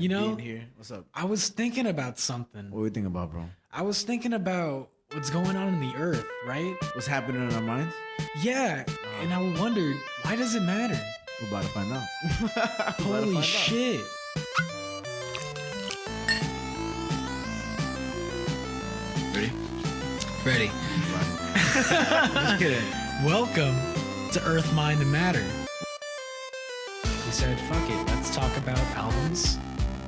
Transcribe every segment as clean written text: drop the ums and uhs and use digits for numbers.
You know, being here. What's up? I was thinking about something. What are we thinking about, bro? I was thinking about what's going on in the earth, right? What's happening in our minds? Yeah, and I wondered, why does it matter? We're about to find out. Holy shit. Ready? Just kidding. Welcome to Earth, Mind, and Matter. We said, fuck it, let's talk about albums.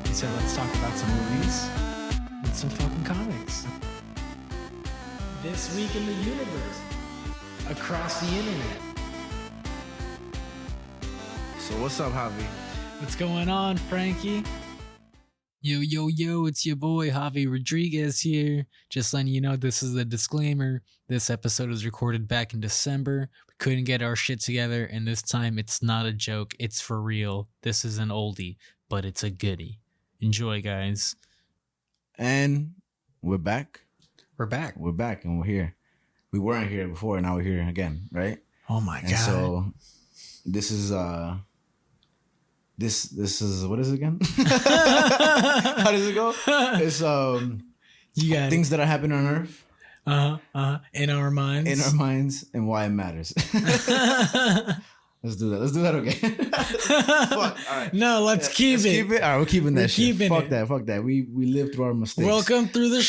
We said, let's talk about some movies and some fucking comics. This week in the universe, across the internet. So what's up, Javi? What's going on, Frankie? Yo, it's your boy, Javi Rodriguez here. Just letting you know, this is the disclaimer. This episode was recorded back in December. We couldn't get our shit together, and this time it's not a joke. It's for real. This is an oldie, but it's a goodie. Enjoy, guys. And we're back. We're back, and we're here. We weren't here before, and now we're here again, right? Oh my God. And so this is This is what is it again? How does it go? It's you got things that are happening on Earth. In our minds. And why it matters. Let's do that. Let's do that again. Fuck. All right. No, let's keep it. All right, we're keeping that shit. Fuck it. that. We lived through our mistakes. Welcome to the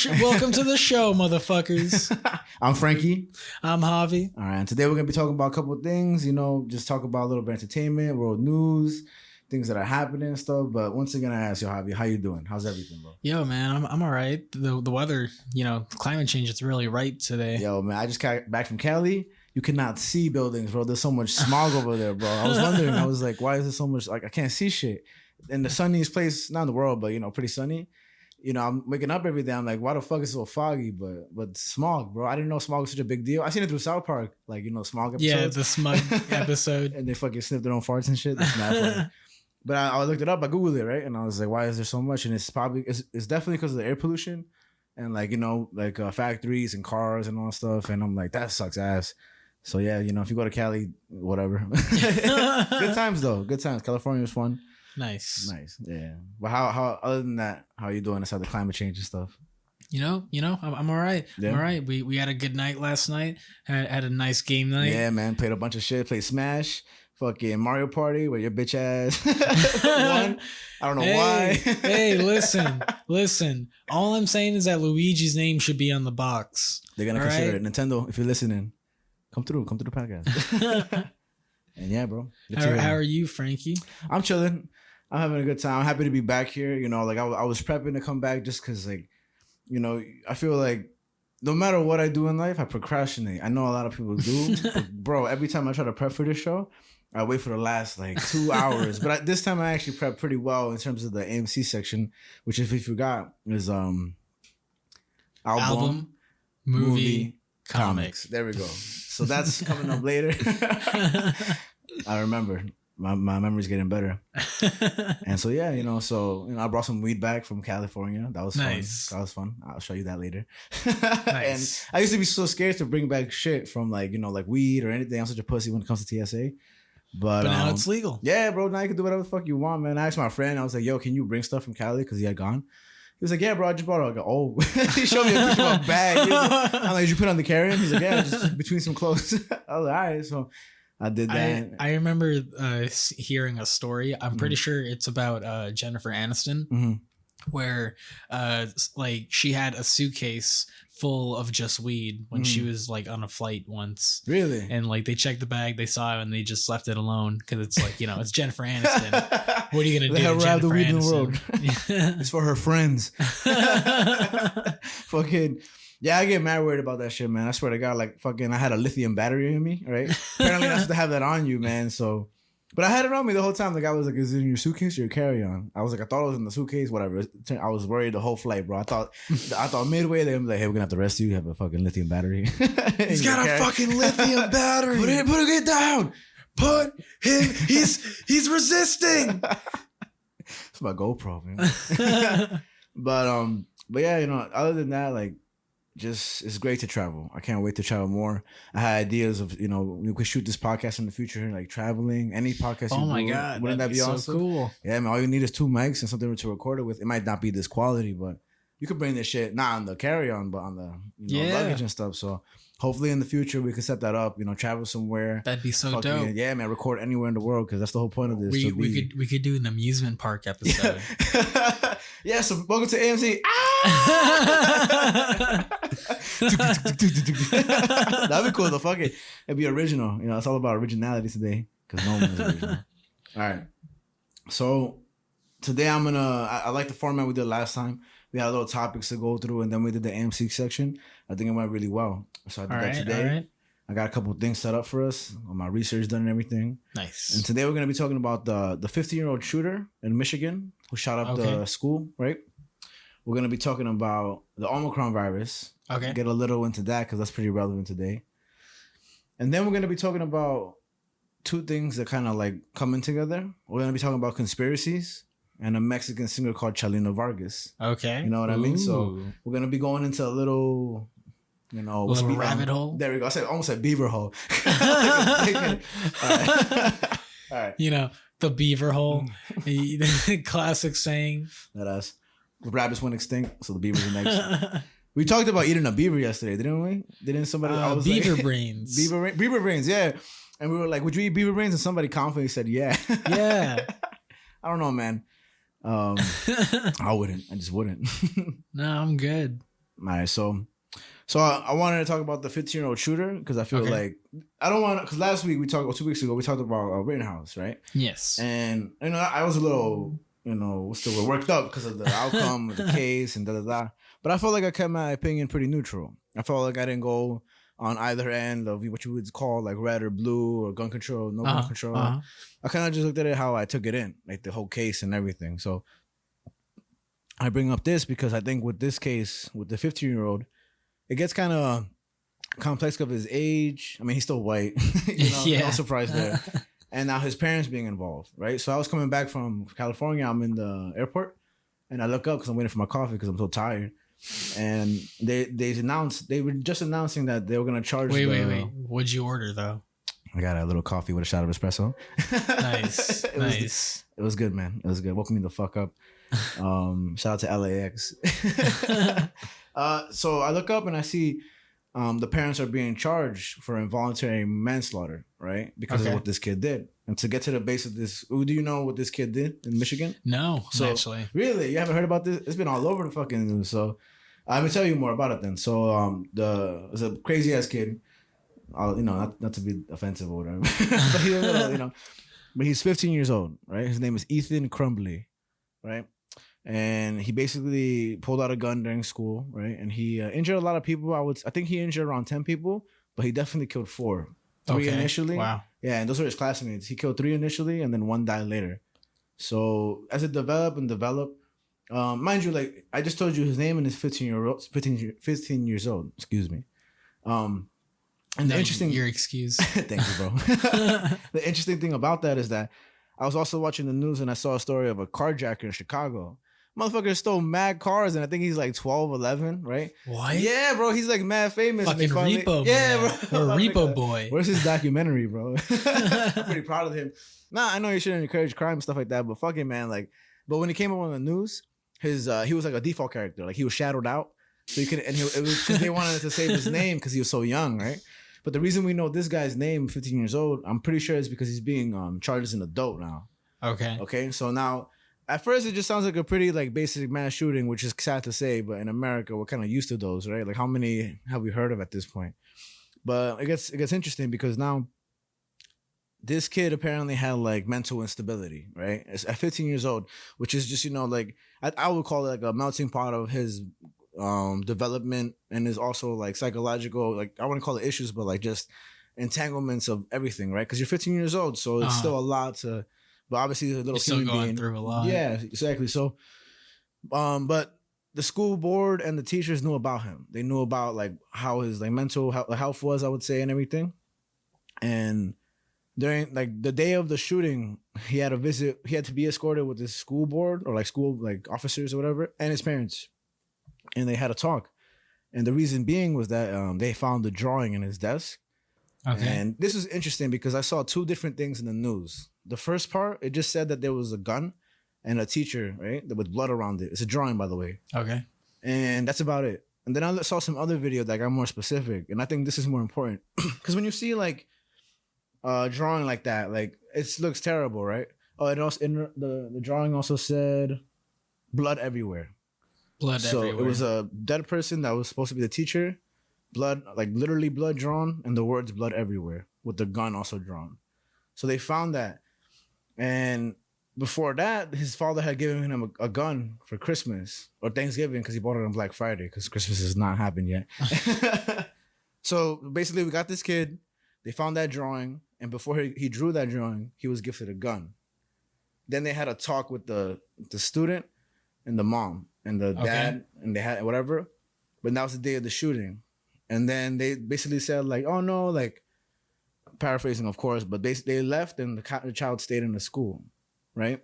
show, motherfuckers. I'm Frankie. I'm Javi. All right. And today we're gonna be talking about a couple of things. You know, just talk about a little bit of entertainment, world news, things that are happening and stuff. But once again, I ask you, Javi, how you doing? How's everything, bro? Yo, man, I'm all right. The weather, climate change is really right today. Yo, man, I just got back from Cali. You cannot see buildings, bro. There's so much smog over there, bro. I was wondering. I was like, why is there so much? Like, I can't see shit. In the sunniest place, not in the world, but pretty sunny. I'm waking up every day. I'm like, why the fuck is it so foggy? But smog, bro. I didn't know smog was such a big deal. I seen it through South Park, like smog episodes. Yeah, the smog episode. And they fucking sniff their own farts and shit. That's mad funny. But I looked it up. I googled it, right? And I was like, why is there so much? And it's definitely because of the air pollution and factories and cars and all that stuff. And I'm like, that sucks ass. So yeah, if you go to Cali, whatever. Good times though. Good times. California was fun. Nice. Yeah. But how other than that, how are you doing aside the climate change and stuff? I'm all right. Yeah. I'm all right. We had a good night last night. Had a nice game night. Yeah, man. Played a bunch of shit. Played Smash. Fucking Mario Party where your bitch ass won. I don't know why. Hey, listen. All I'm saying is that Luigi's name should be on the box. They're gonna consider it. Nintendo, if you're listening, come through the podcast. And yeah, bro. How are you, Frankie? I'm chilling. I'm having a good time. I'm happy to be back here. I was prepping to come back just because, I feel like no matter what I do in life, I procrastinate. I know a lot of people do. But bro, every time I try to prep for this show, I wait for the last 2 hours. But this time I actually prepped pretty well in terms of the A.M.C section, which if you forgot is album, movie, comics. There we go. So that's coming up later. I remember. My memory's getting better. And so yeah, I brought some weed back from California. That was nice. Fun. That was fun. I'll show you that later. Nice. And I used to be so scared to bring back shit from weed or anything. I'm such a pussy when it comes to TSA. But now it's legal. Yeah, bro. Now you can do whatever the fuck you want, man. I asked my friend. I was like, yo, can you bring stuff from Cali? Because he had gone. He was like, yeah, bro, I just brought it. I go, oh. He showed me a picture of a bag. I'm like, did you put it on the carry-on? He's like, yeah, just between some clothes. I was like, all right. So I did that. I remember hearing a story. I'm pretty sure it's about Jennifer Aniston, where she had a suitcase full of just weed when she was on a flight once. Really? And they checked the bag, they saw it, and they just left it alone because it's it's Jennifer Aniston. What are you gonna do? Let her have the weed in the world. Yeah. It's for her friends. Fucking. Yeah, I get mad worried about that shit, man. I swear to God, I had a lithium battery in me, right? Apparently, not supposed to have that on you, man. So, but I had it on me the whole time. The guy was like, "Is it in your suitcase or your carry-on?" I was like, "I thought it was in the suitcase, whatever." I was worried the whole flight, bro. I thought midway they were like, "Hey, we're gonna have to arrest you. You have a fucking lithium battery." He's got a fucking lithium battery. Put it down. Put him. He's resisting. It's my GoPro, man. But yeah, other than that, just it's great to travel. I can't wait to travel more. I had ideas of we could shoot this podcast in the future, like traveling. Any podcast. Oh you my do, god, wouldn't that be so awesome? cool? Yeah, man. All you need is 2 mics and something to record it with. It might not be this quality, but you could bring this shit not on the carry on, but on the luggage and stuff. So hopefully in the future we can set that up. Travel somewhere. That'd be so dope. Yeah, man. Record anywhere in the world because that's the whole point of this. We could do an amusement park episode. Yeah. So welcome to A.M.C. That'd be cool though. Fuck it. It'd be original. It's all about originality today because no one is original. All right. So today I like the format we did last time. We had little topics to go through and then we did the A.M.C section. I think it went really well. So I did that today. All right. I got a couple of things set up for us. All my research done and everything. Nice. And today we're going to be talking about the 15-year-old shooter in Michigan who shot up the school, right? We're going to be talking about the Omicron virus. Okay. Get a little into that because that's pretty relevant today. And then we're going to be talking about 2 things that kind of like coming together. We're going to be talking about conspiracies and a Mexican singer called Chalino Vargas. Okay. You know what I mean? So we're going to be going into a little... a little rabbit hole. There we go. Almost said beaver hole. All right. The beaver hole. Classic saying. That us. The rabbits went extinct, so the beavers are next. We talked about eating a beaver yesterday, didn't we? Didn't somebody? Beaver brains. Beaver brains, yeah. And we were like, would you eat beaver brains? And somebody confidently said, yeah. Yeah. I don't know, man. I wouldn't. I just wouldn't. No, I'm good. All right, so I wanted to talk about the 15-year-old shooter because I feel like I don't want to. Because last week 2 weeks ago we talked about Rittenhouse, right? Yes. And I was a little still worked up because of the outcome of the case and da da da. But I felt like I kept my opinion pretty neutral. I felt like I didn't go on either end of what you would call like red or blue or gun control, no gun control. I kind of just looked at it how I took it in, like the whole case and everything. So I bring up this because I think with this case with the 15-year-old. It gets kind of complex of his age. I mean, he's still white. No surprise there. And now his parents being involved, right? So I was coming back from California. I'm in the airport, and I look up because I'm waiting for my coffee because I'm so tired. And they were just announcing that they were gonna charge. Wait. What'd you order though? I got a little coffee with a shot of espresso. Nice. It was good, man. It was good. Woke me the fuck up. Shout out to LAX. So I look up and I see the parents are being charged for involuntary manslaughter, right? Because of what this kid did. And to get to the base of this, do you know what this kid did in Michigan? No, actually. Really? You haven't heard about this? It's been all over the fucking news. So I'm going to tell you more about it then. So it's a crazy ass kid. Not to be offensive or whatever. But he's a little, but he's 15 years old, right? His name is Ethan Crumble, right? And he basically pulled out a gun during school, right? And he injured a lot of people. I think he injured around 10 people, but he definitely killed 4. 3 initially. Wow. Yeah, and those are his classmates. He killed 3 initially, and then 1 died later. So as it developed, mind you, like I just told you, his name and his 15 years old. Excuse me. And the interesting, you're excused. Thank you, bro. The interesting thing about that is that I was also watching the news and I saw a story of a carjacker in Chicago. Motherfucker stole mad cars and I think he's like 12, 11, right? What? Yeah, bro. He's like mad famous. Fucking Repo, yeah, man. Bro. Or Repo Boy. Where's his documentary, bro? I'm pretty proud of him. Nah, I know you shouldn't encourage crime and stuff like that, but fucking man, like, but when he came up on the news, he was like a default character. Like he was shadowed out. So you could, and it was because they wanted to save his name because he was so young, right? But the reason we know this guy's name, 15 years old, I'm pretty sure is because he's being charged as an adult now. Okay. So now, at first, it just sounds like a pretty like basic mass shooting, which is sad to say. But in America, we're kind of used to those, right? Like, how many have we heard of at this point? But it gets interesting because now this kid apparently had like mental instability, right? It's at 15 years old, which is just like I would call it like a melting pot of his development and is also like psychological. Like I wouldn't call it issues, but like just entanglements of everything, right? Because you're 15 years old, so it's still a lot to. But obviously, a little still going through a lot. Yeah, exactly. So, but the school board and the teachers knew about him. They knew about like how his like mental health was, I would say, and everything. And during like the day of the shooting, he had a visit. He had to be escorted with his school board or like school like officers or whatever, and his parents. And they had a talk. And the reason being was that they found the drawing in his desk. Okay. And this was interesting because I saw two different things in the news. The first part, it just said that there was a gun and a teacher, right, with blood around it. It's a drawing, by the way. Okay. And that's about it. And then I saw some other video that got more specific. And I think this is more important. Because when you see like drawing like that, like it looks terrible, right? Oh, it also the drawing also said blood everywhere. Blood everywhere. So it was a dead person that was supposed to be the teacher. Blood, like literally blood drawn, and the words blood everywhere with the gun also drawn. So they found that. And before that, his father had given him a gun for Christmas or Thanksgiving because he bought it on Black Friday because Christmas has not happened yet. So basically, we got this kid. They found that drawing. And before he drew that drawing, he was gifted a gun. Then they had a talk with the student and the mom and the dad, and they had whatever. But that was the day of the shooting. And then they basically said like, oh no, like paraphrasing, of course, but they left and the child stayed in the school, right?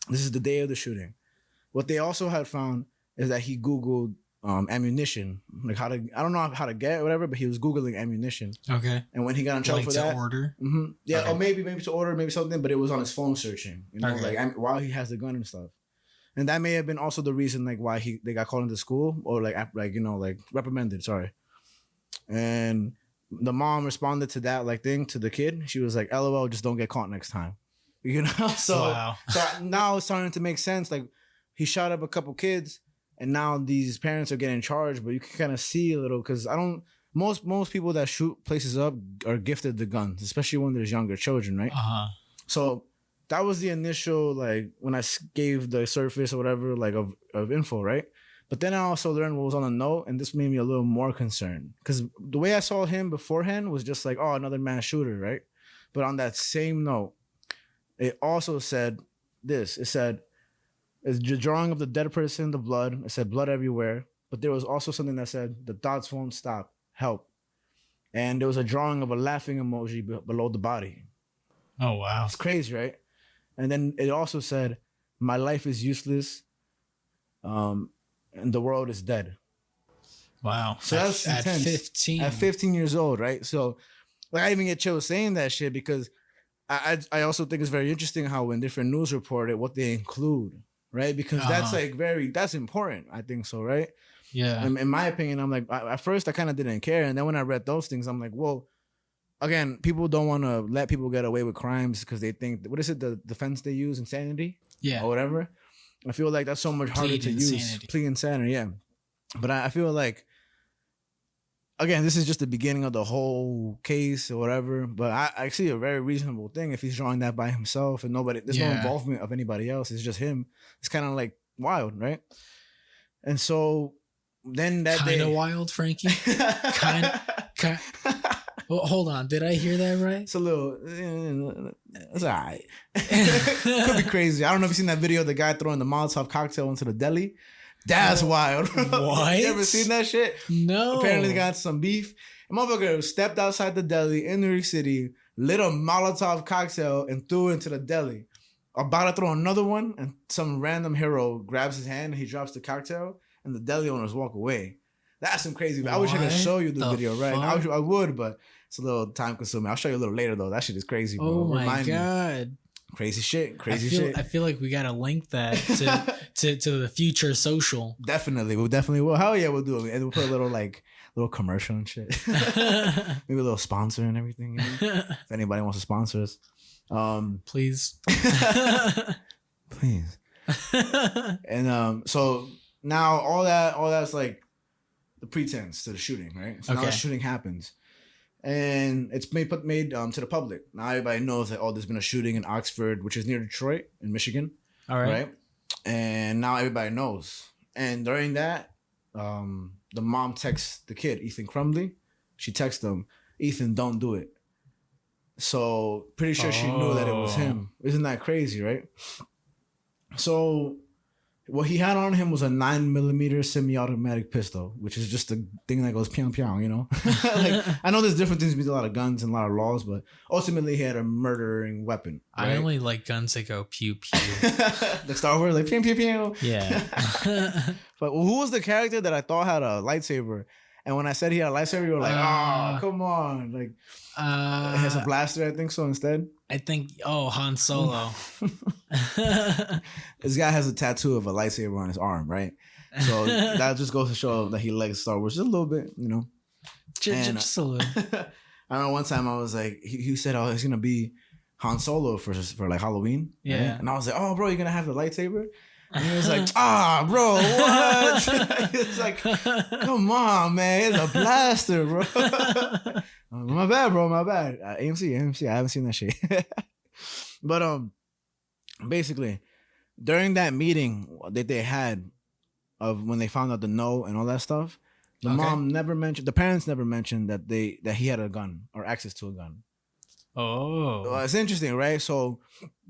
This is the day of the shooting. What they also had found is that he Googled ammunition, like I don't know how to get whatever, but he was Googling ammunition. Okay. And when he got in trouble like for to that, order. Mm-hmm, yeah, Okay. or maybe to order, maybe something, but it was on his phone searching, you know, Okay. like while he has the gun and stuff. And that may have been also the reason like why they got called into school or like you know, like reprimanded. Sorry. And the mom responded to that like thing to the kid. She was like, "LOL, just don't get caught next time." You know. So, Wow. so now it's starting to make sense. Like he shot up a couple kids, and now these parents are getting charged. But you can kind of see a little because most people that shoot places up are gifted the guns, especially when there's younger children, right? So that was the initial like when I gave the surface or whatever like of info, right? But then I also learned what was on the note, and this made me a little more concerned because the way I saw him beforehand was just like, oh, another mass shooter, right? But on that same note, it also said this. It said, it's the drawing of the dead person, the blood. It said blood everywhere. But there was also something that said, the thoughts won't stop. Help. And there was a drawing of a laughing emoji below the body. Oh, wow. It's crazy, right? And then it also said, my life is useless. And the world is dead. Wow. So that's at intense. 15. At 15 years old, right? So like I even get chills saying that shit because I also think it's very interesting how when different news report it, what they include, right? Because that's like that's important. I think so, right? Yeah. In my opinion, I'm like, at first I kind of didn't care. And then when I read those things, I'm like, well, again, people don't want to let people get away with crimes because they think, what is it, the defense they use, insanity? Yeah. Or whatever. I feel like that's so much harder to use. Plea insanity, yeah. But I feel like, again, this is just the beginning of the whole case or whatever. But I see a very reasonable thing if he's drawing that by himself and there's no involvement of anybody else. It's just him. It's kind of like wild, right? And so then that day, kind of wild, Frankie. kind. Well, hold on. Did I hear that right? It's a little. It's all right. Could be crazy. I don't know if you've seen that video of the guy throwing the Molotov cocktail into the deli. That's wild. What? You ever seen that shit? No. Apparently, they got some beef. A motherfucker stepped outside the deli in New York City, lit a Molotov cocktail, and threw it into the deli. About to throw another one, and some random hero grabs his hand, and he drops the cocktail, and the deli owners walk away. That's some crazy. What? I wish I could show you the video right now. I would, but it's a little time consuming. I'll show you a little later though. That shit is crazy, bro. Oh my god. Crazy shit. I feel like we gotta link that to the future social. Definitely. We definitely will. Hell yeah, we'll do it. And we'll put a little commercial and shit. Maybe a little sponsor and everything. You know? If anybody wants to sponsor us. Please. Please. And so now all that's like the pretense to the shooting, right? So now the shooting happens. And it's made to the public. Now everybody knows that, there's been a shooting in Oxford, which is near Detroit in Michigan. All right. And now everybody knows. And during that, the mom texts the kid, Ethan Crumble. She texts him, Ethan, don't do it. So pretty sure she knew that it was him. Isn't that crazy, right? So What he had on him was a 9mm semi-automatic pistol, which is just a thing that goes pyong pyong, you know? Like, I know there's different things between a lot of guns and a lot of laws, but ultimately he had a murdering weapon. Right? I only like guns that go pew pew. The Star Wars, like pew pew pew. Yeah. But who was the character that I thought had a lightsaber? And when I said he had a lightsaber, you were like, oh, come on. Like, it has a blaster, I think so, instead. I think, Han Solo. This guy has a tattoo of a lightsaber on his arm, right? So that just goes to show that he likes Star Wars just a little bit, you know? Just a little. I remember one time I was like, he said, oh, it's going to be Han Solo for like Halloween. Yeah. Right? And I was like, oh, bro, you're going to have the lightsaber? And he was like, bro, what? It's like, come on, man. It's a blaster, bro. My bad, bro. My bad. A.M.C. I haven't seen that shit. But basically, during that meeting that they had of when they found out the no and all that stuff, the parents never mentioned that he had a gun or access to a gun. Oh, it's interesting, right? So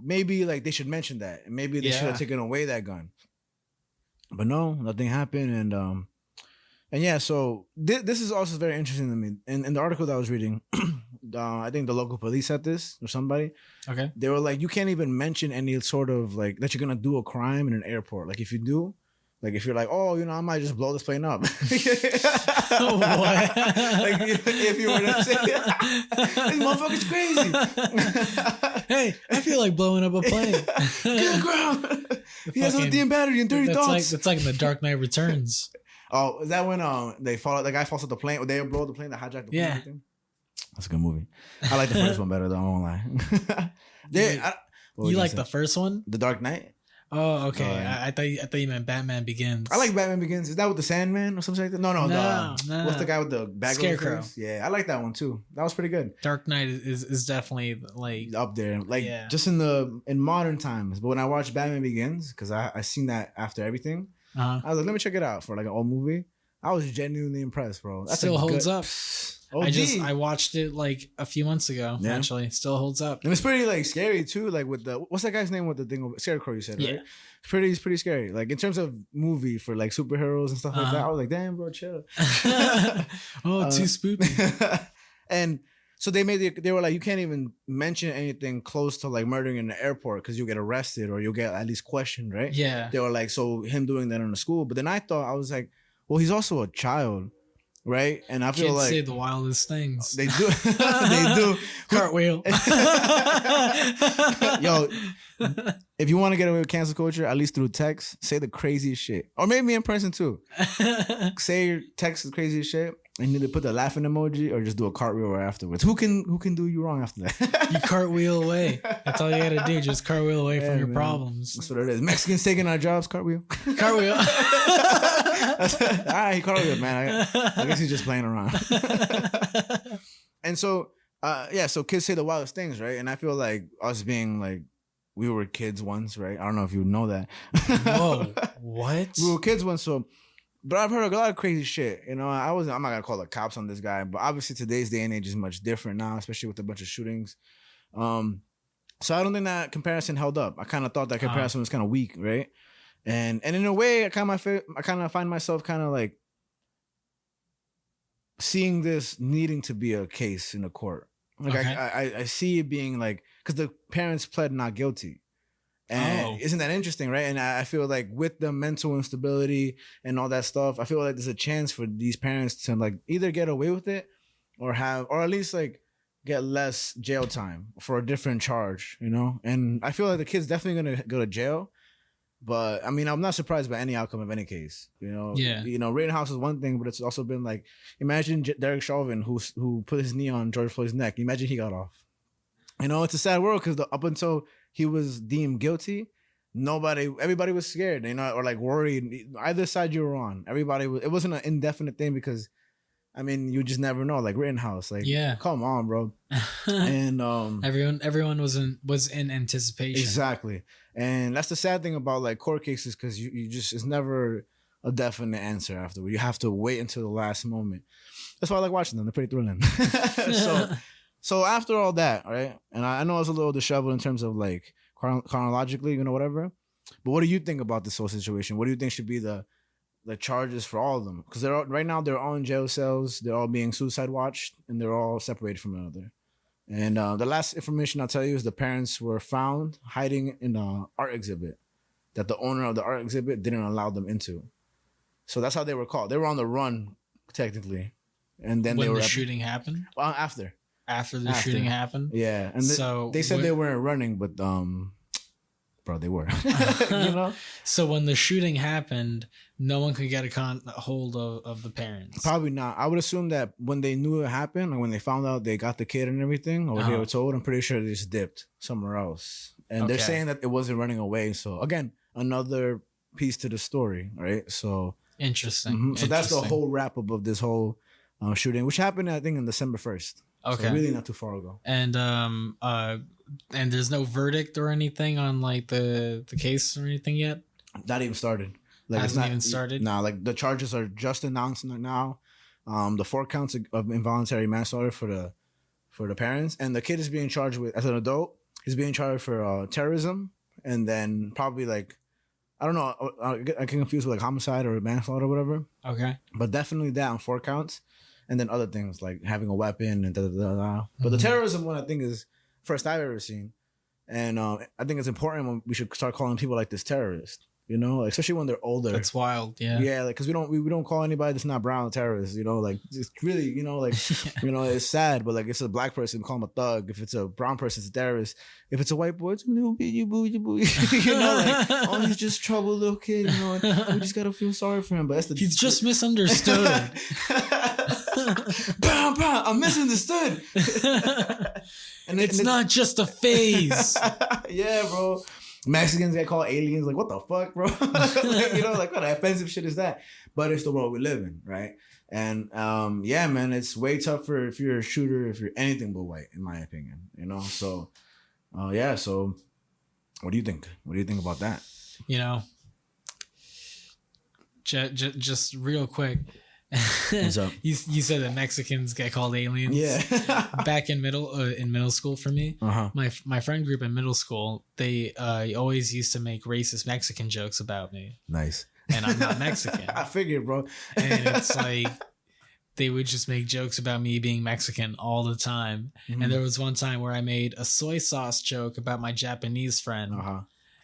maybe like they should mention that, and maybe they should have taken away that gun. But no, nothing happened, and yeah. So this is also very interesting to me. In the article that I was reading, I think the local police said this or somebody. Okay, they were like, you can't even mention any sort of like that you're gonna do a crime in an airport. Like if you do. Like if you're like, oh, I might just blow this plane up. What? Like if you were to say, this motherfucker's crazy. Hey, I feel like blowing up a plane. Get on the ground. He has a lithium battery and 30 thoughts. That's like in the Dark Knight Returns. Oh, is that when the guy falls off the plane? They blow the plane, they hijack the plane. Yeah. That's a good movie. I like the first one better though, I won't lie. You like the first one? The Dark Knight? Oh, okay. I thought you meant Batman Begins. I like Batman Begins. Is that with the Sandman or something like that? No. What's the guy with the bag? Scarecrow. Yeah, I like that one too. That was pretty good. Dark Knight is definitely like up there, like just in modern times. But when I watched Batman Begins, because I seen that after everything, I was like, let me check it out for like an old movie. I was genuinely impressed, bro. That still holds up. I watched it like a few months ago. Yeah. Actually, still holds up. And it's pretty like scary too. Like with what's that guy's name with the thing? Scarecrow, you said, right? It's pretty scary. Like in terms of movie for like superheroes and stuff like that. I was like, damn, bro, chill. Too spooky. And so they were like, you can't even mention anything close to like murdering in the airport because you'll get arrested or you'll get at least questioned, right? Yeah. They were like, so him doing that in the school. But then I was like, well, he's also a child. Right, and I feel kids like say the wildest things. They do. They do. Cartwheel. Yo, if you want to get away with cancel culture, at least through text, say the craziest shit, or maybe in person too. Say text the craziest shit, and you either put the laughing emoji or just do a cartwheel right afterwards. Who can do you wrong after that? You cartwheel away. That's all you got to do. Just cartwheel away from your problems. That's what it is. Mexicans taking our jobs. Cartwheel. Cartwheel. All right, he cartwheeled, man. I guess he's just playing around. And so, so kids say the wildest things, right? And I feel like us being like, we were kids once, right? I don't know if you know that. Whoa, what? We were kids once, so. But I've heard a lot of crazy shit. I'm not gonna call the cops on this guy, but obviously today's day and age is much different now, especially with a bunch of shootings. So I don't think that comparison held up. I kind of thought that comparison was kind of weak, right? And in a way, I kind of find myself kind of like seeing this needing to be a case in a court. Like I see it being like, because the parents pled not guilty. And isn't that interesting, right? And I feel like with the mental instability and all that stuff, I feel like there's a chance for these parents to like either get away with it or at least like get less jail time for a different charge, you know? And I feel like the kid's definitely going to go to jail. But I mean, I'm not surprised by any outcome of any case, you know? Yeah. You know, Rittenhouse is one thing, but it's also been like, imagine Derek Chauvin who put his knee on George Floyd's neck. Imagine he got off. You know, it's a sad world because up until he was deemed guilty, everybody was scared, you know, or like worried. Either side you were on, it wasn't an indefinite thing because, I mean, you just never know. Like Rittenhouse, like, come on, bro. And everyone was in anticipation. Exactly, and that's the sad thing about like court cases because you just it's never a definite answer afterward. You have to wait until the last moment. That's why I like watching them. They're pretty thrilling. So after all that, right, and I know it's a little disheveled in terms of like chronologically, you know, whatever. But what do you think about this whole situation? What do you think should be the charges for all of them? Because right now they're all in jail cells. They're all being suicide watched, and they're all separated from one another. And the last information I'll tell you is the parents were found hiding in an art exhibit that the owner of the art exhibit didn't allow them into. So that's how they were caught. They were on the run, technically. And then when they were the shooting happened? After the shooting happened? Yeah. And so they said they weren't running, but bro, they were. You know? So when the shooting happened, no one could get a hold of the parents. Probably not. I would assume that when they knew it happened, like when they found out they got the kid and everything, or they were told, I'm pretty sure they just dipped somewhere else. And they're saying that it wasn't running away. So again, another piece to the story, right? So interesting. So that's the whole wrap up of this whole shooting, which happened, I think, on December 1st. Okay, so really not too far ago. And there's no verdict or anything on like the case or anything yet. Not even started. Like hasn't it's not even started. No, like the charges are just announced now. The 4 counts of involuntary manslaughter for the parents, and the kid is being charged with, as an adult, he's being charged for terrorism, and then probably like, I don't know, I get confused with like homicide or manslaughter or whatever. Okay, but definitely that on 4 counts, and then other things like having a weapon and da da da da. But the terrorism one, I think, is first I've ever seen, and I think it's important when we should start calling people like this terrorists. You know, like, especially when they're older. That's wild. Yeah. Yeah, like because we don't call anybody that's not brown a terrorist. You know, like it's really, you know, like you know, it's sad, but like it's a black person, call him a thug. If it's a brown person, it's a terrorist. If it's a white boy, it's a little bit you boo. You know, like oh, he's just troubled little kid. You know, we just gotta feel sorry for him. But that's he's just misunderstood. I'm misunderstood. And it's not just a phase. Yeah, bro. Mexicans get called aliens. Like, what the fuck, bro? Like, you know, like, what offensive shit is that? But it's the world we live in, right? And yeah, man, it's way tougher if you're a shooter, if you're anything but white, in my opinion. You know, so yeah. So, what do you think? What do you think about that? You know, just real quick. What's up? You said that Mexicans get called aliens. Yeah. Back in middle school for me, my friend group in middle school, they always used to make racist Mexican jokes about me. Nice. And I'm not Mexican. I figured, bro. And it's like they would just make jokes about me being Mexican all the time. And there was one time where I made a soy sauce joke about my Japanese friend,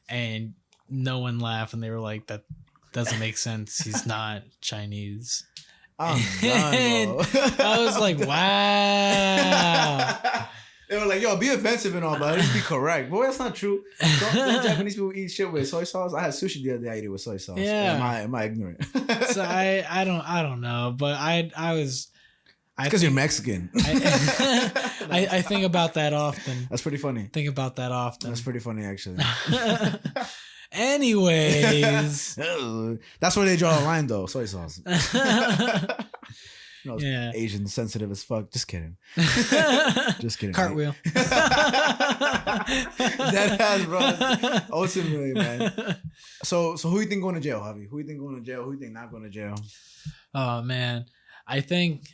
and no one laughed, and they were like, "That doesn't make sense. He's not Chinese." I'm done, bro. I was like, wow. They were like, yo, be offensive and all, but just be correct. But that's not true. Don't Japanese people eat shit with soy sauce? I had sushi the other day, I ate it with soy sauce. Yeah. Am I ignorant? So I don't know, but I was. Because you're Mexican. I think about that often. That's pretty funny. Think about that often. That's pretty funny, actually. Anyways. That's where they draw the line, though. Soy sauce. You know, yeah. Asian sensitive as fuck. Just kidding. Just kidding. Cartwheel. That has, bro. Ultimately, man. So who you think going to jail, Javi? Who you think going to jail? Who you think not going to jail? Oh man, I think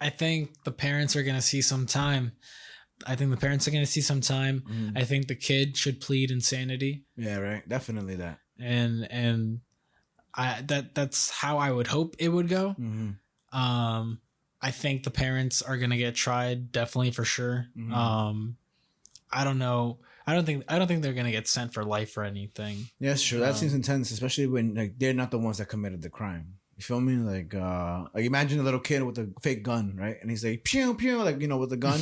the parents are gonna see some time. I think the kid should plead insanity. Yeah, right. Definitely that. And that's how I would hope it would go. I think the parents are gonna get tried, definitely, for sure. I don't know. I don't think they're gonna get sent for life or anything. Yeah, sure. That seems intense, especially when like they're not the ones that committed the crime. You feel me? Like imagine a little kid with a fake gun, right? And he's like pew pew, like, you know, with the gun,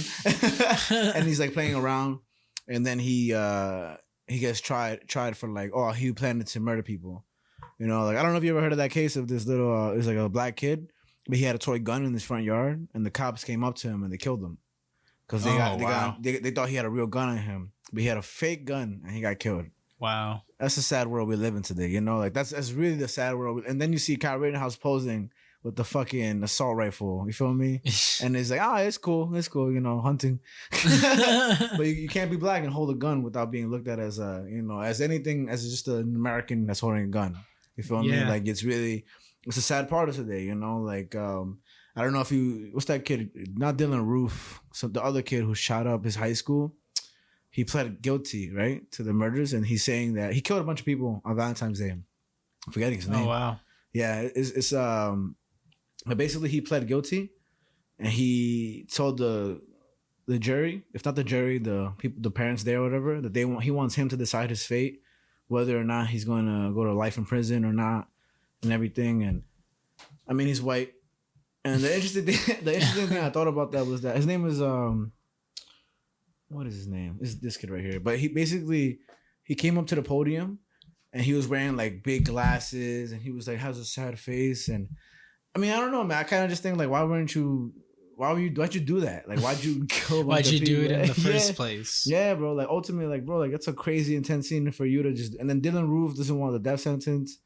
and he's like playing around, and then he gets tried for like, oh, he planned to murder people. You know, like, I don't know if you ever heard of that case of this little, it was like a black kid, but he had a toy gun in his front yard, and the cops came up to him and they killed him because they thought he had a real gun on him, but he had a fake gun and he got killed. Wow. That's the sad world we live in today, you know? Like, that's really the sad world. And then you see Kyle Rittenhouse posing with the fucking assault rifle. You feel me? And it's like, it's cool. It's cool, you know, hunting. But you can't be black and hold a gun without being looked at as as anything, as just an American that's holding a gun. You feel me? Like, it's a sad part of today, you know? Like, I don't know if what's that kid? Not Dylan Roof. So the other kid who shot up his high school. he pled guilty, right, to the murders, and he's saying that he killed a bunch of people on Valentine's Day. I'm forgetting his name. Oh wow. Yeah, it's but basically he pled guilty, and he told the jury, if not the jury, the people, the parents there or whatever, that he wants him to decide his fate, whether or not he's going to go to life in prison or not, and everything. And I mean, he's white. And the interesting thing I thought about that was that his name is what is his name? This kid right here. But he came up to the podium, and he was wearing like big glasses, and he was like has a sad face. And I mean, I don't know, man. I kind of just think like, why'd you do that? Like, why'd you kill? Why'd you do it in the first place? Yeah, bro. Like, ultimately, like, bro, like, that's a crazy intense scene for you to just. And then Dylan Roof doesn't want the death sentence,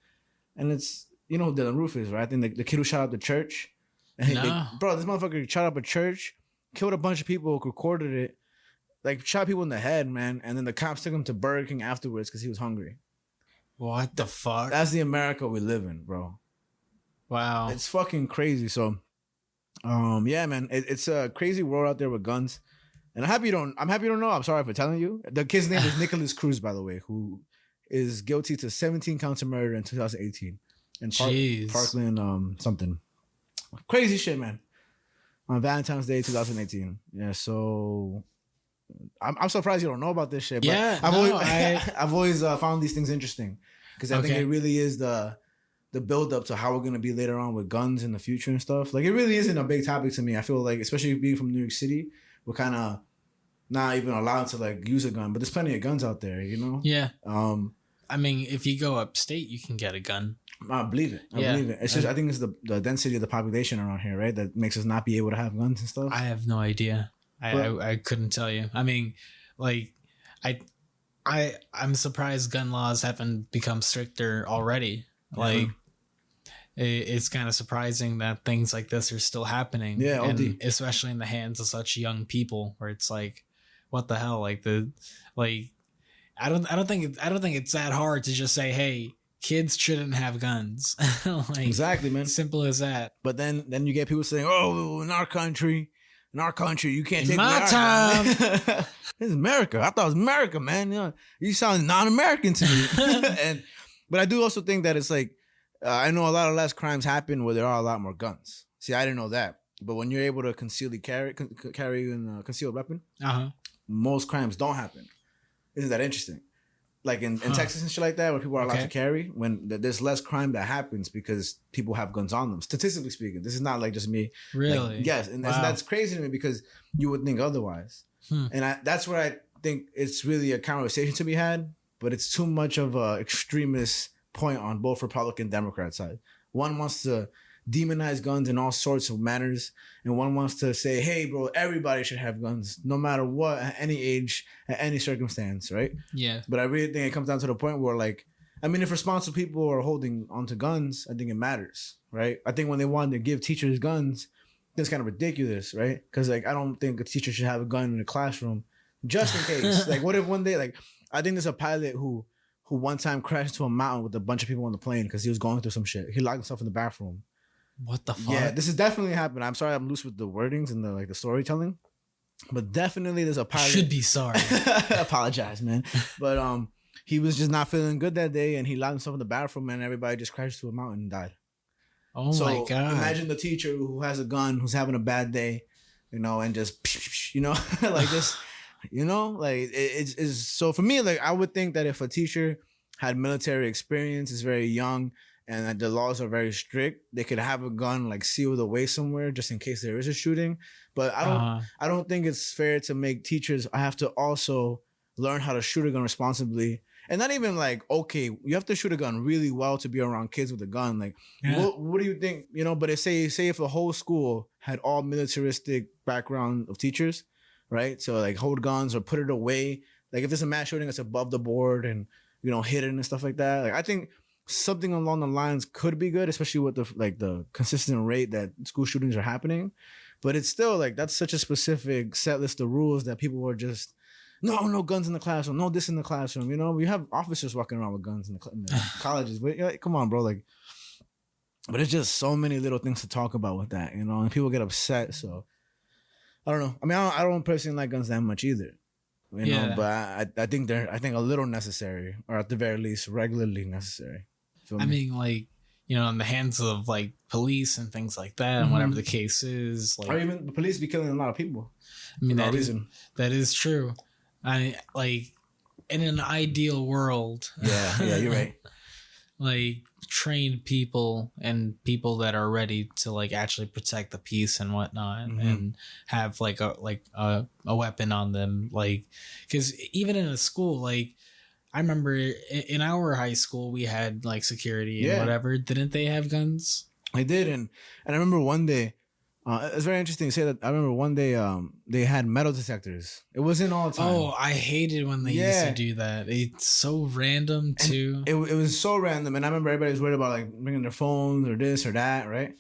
and it's, you know who Dylan Roof is, right? I think the kid who shot up the church. And bro, this motherfucker shot up a church, killed a bunch of people, recorded it, like shot people in the head, man. And then the cops took him to Burger King afterwards because he was hungry. What the fuck? That's the America we live in, bro. Wow, it's fucking crazy. So. Yeah, man, it's a crazy world out there with guns, and I'm happy you don't know. I'm sorry for telling you. The kid's name is Nicholas Cruz, by the way, who is guilty to 17 counts of murder in 2018 in Parkland, something crazy shit, man. On Valentine's Day 2018. Yeah, so I'm surprised you don't know about this shit. But yeah, I've always found these things interesting because I think it really is the build up to how we're going to be later on with guns in the future and stuff. Like, it really isn't a big topic to me. I feel like, especially being from New York City, we're kind of not even allowed to like use a gun, but there's plenty of guns out there, you know? Yeah. I mean, if you go upstate, you can get a gun. I believe it. I believe it. It's just, I think it's the density of the population around here, right? That makes us not be able to have guns and stuff. I have no idea. I couldn't tell you. I mean, like, I'm surprised gun laws haven't become stricter already. Like, it's kind of surprising that things like this are still happening. Yeah, and especially in the hands of such young people, where it's like, what the hell? Like I don't think it's that hard to just say, hey, kids shouldn't have guns. Like, exactly, man. Simple as that. But then you get people saying, oh, in our country, you can't take my time. This is America. I thought it was America, man. You sound non-American to me. But I do also think that it's like, I know a lot of less crimes happen where there are a lot more guns. See, I didn't know that. But when you're able to carry a concealed weapon, most crimes don't happen. Isn't that interesting? Like in Texas and shit like that, where people are allowed to carry, when there's less crime that happens because people have guns on them. Statistically speaking, this is not like just me. Really? Like, yes, and that's crazy to me because you would think otherwise. And that's where I think it's really a conversation to be had, but it's too much of a extremist point on both Republican and Democrat side. One wants to demonize guns in all sorts of manners, and one wants to say, hey, bro, everybody should have guns no matter what, at any age, at any circumstance, right? Yeah. But I really think it comes down to the point where, like, I mean, if responsible people are holding onto guns, I think it matters, right? I think when they wanted to give teachers guns, it's kind of ridiculous, right? Because, like, I don't think a teacher should have a gun in the classroom just in case. Like, what if one day, like, I think there's a pilot who one time crashed into a mountain with a bunch of people on the plane because he was going through some shit. He locked himself in the bathroom. What the fuck? Yeah, this has definitely happened. I'm sorry I'm loose with the wordings and the storytelling, but definitely there's a pilot. Should be sorry. Apologize, man. But he was just not feeling good that day, and he locked himself in the bathroom, and everybody just crashed to a mountain and died. Oh my god! Imagine the teacher who has a gun, who's having a bad day, and just like this. Like it's so for me, like I would think that if a teacher had military experience, is very young, and that the laws are very strict, they could have a gun like sealed away somewhere just in case there is a shooting. But I don't think it's fair to make teachers have to also learn how to shoot a gun responsibly. And not even like, okay, you have to shoot a gun really well to be around kids with a gun. Like, what do you think? But say if the whole school had all militaristic background of teachers, right? So like hold guns or put it away. Like if there's a mass shooting, it's above the board and, hidden and stuff like that. Like I think something along the lines could be good, especially with the consistent rate that school shootings are happening. But it's still like, that's such a specific set list of rules that people were just, no guns in the classroom, no this in the classroom. We have officers walking around with guns in the colleges. But like, come on, bro. Like, but it's just so many little things to talk about with that, and people get upset. So I don't know. I mean, I don't personally like guns that much either. you know, but I think I think a little necessary, or at the very least regularly necessary. I mean, like, you know, in the hands of like police and things like that, and whatever the case is, like, or even the police be killing a lot of people. I mean, that is true. I like, in an ideal world, yeah, you're right. Like, trained people and people that are ready to like actually protect the peace and whatnot, and have like a weapon on them, like, because even in a school, like, I remember in our high school we had like security and whatever. Didn't they have guns? I did, and I remember one day. It's very interesting to say that. I remember one day they had metal detectors. It wasn't all the time. Oh, I hated when they used to do that. It's so random too. It was so random, and I remember everybody was worried about like bringing their phones or this or that, right?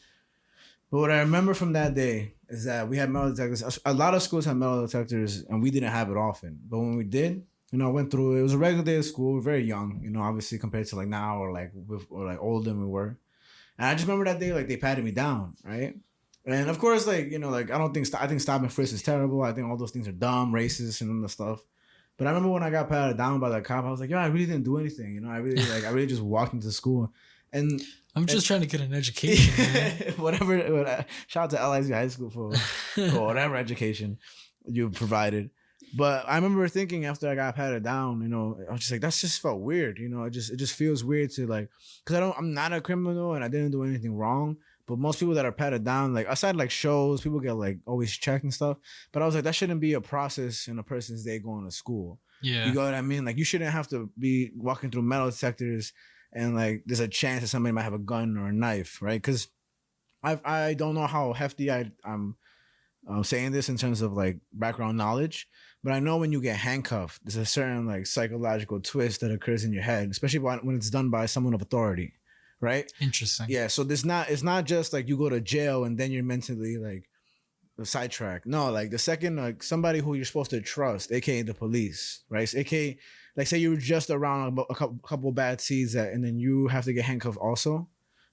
But what I remember from that day is that we had metal detectors. A lot of schools had metal detectors, and we didn't have it often. But when we did, you know, I went through it. It was a regular day of school. We were very young, you know, obviously compared to like now or like older than we were. And I just remember that day, like they patted me down, right? And of course, like, you know, like I think stop and frisk is terrible. I think all those things are dumb, racist, and all that stuff. But I remember when I got patted down by that cop, I was like, yo, I really didn't do anything. You know, I really just walked into school, and I'm just trying to get an education. Man. whatever. Shout out to LIC High School for whatever education you provided. But I remember thinking after I got patted down, you know, I was just like, that's just felt weird. You know, it just feels weird to like, because I'm not a criminal and I didn't do anything wrong. But most people that are patted down, like aside like shows, people get like always checked and stuff. But I was like, that shouldn't be a process in a person's day going to school. Yeah. You know what I mean? Like you shouldn't have to be walking through metal detectors and like there's a chance that somebody might have a gun or a knife, right? Because I don't know how hefty I'm saying this in terms of like background knowledge, but I know when you get handcuffed, there's a certain like psychological twist that occurs in your head, especially when it's done by someone of authority. Right? Interesting. Yeah. So it's not just like you go to jail and then you're mentally like sidetracked. No, like the second like somebody who you're supposed to trust, aka the police, right? So, aka like say you were just around a couple bad seeds and then you have to get handcuffed also,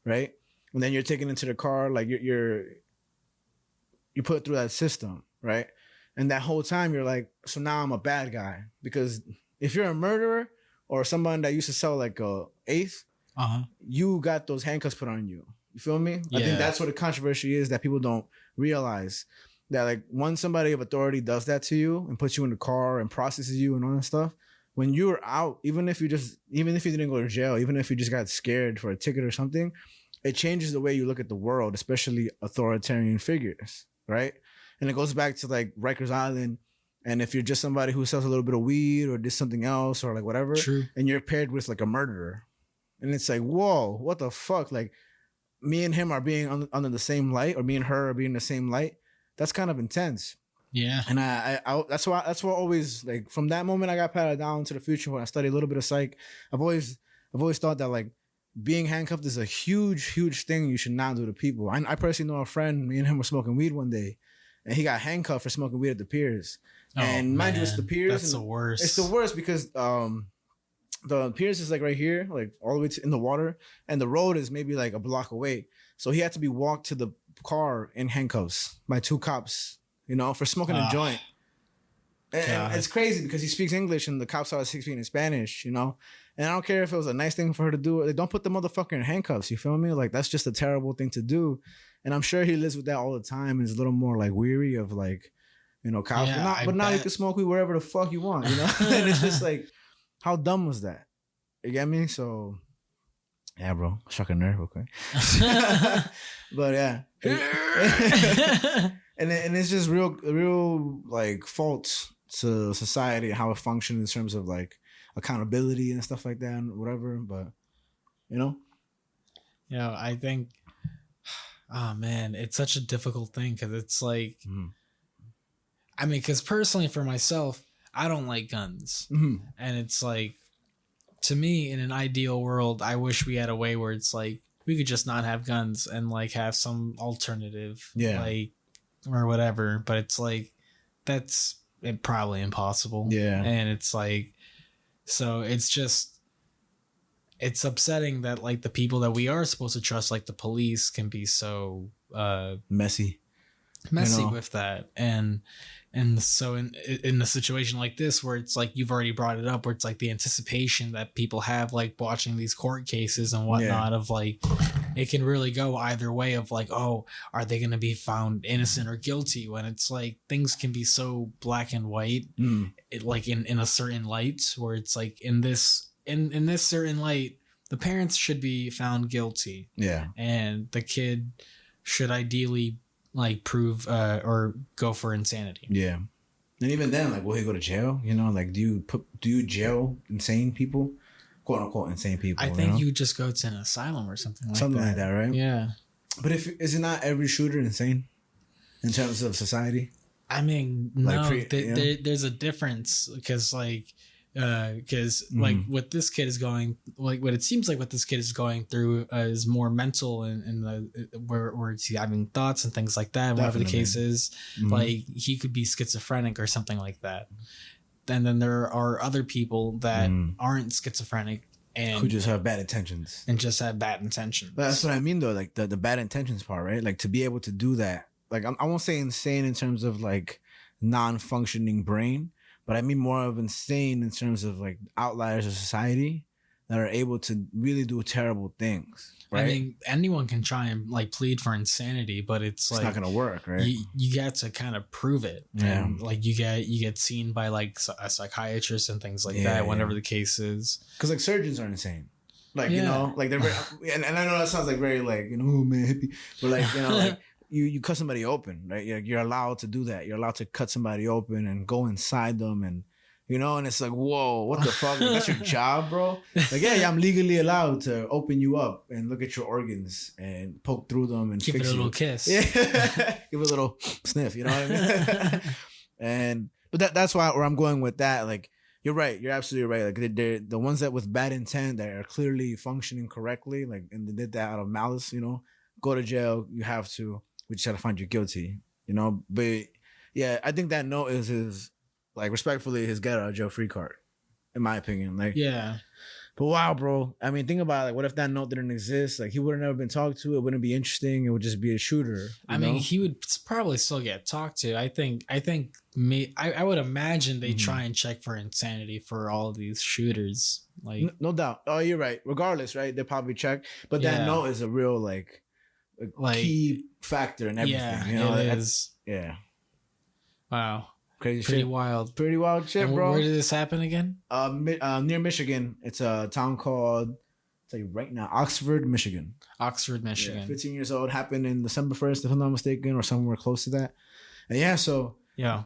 right? And then you're taken into the car, like you're put through that system, right? And that whole time you're like, so now I'm a bad guy, because if you're a murderer or someone that used to sell like a eighth. You got those handcuffs put on you. You feel me? Yeah. I think that's what the controversy is that people don't realize. That like once somebody of authority does that to you and puts you in the car and processes you and all that stuff, when you're out, even if you didn't go to jail, even if you just got scared for a ticket or something, it changes the way you look at the world, especially authoritarian figures, right? And it goes back to like Rikers Island. And if you're just somebody who sells a little bit of weed or did something else or like whatever, and you're paired with like a murderer. And it's like, whoa, what the fuck? Like, me and him are being under the same light, or me and her are being in the same light. That's kind of intense. Yeah. And I that's why always, like, from that moment I got patted down to the future when I studied a little bit of psych, I've always thought that like being handcuffed is a huge thing you should not do to people. I personally know a friend, me and him were smoking weed one day, and he got handcuffed for smoking weed at the piers. And mind you, it's the piers. That's the worst. It's the worst because the piers is like right here, like all the way in the water, and the road is maybe like a block away. So he had to be walked to the car in handcuffs by two cops, you know, for smoking a joint. And it's crazy because he speaks English and the cops started speaking in Spanish, you know. And I don't care if it was a nice thing for her to do. Like, don't put the motherfucker in handcuffs. You feel me? Like, that's just a terrible thing to do. And I'm sure he lives with that all the time and is a little more like weary of like, you know, cops. Yeah, but now you can smoke weed wherever the fuck you want, you know. And it's just like, how dumb was that? You get me? So, yeah, bro. Struck a nerve, okay. But yeah. and it's just real like faults to society, how it functions in terms of like accountability and stuff like that and whatever. But, you know? Yeah, I think, oh man, it's such a difficult thing because it's like, I mean, because personally for myself, I don't like guns. And it's like, to me, in an ideal world, I wish we had a way where it's like we could just not have guns and like have some alternative, like, or whatever. But it's like that's probably impossible. Yeah, and it's like, so it's upsetting that like the people that we are supposed to trust, like the police, can be so messy, you know? With that. And And so in a situation like this, where it's like you've already brought it up, where it's like the anticipation that people have, like watching these court cases and whatnot, of like it can really go either way of like, oh, are they going to be found innocent or guilty? When it's like things can be so black and white, like in a certain light, where it's like in this certain light, the parents should be found guilty. Yeah. And the kid should ideally like prove or go for insanity. Yeah. And even then, like, will he go to jail? You know, like, do you jail insane people? Quote unquote insane people. I think you just go to an asylum or something like that, right? Yeah. But is it not every shooter insane in terms of society? I mean, like no, there's a difference because like what this kid is going, like what it seems like what this kid is going through is more mental and where it's having thoughts and things like that. And whatever the case is, like he could be schizophrenic or something like that. And then there are other people that aren't schizophrenic and who just have bad intentions. That's what I mean though, like the bad intentions part, right? Like to be able to do that. Like I won't say insane in terms of like non-functioning brain, but I mean more of insane in terms of like outliers of society that are able to really do terrible things. Right? I mean, anyone can try and like plead for insanity, but it's like not gonna work, right? You get to kind of prove it. Yeah. And like you get seen by like a psychiatrist and things like that, whenever the case is. Because like surgeons are insane. Like, you know, like they're very, and I know that sounds like very like, you know, oh man, hippie, but like, you know, like you cut somebody open, right? You're allowed to do that. You're allowed to cut somebody open and go inside them and, you know, and it's like, whoa, what the fuck? Like, that's your job, bro? Like, yeah, I'm legally allowed to open you up and look at your organs and poke through them and give fix it a little you. kiss. Yeah. Give it a little sniff, you know what I mean? But that's where I'm going with that. Like, you're right. You're absolutely right. Like, they're the ones that with bad intent that are clearly functioning correctly, like, and they did that out of malice, you know, go to jail. You have to. We just got to find you guilty, you know? But yeah, I think that note is his, like, respectfully, his get out of jail free card, in my opinion. Like, yeah. But wow, bro. I mean, think about it. Like, what if that note didn't exist? Like, he would have never been talked to. It wouldn't be interesting. It would just be a shooter. I mean, he would probably still get talked to. I would imagine they try and check for insanity for all of these shooters. Like, no doubt. Oh, you're right. Regardless, right? They probably check. But that note is a real like key factor in everything. Yeah, you know? it is. Yeah. Wow. Crazy Pretty shit. wild. Pretty wild shit, and bro. Where did this happen again? Near Michigan. It's a town called, I'll tell you right now, Oxford, Michigan. Oxford, Michigan. Yeah, 15 years old. Happened in December 1st, if I'm not mistaken, or somewhere close to that. And yeah, so. Yeah.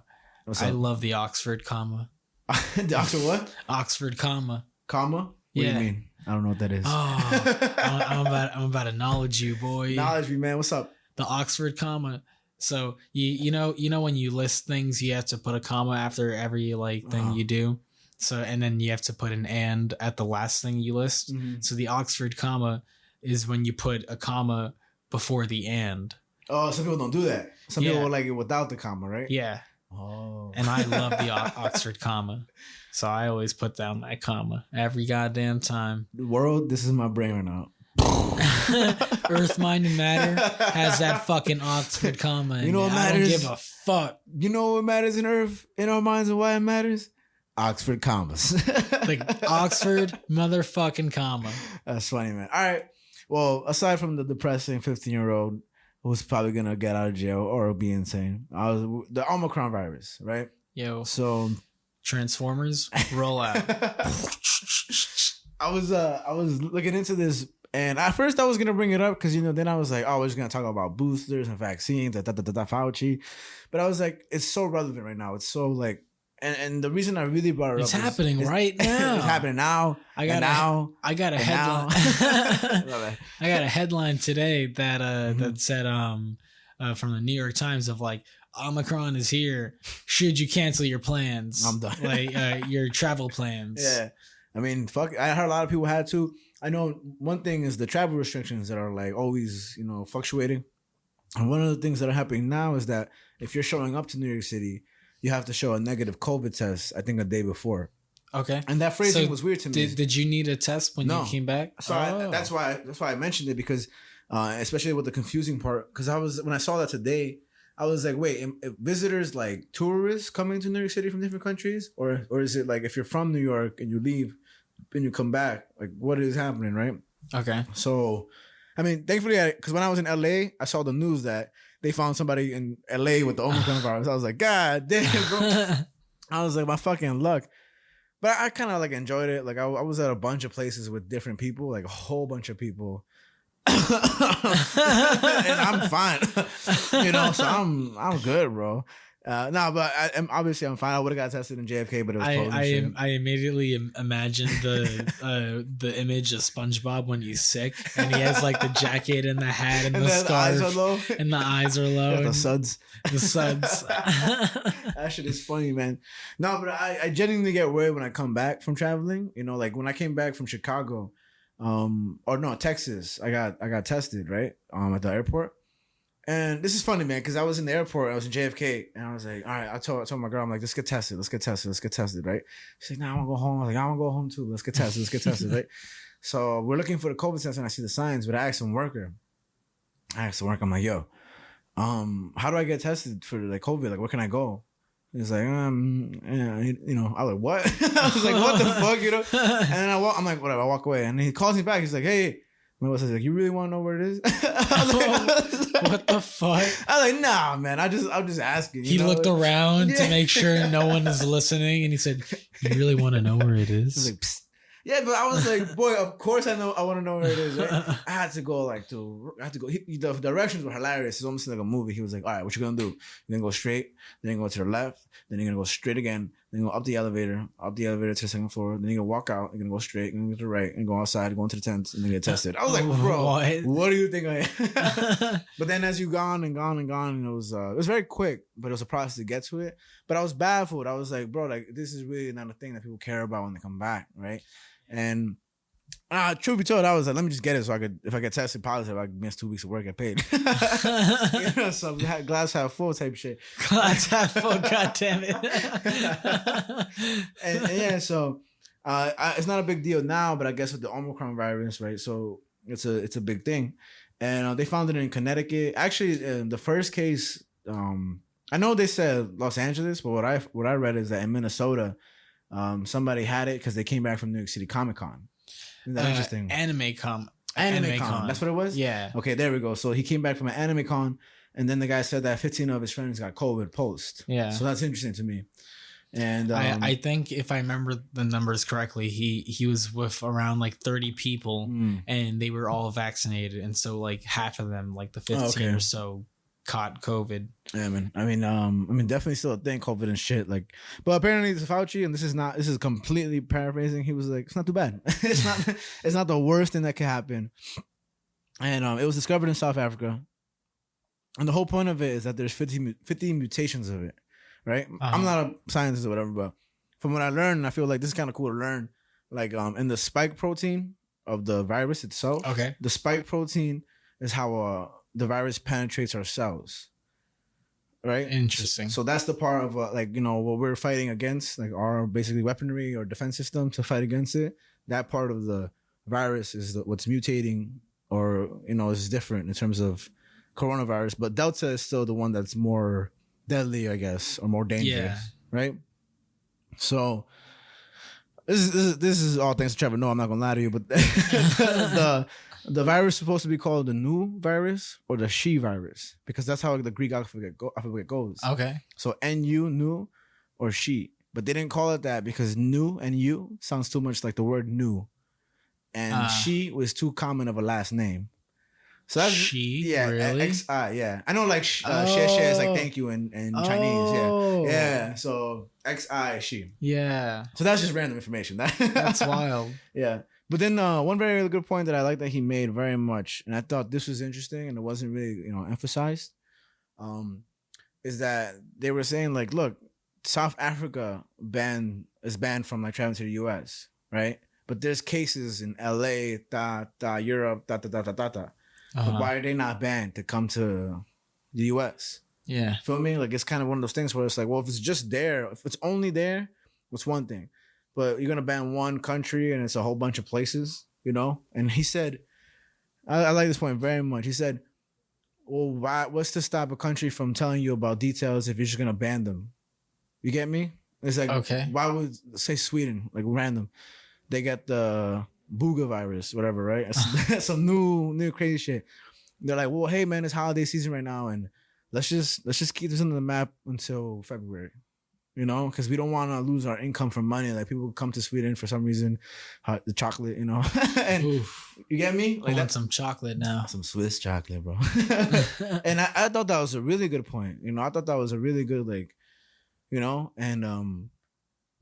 I love the Oxford comma. The Oxford what? Oxford comma. Comma? What do you mean? I don't know what that is. Oh, I'm about to knowledge you, boy. Knowledge me, man. What's up? The Oxford comma. So you know when you list things, you have to put a comma after every like thing you do. So and then you have to put an and at the last thing you list. Mm-hmm. So the Oxford comma is when you put a comma before the and. Oh, some people don't do that. Some people like it without the comma, right? Yeah. Oh. And I love the Oxford comma. So I always put down that comma every goddamn time. The world, this is my brain right now. Earth, Mind, and Matter has that fucking Oxford comma. You know what matters? I don't give a fuck. You know what matters in Earth, in our minds, and why it matters? Oxford commas. Like Oxford motherfucking comma. That's funny, man. All right. Well, aside from the depressing 15-year-old who's probably gonna get out of jail or be insane, the Omicron virus, right? Yo. So Transformers, roll out. I was looking into this. And at first I was going to bring it up because, you know, then I was like, oh, we're just going to talk about boosters and vaccines, Fauci. But I was like, it's so relevant right now. It's so like, and the reason I really brought it up happening right now. It's happening now. I got a headline. I got a headline today that that said from the New York Times of like, Omicron is here. Should you cancel your plans? I'm done. Like your travel plans. Yeah. I mean, fuck. I heard a lot of people had to. I know one thing is the travel restrictions that are like always, you know, fluctuating. And one of the things that are happening now is that if you're showing up to New York City, you have to show a negative COVID test, I think a day before. Okay. And that phrasing was weird to me. Did you need a test when you came back? So that's why I mentioned it because especially with the confusing part, because when I saw that today, I was like, wait, visitors like tourists coming to New York City from different countries, or is it like if you're from New York and you leave and you come back, like what is happening, right? Okay. So, I mean, thankfully, because when I was in LA, I saw the news that they found somebody in LA with the Omicron virus. I was like, God damn, bro. I was like, my fucking luck. But I kind of like enjoyed it. Like I was at a bunch of places with different people, like a whole bunch of people. And I'm fine, so I'm good, bro. No, but I'm fine. I would have got tested in JFK, but it was closed. I immediately imagined the image of SpongeBob when he's sick and he has like the jacket and the hat and the scarf, and the eyes are low, the suds. The suds. That shit is funny, man. No, but I genuinely get worried when I come back from traveling. Like when I came back from Chicago. Texas. I got tested, right? At the airport. And this is funny, man, because I was in the airport, I was in JFK, and I was like, all right, I told my girl, I'm like, let's get tested, right? She's like, nah, I want to go home. I was like, I want to go home too. Let's get tested, right? So we're looking for the COVID test, and I see the signs, but I asked the worker, I'm like, yo, how do I get tested for like COVID? Like, where can I go? He's like, yeah, I was like, what? I was like, what the fuck, And I'm like, whatever, I walk away. And he calls me back. He's like, hey, Melissa, like, you really want to know where it is? I was like, what the fuck? I was like, nah, man, I'm just asking. He looked around to make sure no one is listening. And he said, you really want to know where it is? I was like, psst. Yeah, but I was like, boy, of course I want to know where it is, right? I had to go. The directions were hilarious. It's almost like a movie. He was like, all right, what you gonna do? You're gonna go straight, then you're gonna go to the left, then you're gonna go straight again, then you go up the elevator to the second floor, then you're gonna walk out, you're gonna go straight, you're gonna go to the right, and go outside, go into the tent, and then get tested. I was like, bro, what do you think I am? But then as you gone, and it was very quick, but it was a process to get to it. But I was baffled. I was like, bro, like this is really not a thing that people care about when they come back, right? And truth be told, I was like, let me just get it so I could, if I get tested positive, I could miss 2 weeks of work, get paid. So glass half full type shit. Glass half full, god damn it. and yeah, so it's not a big deal now, but I guess with the Omicron virus, right? So it's a big thing, and they found it in Connecticut. Actually, the first case, I know they said Los Angeles, but what I read is that in Minnesota. Somebody had it because they came back from New York City Comic Con. Isn't that interesting? Anime Con. That's what it was? Yeah. Okay, there we go. So he came back from an Anime Con, and then the guy said that 15 of his friends got COVID post. Yeah. So that's interesting to me. And I think if I remember the numbers correctly, he was with around like 30 people, and they were all vaccinated, and so like half of them, like the 15 or so, caught COVID. Yeah, man. I mean, definitely still a thing, COVID and shit. Like, but apparently it's Fauci, and this is completely paraphrasing. He was like, it's not too bad. it's not the worst thing that could happen. And it was discovered in South Africa, and the whole point of it is that there's 50 mutations of it, right? I'm not a scientist or whatever, but from what I learned, I feel like this is kind of cool to learn. Like, in the spike protein of the virus itself. Okay. The spike protein is how the virus penetrates our cells, right? Interesting. So that's the part of what we're fighting against, like our basically weaponry or defense system to fight against it. That part of the virus is what's mutating, or is different in terms of coronavirus. But Delta is still the one that's more deadly, I guess, or more dangerous, right? So this is all thanks to Trevor. No, I'm not gonna lie to you, but the virus is supposed to be called the new virus or the she virus, because that's how the Greek alphabet goes. Okay. So NU, new, or she. But they didn't call it that because new and you sounds too much like the word new. And she was too common of a last name. So that's she, really? XI, yeah. I know like she is like thank you in Chinese, yeah. Yeah, so XI, she. Yeah. So that's just random information. That's wild. Yeah. But then one very good point that I like that he made very much, and I thought this was interesting and it wasn't really, emphasized, is that they were saying like, look, South Africa is banned from like traveling to the US, right? But there's cases in LA, Europe, But why are they not banned to come to the US? Yeah. Feel me? Like it's kind of one of those things where it's like, well, if it's just there, if it's only there, it's one thing. But you're gonna ban one country and it's a whole bunch of places, And he said, I like this point very much. He said, well, what's to stop a country from telling you about details if you're just gonna ban them? You get me? It's like, Okay. why would, say Sweden, like random, they got the booga virus, whatever, right? That's some new crazy shit. They're like, well, hey man, it's holiday season right now, and let's just keep this on the map until February. You know, because we don't want to lose our income from money. Like people come to Sweden for some reason, the chocolate, you know, and Oof. you get me? I want some chocolate now. Some Swiss chocolate, bro. And I thought that was a really good point. You know, I thought that was a really good, like, you know, and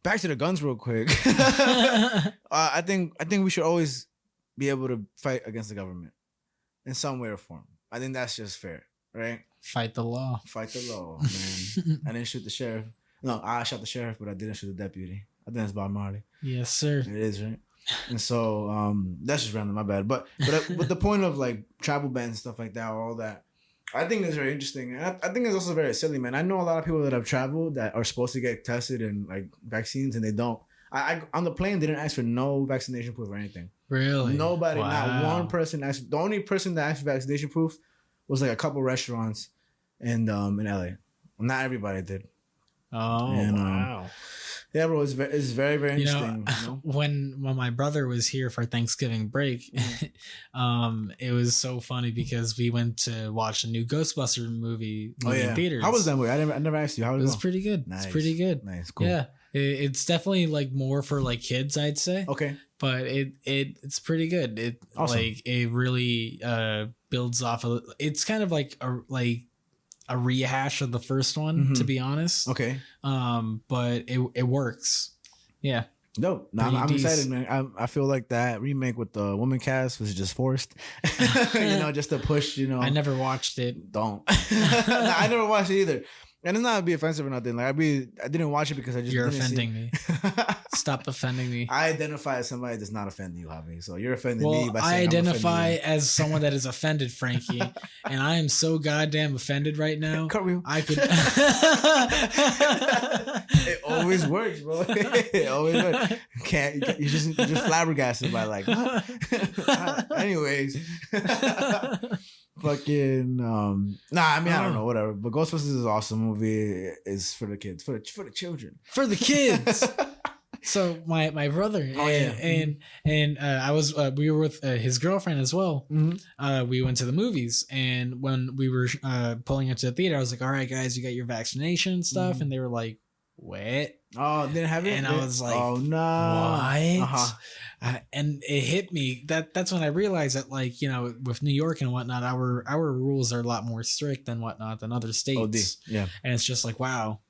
back to the guns real quick. I think we should always be able to fight against the government in some way or form. I think that's just fair, right? Fight the law. Fight the law, man. I didn't shoot the sheriff. No, I shot the sheriff, but I didn't shoot the deputy. I think that's Bob Marley. Yes, sir. It is, right? And so that's just random, my bad. But with the point of like travel bans and stuff like that, all that, I think it's very interesting. And I think it's also very silly, man. I know a lot of people that have traveled that are supposed to get tested and like vaccines and they don't. I on the plane didn't ask for no vaccination proof or anything. Really? Nobody, Wow. not one person asked. The only person that asked for vaccination proof was like a couple restaurants in LA. Not everybody did. Oh, And, wow. Yeah, bro, it's very, very You know, interesting. You know? when my brother was here for Thanksgiving break, it was so funny because we went to watch a new Ghostbuster movie in theaters. How was that movie? I never asked you. How It was was pretty good. Nice. It's pretty good. Nice, cool. Yeah, it's definitely like more for like kids, I'd say. Okay. But it's pretty good. It Awesome. like it really builds off of. It's kind of like a rehash of the first one, to be honest. Okay. But it works. Yeah. No, I'm excited, man. I feel like that remake with the woman cast was just forced. You know, just to push. You know, I never watched it. Don't. I never watched it either. And it's not to be offensive or nothing. Like I didn't watch it because I just You're didn't offending me. Stop offending me. I identify as somebody that's not offending you, Javi. So you're offending me by I saying identify I'm offending as someone that is offended, Frankie, and I am so goddamn offended right now. Cut real. I could. It always works, bro. It always works. You just flabbergasted by like. What? Anyways. Fucking I mean I don't know, whatever. But Ghostbusters is an awesome movie. It's for the kids, for the children, For the kids. So my brother and I was we were with his girlfriend as well. Mm-hmm. We went to the movies, and when we were pulling into the theater, I was like, "All right, guys, you got your vaccination and stuff," and they were like, "What?" Oh, didn't have it, and I was like, "Oh no, what?" Uh-huh. And it hit me that's when I realized that, like, you know, with New York and whatnot, our rules are a lot more strict than whatnot than other states. OD. Yeah, and it's just like, wow,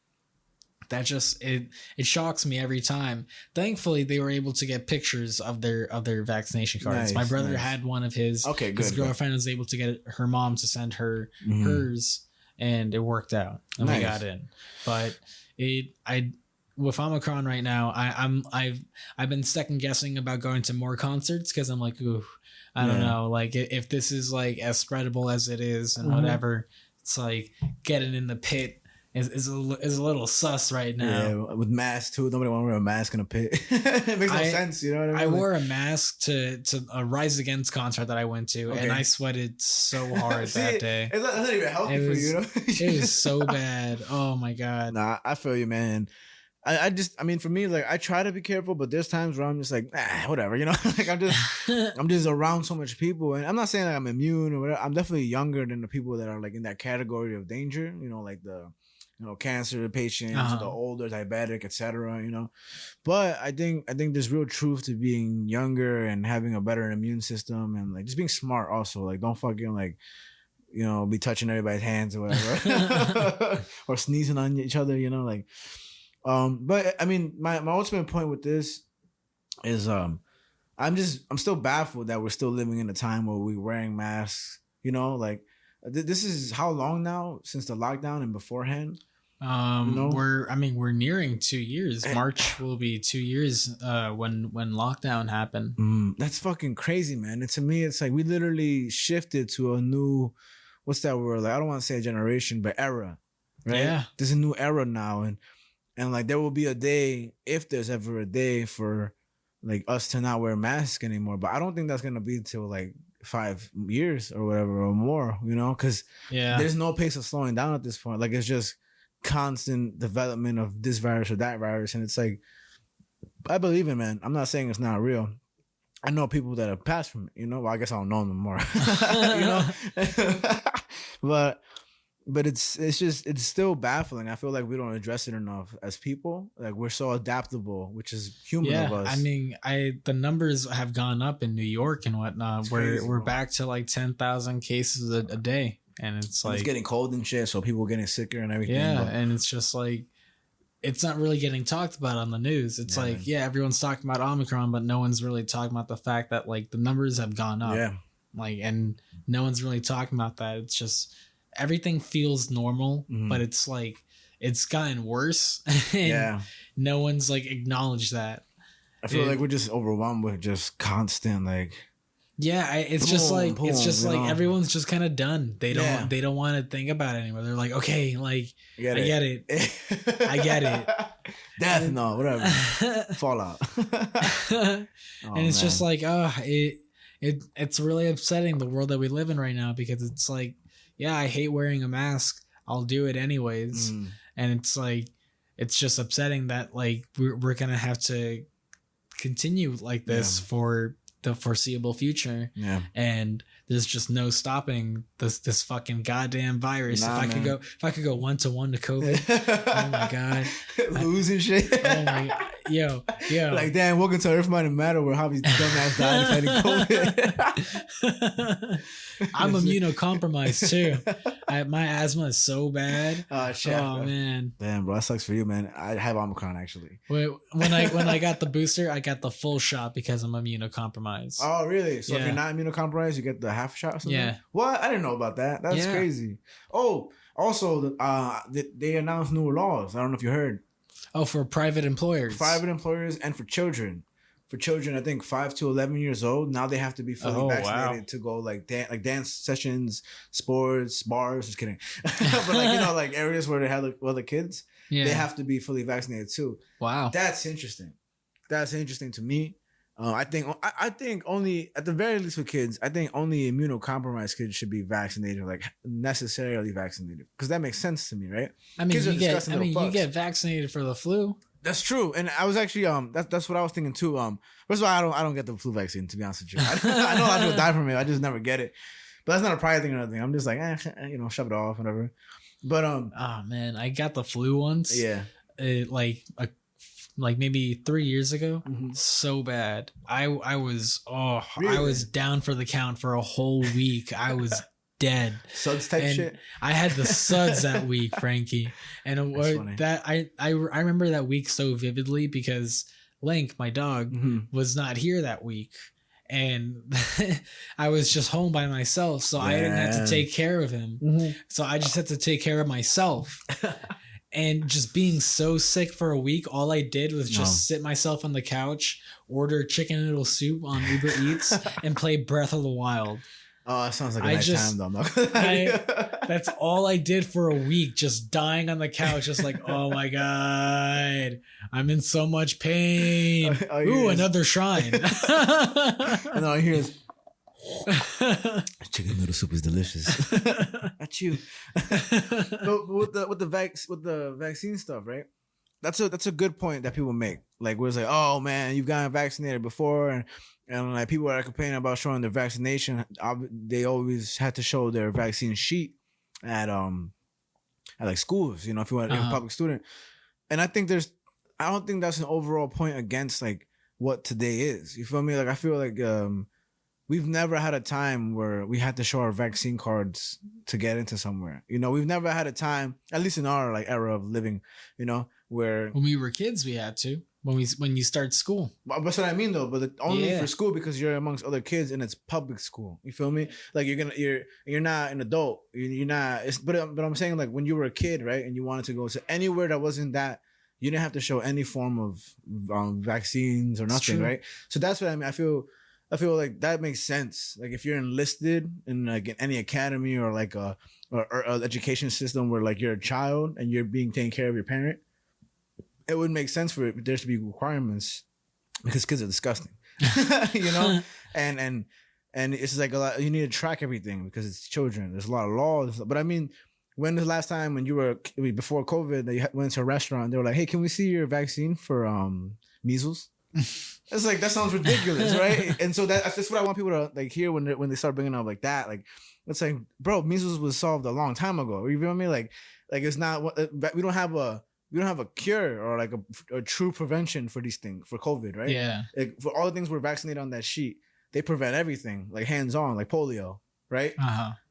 that just it shocks me every time. Thankfully, they were able to get pictures of their vaccination cards. Nice, My brother nice. had one of his. Okay, His good. girlfriend was able to get her mom to send her Mhm. hers, and it worked out, and we Nice. got in. But with Omicron right now, I've been second guessing about going to more concerts because I'm like, ooh, I don't know, like if this is like as spreadable as it is and whatever, it's like getting in the pit is a little sus right now. Yeah, with masks too. Nobody want to wear a mask in a pit. It makes no sense. You know what I mean? I wore a mask to a Rise Against concert that I went to, and I sweated so hard that day. That's not even healthy for you. You know? It was so bad. Oh my god. Nah, I feel you, man. I mean, for me, like I try to be careful, but there's times where I'm just like, whatever, you know. Like I'm just around so much people, and I'm not saying that I'm immune or whatever. I'm definitely younger than the people that are like in that category of danger, you know, like the, you know, cancer patients, the older, diabetic, etc. You know, but I think there's real truth to being younger and having a better immune system and like just being smart. Also, like don't fucking like, you know, be touching everybody's hands or whatever, or sneezing on each other, you know, like. But I mean, my ultimate point with this is, I'm still baffled that we're still living in a time where we're wearing masks. You know, like this is how long now since the lockdown and beforehand. You know? We're nearing 2 years. March will be 2 years when lockdown happened. That's fucking crazy, man. And to me, it's like we literally shifted to a new, what's that word? Like I don't want to say a generation, but era. Right? Yeah. There's a new era now, and like there will be a day, if there's ever a day, for like us to not wear masks anymore. But I don't think that's gonna be till like 5 years or whatever or more, you know, because there's no pace of slowing down at this point. Like, it's just constant development of this virus or that virus. And it's like, I believe it, man. I'm not saying it's not real. I know people that have passed from it, you know. Well, I guess I don't know them more, you know. but it's still baffling. I feel like we don't address it enough as people. Like, we're so adaptable, which is human of us. I mean, the numbers have gone up in New York and whatnot. We're back to like 10,000 cases a day, and it's like, it's getting cold and shit, so people are getting sicker and everything. Yeah, and it's just like, it's not really getting talked about on the news. It's like, everyone's talking about Omicron, but no one's really talking about the fact that like the numbers have gone up. Yeah. Like, and no one's really talking about that. It's just, everything feels normal, but it's like, it's gotten worse. And no one's like acknowledged that. I feel like we're just overwhelmed with just constant, like, it's just like everyone's just kind of done. They don't want to think about it anymore. They're like, okay, like, I get it. Death, no, whatever. Fallout. And it's just like, it's really upsetting, the world that we live in right now, because it's like, I hate wearing a mask. I'll do it anyways. And it's like, it's just upsetting that like we're gonna have to continue like this for the foreseeable future. And there's just no stopping this fucking goddamn virus. If I could go 1-to-1 to COVID, oh my god, losing shit. Oh my, yo, like, damn, welcome to Earth Mind Matter, where Javi's dumbass died fighting COVID. I'm immunocompromised too. My asthma is so bad. Shit. Oh man, damn, bro, that sucks for you, man. I have Omicron actually. When I got the booster, I got the full shot because I'm immunocompromised. Oh really? So if you're not immunocompromised, you get the half shot or something? Yeah. What? I didn't know about that. That's crazy. Oh, also, they announced new laws. I don't know if you heard. Oh, for private employers. Private employers and for children. For children, I think 5 to 11 years old, now they have to be fully vaccinated to go like dance sessions, sports, bars. Just kidding. But like, you know, like areas where they have like other kids, they have to be fully vaccinated too. Wow. That's interesting. That's interesting to me. I think only, at the very least with kids, I think only immunocompromised kids should be vaccinated, like necessarily vaccinated, because that makes sense to me, right? I mean, you get vaccinated for the flu. That's true, and I was actually that's what I was thinking too. First of all, I don't get the flu vaccine, to be honest with you. I know a lot of people die from it. I just never get it, but that's not a pride thing or anything. I'm just like, you know, shove it off, whatever. But oh man, I got the flu once. Yeah, like maybe 3 years ago. So bad. I was really? I was down for the count for a whole week. I was dead. Suds type shit. I had the suds that week, Frankie. And I remember that week so vividly because Link, my dog, was not here that week. And I was just home by myself. So I didn't have to take care of him. So I just had to take care of myself. And just being so sick for a week, all I did was just sit myself on the couch, order chicken noodle soup on Uber Eats, and play Breath of the Wild. Oh, that sounds like a nice time, though. That's all I did for a week, just dying on the couch, just like, oh my god, I'm in so much pain. Ooh, another shrine. And all I hear is, chicken noodle soup is delicious. That's you. But with the vaccine stuff, right? That's a good point that people make. Like, where it's like, oh man, you've gotten vaccinated before, and like people are complaining about showing their vaccination. They always had to show their vaccine sheet at like schools, you know, if you want a public student. And I don't think that's an overall point against like what today is. You feel me? Like, I feel like we've never had a time where we had to show our vaccine cards to get into somewhere. You know, we've never had a time, at least in our like era of living, you know, where when we were kids we had to. When you start school. But that's what I mean though, but only for school, because you're amongst other kids and it's public school. You feel me? Like you're not an adult. You're not. But I'm saying, like, when you were a kid, right, and you wanted to go to anywhere that wasn't that, you didn't have to show any form of vaccines or nothing, right? So that's what I mean. I feel like that makes sense. Like, if you're enlisted in like in any academy or like or education system where like you're a child and you're being taken care of your parent, it would make sense for there to be requirements, because kids are disgusting, you know. And And it's like a lot. You need to track everything because it's children. There's a lot of laws. But I mean, when the last time when you were before COVID, they went to a restaurant, they were like, "Hey, can we see your vaccine for measles?" It's like, that sounds ridiculous, right? And so that's what I want people to like hear when they start bringing up like that. Like, it's like, bro, measles was solved a long time ago. You feel me? Like it's not. We don't have a cure or like a true prevention for these things, for COVID, right? Yeah. Like, for all the things we're vaccinated on that sheet, they prevent everything, like hands on, like polio, right?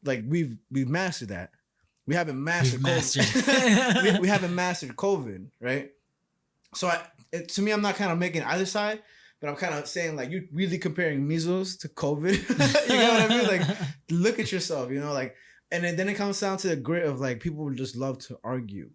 Like we've mastered that. We haven't mastered COVID. we haven't mastered COVID, right? So to me, I'm not kind of making either side, but I'm kind of saying like, you really comparing measles to COVID. You know what I mean? Like, look at yourself, you know, like, and then it comes down to the grit of like, people just love to argue.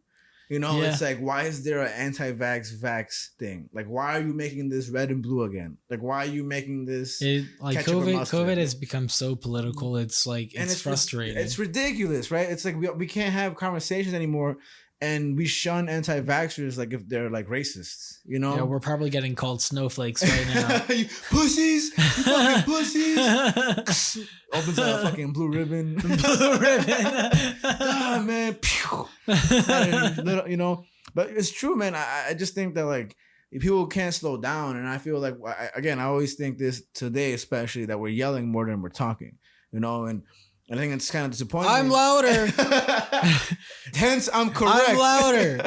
You know, It's like, why is there an anti-vax thing? Like, why are you making this red and blue again? Like, why are you making this? Like COVID has become so political. It's like, it's frustrating. It's ridiculous, right? It's like we can't have conversations anymore. And we shun anti-vaxxers like if they're like racists, you know? Yeah, we're probably getting called snowflakes right now. You pussies! You fucking pussies! Opens a fucking blue ribbon. Blue ribbon. Ah, man. Pew. You know? But it's true, man. I just think that like, if people can't slow down, and I feel like, I always think this today, especially, that we're yelling more than we're talking, you know? And I think it's kind of disappointing. I'm louder. Hence, I'm correct. I'm louder.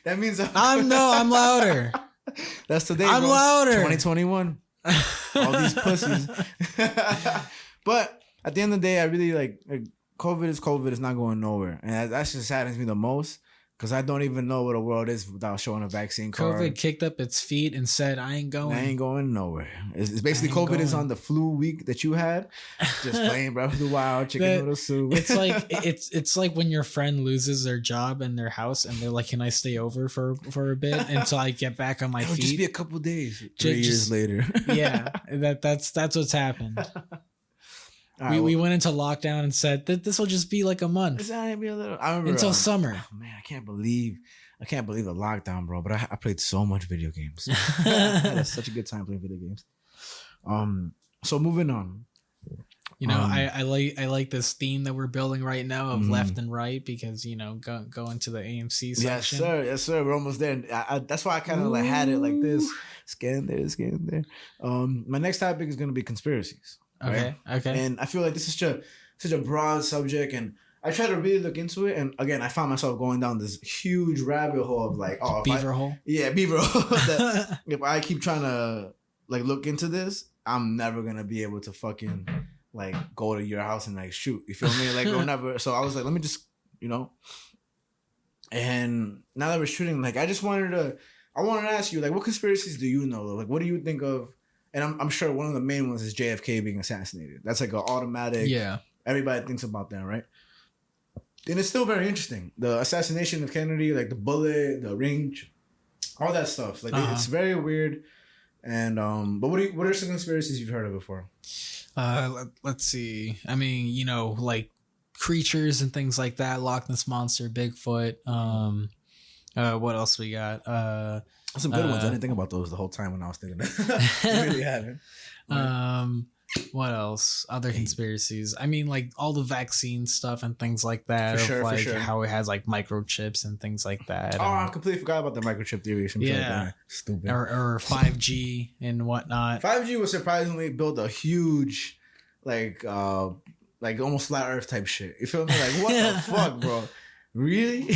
That means I'm louder. That's today. I'm bro. louder. 2021. All these pussies. But at the end of the day, I really like COVID is COVID. It's not going nowhere, and that just saddens me the most. Because I don't even know what a world is without showing a vaccine card. COVID kicked up its feet and said, I ain't going nowhere. It's basically COVID is on the flu week that you had. Just plain Breath of the Wild, chicken noodle soup. It's like it's like when your friend loses their job and their house and they're like, can I stay over for a bit until I get back on my feet? It'll just be a couple days. 3 years later. Yeah. That's what's happened. We went into lockdown and said that this will just be like a month. I remember, until summer. Oh, man, I can't believe the lockdown, bro. But I played so much video games. I had such a good time playing video games. So moving on. You know, I like this theme that we're building right now of left and right because, you know, go into the A.M.C section. Yes, sir. We're almost there. That's why I kind of like had it like this. Scan there. My next topic is going to be conspiracies. Okay. Right? Okay. And I feel like this is such a broad subject, and I try to really look into it. And again, I found myself going down this huge rabbit hole of like, beaver hole. Yeah, beaver hole. That if I keep trying to like look into this, I'm never gonna be able to fucking like go to your house and like shoot. You feel me? Like or never. So I was like, let me just, you know. And now that we're shooting, like I wanted to ask you, like, what conspiracies do you know? Like, what do you think of? And I'm sure one of the main ones is JFK being assassinated. That's like an automatic. Yeah. Everybody thinks about that, right? And it's still very interesting. The assassination of Kennedy, like the bullet, the range, all that stuff. Like it's very weird. And but what are some conspiracies you've heard of before? Let's see. I mean, you know, like creatures and things like that. Loch Ness Monster, Bigfoot. What else we got? Some good ones. I didn't think about those the whole time when I was thinking that. I really haven't. What else? Other conspiracies. I mean, like all the vaccine stuff and things like that. For sure. How it has like microchips and things like that. Oh, I completely forgot about the microchip theory. Yeah. Stupid. Or 5G and whatnot. 5G was surprisingly built a huge, like almost flat Earth type shit. You feel me? Like what the fuck, bro? Really?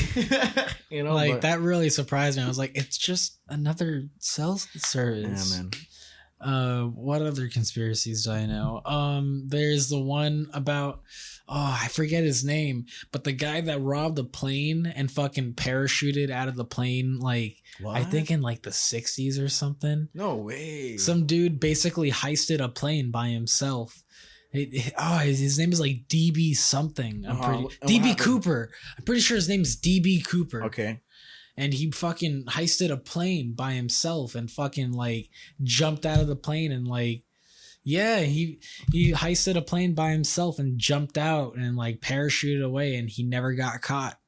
You know, like that really surprised me. I was like, it's just another cell service. Yeah, man. What other conspiracies do I know? There's the one about I forget his name, but the guy that robbed a plane and fucking parachuted out of the plane, like what? I think in like the 60s or something. No way. Some dude basically heisted a plane by himself. His name is like DB something. DB Cooper. I'm pretty sure his name is DB Cooper. Okay. And he fucking heisted a plane by himself and fucking like jumped out of the plane and like, yeah, he heisted a plane by himself and jumped out and like parachuted away and he never got caught.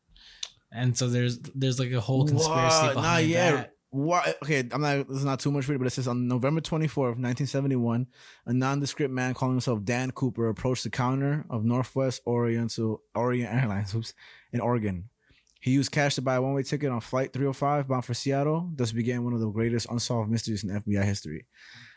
And so there's like a whole conspiracy behind that. What? Okay, this is not too much for you, but it says on November 24th, 1971, a nondescript man calling himself Dan Cooper approached the counter of Northwest Orient Airlines in Oregon. He used cash to buy a one-way ticket on Flight 305 bound for Seattle. Thus began one of the greatest unsolved mysteries in FBI history.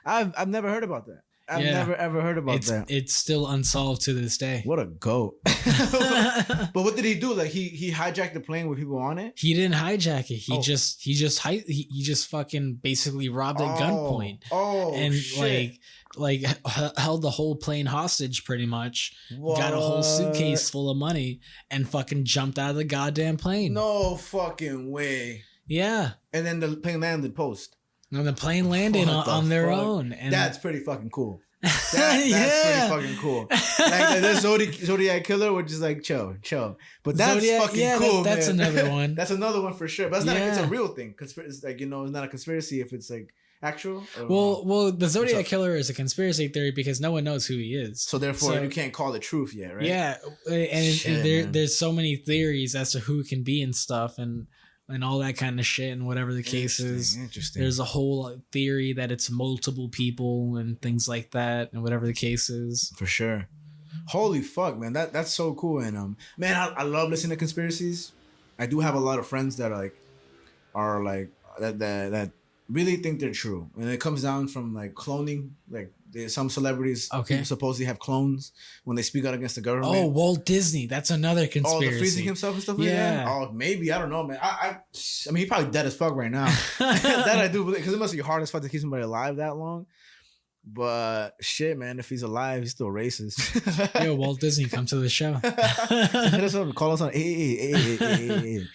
I've never heard about that. I've never ever heard about that. It's still unsolved to this day. What a goat. But what did he do? Like he hijacked the plane with people on it? He didn't hijack it. He just fucking basically robbed at gunpoint. And shit. like held the whole plane hostage pretty much. What? Got a whole suitcase full of money and fucking jumped out of the goddamn plane. No fucking way. Yeah. And then the plane landed post. And the plane landed on their own. And that's pretty fucking cool. That's pretty fucking cool. Like the Zodiac Killer, which is like chill. But that's fucking cool. That's man. Another one. That's another one for sure. But it's not. It's a real thing. It's like, it's not a conspiracy if it's like actual. Well, the Zodiac Killer is a conspiracy theory because no one knows who he is. So therefore, you can't call it truth yet, right? Yeah, and there's so many theories as to who it can be and stuff, and all that kind of shit, and whatever the case is. Interesting. There's a whole theory that it's multiple people and things like that, and whatever the case is. For sure. Holy fuck, man. That's so cool. And man, I love listening to conspiracies. I do have a lot of friends that are that really think they're true. And it comes down from like cloning, like some celebrities supposedly have clones when they speak out against the government. Oh, Walt Disney. That's another conspiracy. Oh, the freezing himself and stuff like that? Oh, maybe. I don't know, man. I mean, he's probably dead as fuck right now. That I do believe, because it must be hard as fuck to keep somebody alive that long. But shit, man, if he's alive, he's still racist. Yo, Walt Disney, come to the show. Hit us up, call us on 888.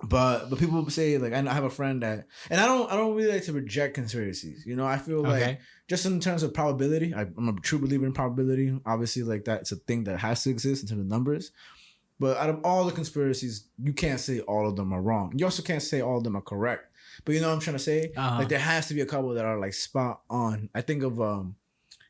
But people say, like, I have a friend that, and I don't really like to reject conspiracies. I feel like just in terms of probability, I'm a true believer in probability. Obviously, like that's a thing that has to exist in terms of numbers. But out of all the conspiracies, you can't say all of them are wrong. You also can't say all of them are correct. But you know what I'm trying to say? Like there has to be a couple that are like spot on. I think of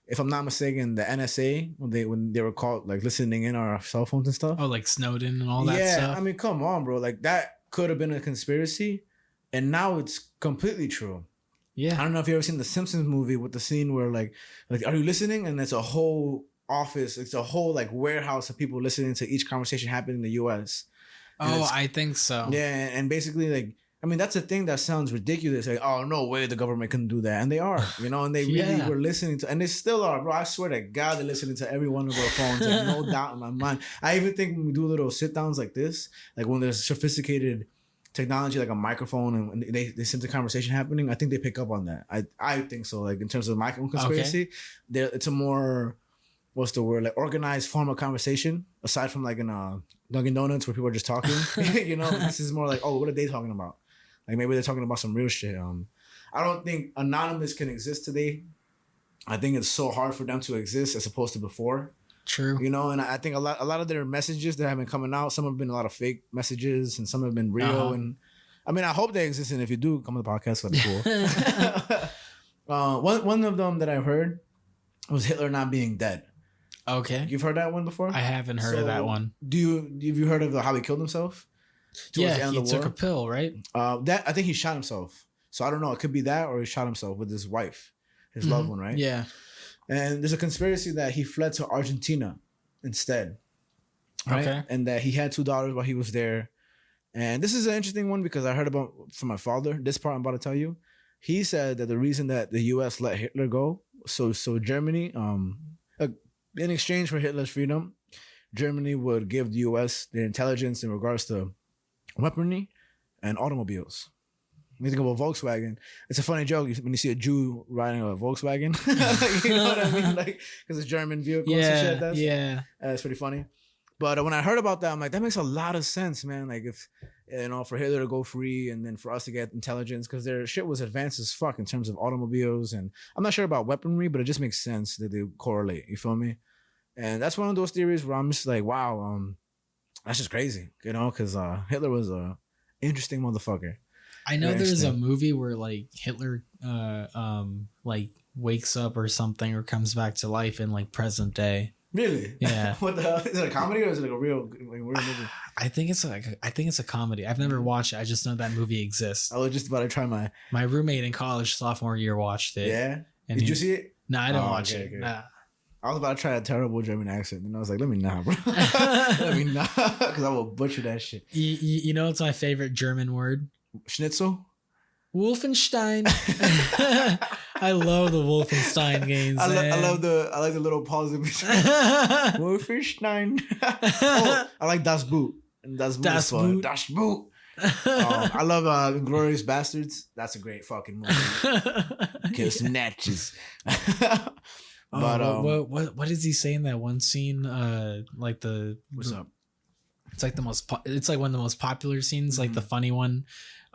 if I'm not mistaken, the NSA when they were caught like listening in on our cell phones and stuff. Oh, like Snowden and all that stuff. Yeah, I mean, come on, bro. Like that could have been a conspiracy, and now it's completely true. Yeah. I don't know if you ever seen the Simpsons movie with the scene where like are you listening? And it's a whole office, it's a whole like warehouse of people listening to each conversation happening in the US. Oh, I think so. Yeah, and basically like, I mean, that's a thing that sounds ridiculous. Like, oh, no way the government can do that. And they are, and they really were listening to, and they still are, bro. I swear to God, they're listening to every one of our phones. Like, no doubt in my mind. I even think when we do little sit downs like this, like when there's sophisticated technology, like a microphone, and they sense the conversation happening, I think they pick up on that. I think so. Like in terms of my own conspiracy, it's a more, what's the word, like organized form of conversation, aside from like in Dunkin' Donuts where people are just talking. This is more like, oh, what are they talking about? Like maybe they're talking about some real shit. I don't think anonymous can exist today. I think it's so hard for them to exist as opposed to before. True. And I think a lot of their messages that have been coming out, some have been a lot of fake messages and some have been real. And I mean, I hope they exist. And if you do come to the podcast, that'd be cool. One of them that I've heard was Hitler not being dead. Okay. You've heard that one before? I haven't heard of that one. Have you heard of how he killed himself? Yeah, he took a pill, right? I think he shot himself. So I don't know. It could be that, or he shot himself with his wife, his loved one, right? Yeah. And there's a conspiracy that he fled to Argentina instead, right? Okay. And that he had 2 daughters while he was there. And this is an interesting one because I heard about from my father. This part I'm about to tell you. He said that the reason that the U.S. let Hitler go, so Germany, in exchange for Hitler's freedom, Germany would give the U.S. their intelligence in regards to weaponry and automobiles. When you think of a Volkswagen, it's a funny joke when you see a Jew riding a Volkswagen. You know what I mean? Like, because it's German vehicles and shit. It's pretty funny. But when I heard about that, I'm like, that makes a lot of sense, man. Like, if, for Hitler to go free and then for us to get intelligence, because their shit was advanced as fuck in terms of automobiles. And I'm not sure about weaponry, but it just makes sense that they correlate. You feel me? And that's one of those theories where I'm just like, wow, that's just crazy, because Hitler was a interesting motherfucker. I know there's a movie where like Hitler like wakes up or something or comes back to life in like present day. Really? Yeah. What the hell? Is it a comedy or is it like a real movie? I think it's a comedy. I've never watched it. I just know that movie exists. I was just about to try my. My roommate in college sophomore year watched it. Yeah. And Did you see it? No, I didn't watch it. Okay. Nah. I was about to try a terrible German accent, and I was like, "Let me not, bro. Let me not, because I will butcher that shit." You know, it's my favorite German word. Schnitzel. Wolfenstein. I love the Wolfenstein games. I like the little pause in between. Wolfenstein. Oh, I like Das Boot. And Das Boot. Das Boot. Das Boot. I love Glorious Bastards. That's a great fucking movie. Kill some natches. But what does he say in that one scene? Like the what's up? It's like it's like one of the most popular scenes, like the funny one.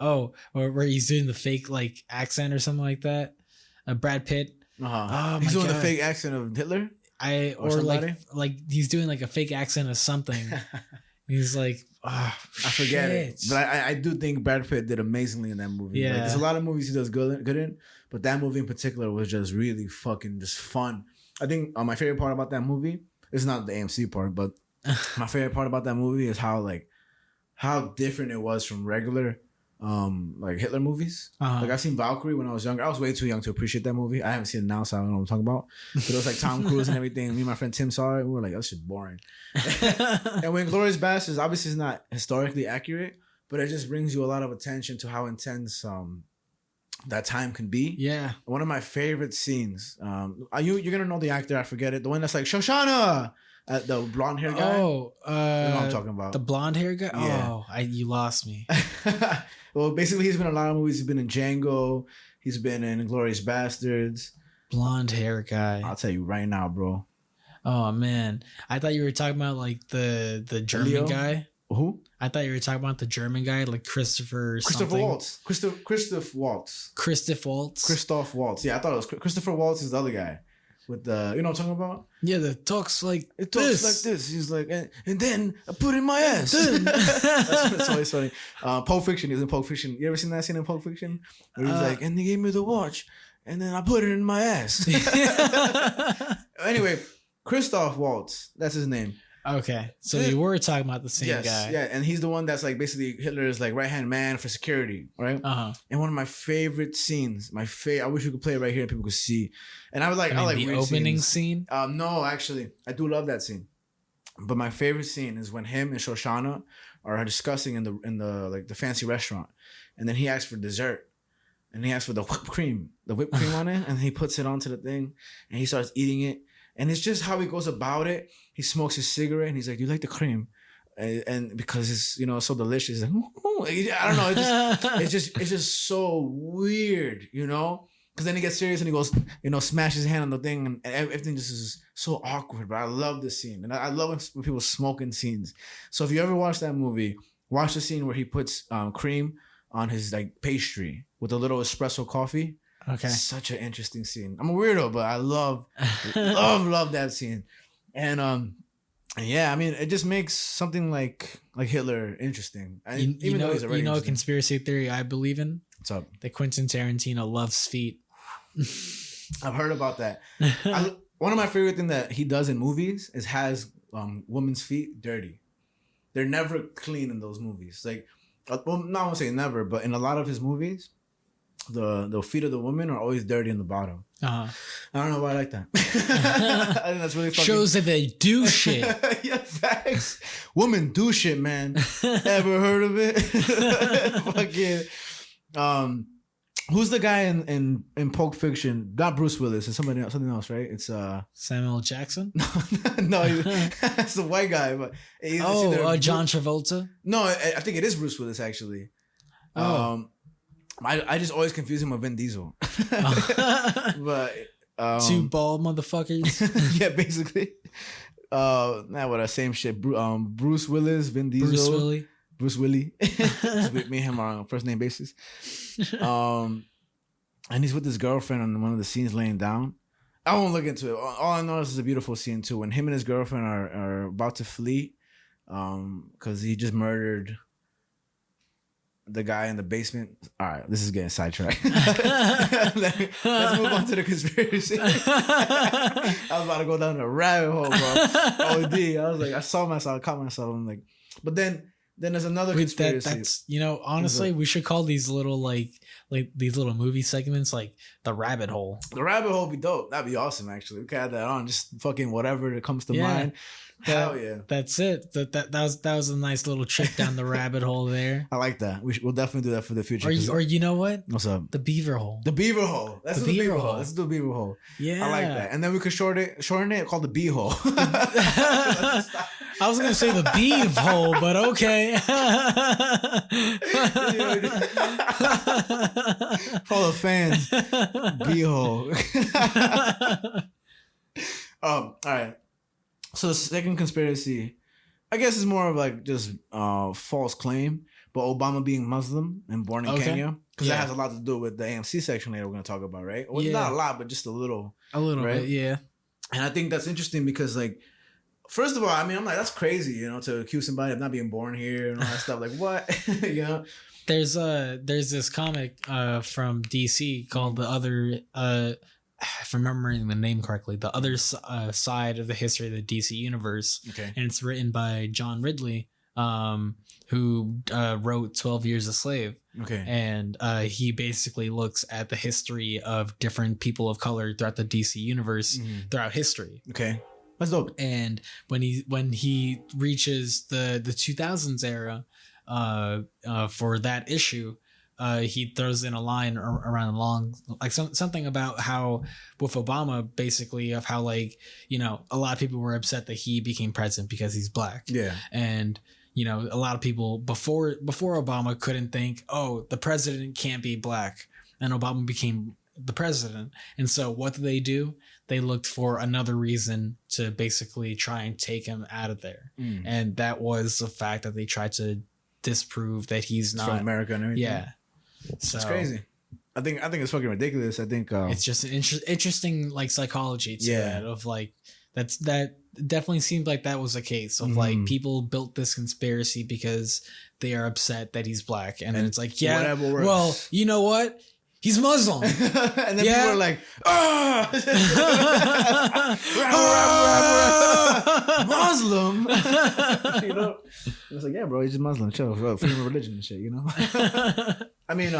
Oh, where he's doing the fake like accent or something like that. Brad Pitt. Oh, he's doing the fake accent of Hitler. Or like he's doing like a fake accent of something. He's like, I forget it, but I do think Brad Pitt did amazingly in that movie. Yeah, like, there's a lot of movies he does good in, but that movie in particular was just really fucking just fun. I think my favorite part about that movie is not the A.M.C. part, but my favorite part about that movie is how different it was from regular like Hitler movies. Like I've seen Valkyrie when I was younger. I was way too young to appreciate that movie. I haven't seen it now, so I don't know what I'm talking about. But it was like Tom Cruise and everything. Me and my friend Tim saw it. We were like, "That's just boring." And when Glorious Bastards, obviously, is not historically accurate, but it just brings you a lot of attention to how intense that time can be. Yeah. One of my favorite scenes. You're gonna know the actor. I forget it. The one that's like Shoshana. The blonde hair guy. Oh, you know what I'm talking about. The blonde hair guy. Yeah. Oh, you lost me. Well, basically, he's been in a lot of movies. He's been in Django. He's been in Glorious Bastards. Blonde hair guy. I'll tell you right now, bro. Oh man, I thought you were talking about like the German Leo? guy. Who? I thought you were talking about the German guy, like Christopher Waltz. Christoph Waltz. Christoph Waltz. Yeah, I thought it was Christopher Waltz is the other guy. With the, you know what I'm talking about? Yeah, that talks like it talks this. like this. He's like, and then I put it in my ass. That's always funny. Pulp Fiction. He's in Pulp Fiction. You ever seen that scene in Pulp Fiction? Where he's like, and they gave me the watch, and then I put it in my ass. Anyway, Christoph Waltz. That's his name. Okay, so you were talking about the same guy. Yeah, and he's the one that's like basically Hitler's like right hand man for security, right? And one of my favorite scenes, I wish we could play it right here and people could see. And I like the opening scene. No, actually, I do love that scene. But my favorite scene is when him and Shoshana are discussing in the like the fancy restaurant, and then he asks for dessert, and he asks for the whipped cream on it, and he puts it onto the thing, and he starts eating it. And it's just how he goes about it. He smokes his cigarette and he's like, "Do you like the cream?" And because it's so delicious. Like, ooh. I don't know. It's just so weird, Because then he gets serious and he goes, smashes his hand on the thing and everything just is so awkward. But I love this scene, and I love when people smoke in scenes. So if you ever watch that movie, watch the scene where he puts cream on his like pastry with a little espresso coffee. Okay. Such an interesting scene. I'm a weirdo, but I love that scene. And yeah, I mean, it just makes something like Hitler interesting. Even though he's already a conspiracy theory I believe in? What's up? That Quentin Tarantino loves feet. I've heard about that. One of my favorite things that he does in movies is has women's feet dirty. They're never clean in those movies. Like, well, not I won't say never, but in a lot of his movies, the feet of the women are always dirty in the bottom. I don't know why I like that. I think that's really fucking... Shows that they do shit. Yeah, facts. Women do shit, man. Ever heard of it? Fucking who's the guy in Pulp Fiction? Not Bruce Willis. It's something else, right? It's Samuel Jackson. No, it's the white guy. But John Travolta. No, I think it is Bruce Willis actually. I just always confuse him with Vin Diesel. But two bald motherfuckers. Yeah, basically. Same shit. Bruce Willis, Vin Diesel, Bruce Willie. Me and him are on a first name basis. And he's with his girlfriend on one of the scenes laying down. I won't look into it. All I know is it's a beautiful scene too. When him and his girlfriend are about to flee, because he just murdered the guy in the basement. All right, this is getting sidetracked. Let's move on to the conspiracy. I was about to go down a rabbit hole, bro. OD. I was like, I saw myself, I caught myself. I'm like, but then there's another conspiracy. That's honestly, we should call these little like these little movie segments like the rabbit hole. The rabbit hole would be dope. That'd be awesome. Actually, we could add that on. Just fucking whatever that comes to mind. Hell yeah. That's it. That was a nice little trip down the rabbit hole there. I like that. We'll definitely do that for the future. Or you know what? What's up? The beaver hole. The beaver hole. Let's do the beaver hole. Let's do the beaver hole. Yeah. I like that. And then we could shorten it called the bee hole. I was gonna say the beeve hole, but okay. For all the fans, bee hole. All right. So the second conspiracy, I guess, is more of like just false claim, but Obama being Muslim and born in Kenya, because that has a lot to do with the A.M.C section later we're going to talk about, right? Well, not a lot, but just a little. A little right? bit, yeah. And I think that's interesting because, like, first of all, I mean, I'm like, that's crazy, to accuse somebody of not being born here and all that stuff. Like, what? There's this comic from DC called The Other, if I'm remembering the name correctly, The Other Side of the History of the DC Universe. Okay. And it's written by John Ridley, who wrote 12 Years a Slave. Okay. And he basically looks at the history of different people of color throughout the DC universe throughout history. Okay. That's dope. And when he reaches the 2000s era for that issue, he throws in a line around along like something about how with Obama, basically, of how, like, a lot of people were upset that he became president because he's black. Yeah. And a lot of people before Obama couldn't think, oh, the president can't be black, and Obama became the president. And so what do? They looked for another reason to basically try and take him out of there. And that was the fact that they tried to disprove that he's not from America and everything. Yeah. So it's crazy. I think it's fucking ridiculous. I think it's just an interesting like psychology to that of like that definitely seemed like that was a case of like people built this conspiracy because they are upset that he's black, and then it's like, yeah, well, you know what? He's Muslim. And then people are like, Muslim. It's like, yeah, bro, he's just Muslim. Chill, bro. Freedom of religion and shit, I mean,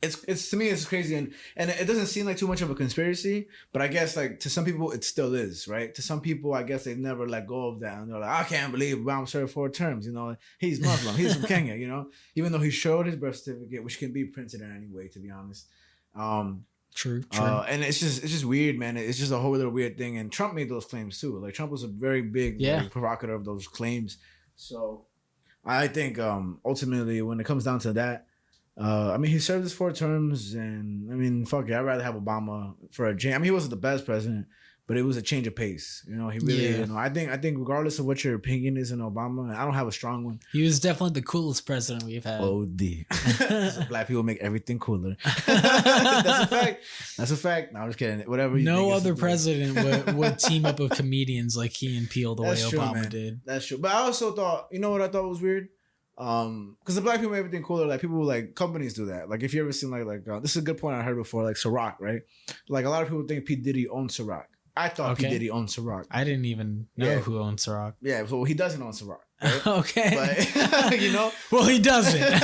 it's to me, it's crazy, and it doesn't seem like too much of a conspiracy, but I guess like to some people it still is, right? To some people, I guess they never let go of that, and they're like, I can't believe Obama served 4 terms. He's Muslim, he's from Kenya, even though he showed his birth certificate, which can be printed in any way, to be honest. True. And it's just weird, man. It's just a whole other weird thing, and Trump made those claims too. Like, Trump was a very big provocateur of those claims. So I think ultimately, when it comes down to that, I mean, he served his 4 terms, and I mean, fuck it, I'd rather have Obama for a change. I mean, he wasn't the best president, but it was a change of pace. He really, I think regardless of what your opinion is in Obama, I don't have a strong one. He was definitely the coolest president we've had. OD. Black people make everything cooler. That's a fact. No, I'm just kidding. Whatever. No other president would team up with comedians like Key and Peele the way Obama did. That's true. But I also thought, what I thought was weird? Because the black people make everything cooler. Like, people, like, companies do that. Like, if you ever seen like this is a good point I heard before, like Ciroc, right? Like, a lot of people think P. Diddy owns Ciroc. I thought P. Diddy owned Ciroc. I didn't even know who owned Ciroc. Yeah, so he doesn't own Ciroc. Right? Okay. But, well, he doesn't.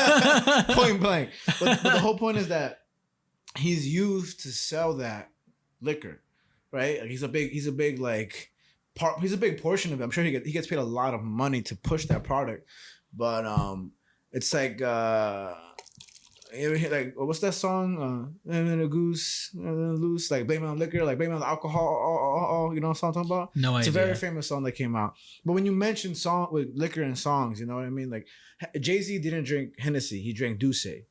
Point blank. But the whole point is that he's used to sell that liquor, right? Like, he's a big like he's a big portion of it. I'm sure he gets paid a lot of money to push that product. But it's like what's that song? And a goose loose, like blame it on liquor, like blame it on the alcohol. You know what I'm talking about? No idea. It's a very famous song that came out. But when you mention song with liquor and songs, you know what I mean? Like, Jay-Z didn't drink Hennessy, he drank Douce. You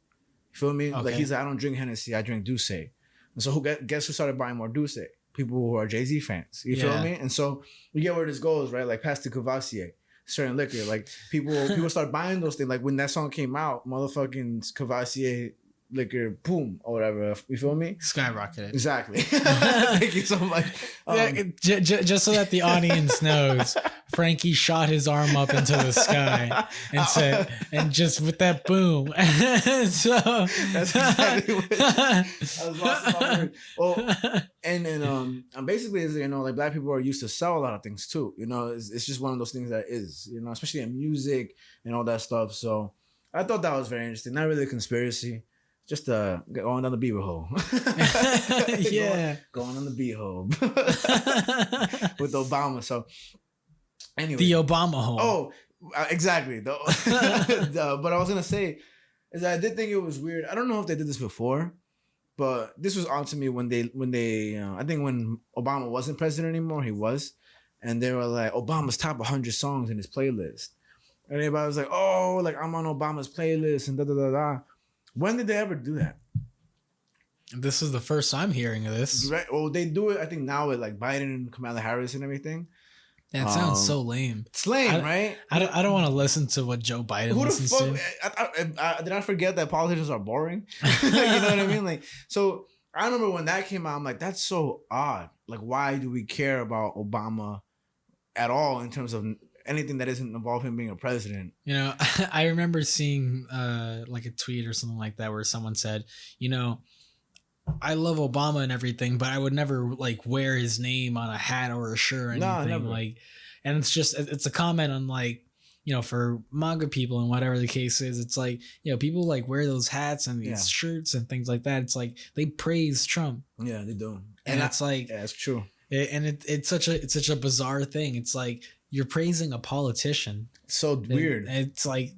feel me? Okay. Like, he's like, I don't drink Hennessy, I drink Douce. And so guess who started buying more Douce? People who are Jay-Z fans. You feel me? And so we get where this goes, right? Like, past the Cavassier. Certain liquor, like people start buying those things. Like, when that song came out, motherfucking Cavassier liquor, boom, or whatever. You feel me? Skyrocketed. Exactly. Thank you so much. Just so that the audience knows, Frankie shot his arm up into the sky and said, and just with that boom. So that's exactly what I was lost in my word. Well, and basically, you know, like black people are used to sell a lot of things too. You know, it's just one of those things that is, you know, especially in music and all that stuff. So I thought that was very interesting. Not really a conspiracy. Just going on the beaver hole. Yeah. Going on the bee hole. With Obama. So anyway. The Obama hole. Oh, exactly. But I was going to say is that I did think it was weird. I don't know if they did this before, but this was on to me when they I think when Obama wasn't president anymore, he was. And they were like, Obama's top 100 songs in his playlist. And everybody was like, oh, like I'm on Obama's playlist and da-da-da-da. When did they ever do that? This is the first I'm hearing of this. Right. Well, they do it, I think, now with like Biden and Kamala Harris and everything. That sounds so lame. It's lame, right? I don't want to listen to what Joe Biden listens to. Did I forget that politicians are boring? You know what I mean? Like, so I remember when that came out, I'm like, that's so odd. Like, why do we care about Obama at all in terms of anything that isn't involve him being a president? You know, I remember seeing like a tweet or something like that where someone said, you know, I love Obama and everything, but I would never like wear his name on a hat or a shirt or anything. Never. Like, and it's a comment on like, you know, for MAGA people and whatever the case is, it's like, you know, people like wear those hats and these shirts and things like that. It's like they praise Trump. Yeah, they do. And it's like, yeah, it's true. It's such a bizarre thing. It's like you're praising a politician. So weird. It's like,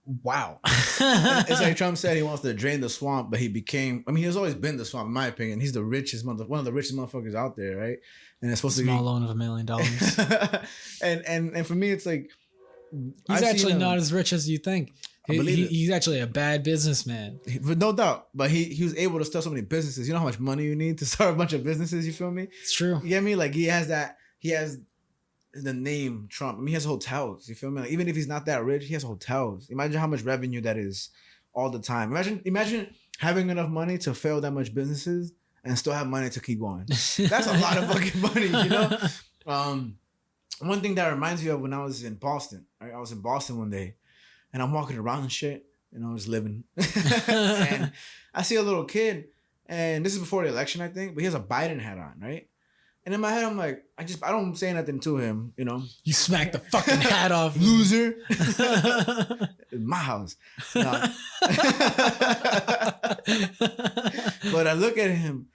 wow. It's like Trump said he wants to drain the swamp, but he's always been the swamp, in my opinion. He's the richest one of the richest motherfuckers out there, right? And it's supposed to be small loan of $1 million. and for me, it's like he's actually not as rich as you think. He's actually a bad businessman. No doubt. But he was able to start so many businesses. You know how much money you need to start a bunch of businesses, you feel me? It's true. You get me? Like he has the name Trump. I mean, he has hotels. You feel me? Like, even if he's not that rich, he has hotels. Imagine how much revenue that is all the time. Imagine having enough money to fail that much businesses and still have money to keep going. That's a lot of fucking money, you know? One thing that reminds me of when I was in Boston. Right? I was in Boston one day and I'm walking around and shit, and I was living. And I see a little kid, and this is before the election, I think, but he has a Biden hat on, right? And in my head, I'm like, I don't say nothing to him, you know. You smack the fucking hat off, loser. In my house. No. But I look at him,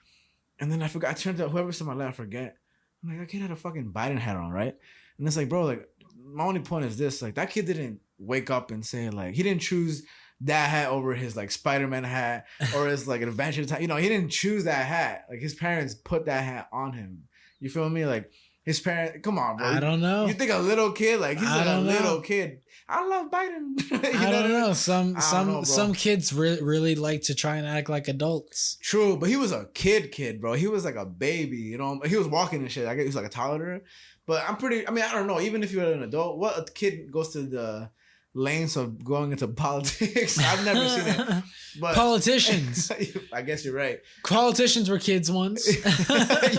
and then I forgot. I turned to whoever's to my left, I forget. I'm like, that kid had a fucking Biden hat on, right? And it's like, bro, like, my only point is this: like, that kid didn't wake up and say, like, he didn't choose that hat over his like Spider-Man hat or his like Adventure Time. You know, he didn't choose that hat. Like, his parents put that hat on him. You feel me? Like, his parents, come on, bro. I don't know. You think a little kid, like, he's like a little kid. I love Biden. I don't know. Some kids really like to try and act like adults. True, but he was a kid, bro. He was like a baby, you know. He was walking and shit. I guess he was like a toddler. But I don't know. Even if you're an adult, what a kid goes to the lanes of going into politics? I've never seen it. But politicians. I guess you're right. Politicians were kids once.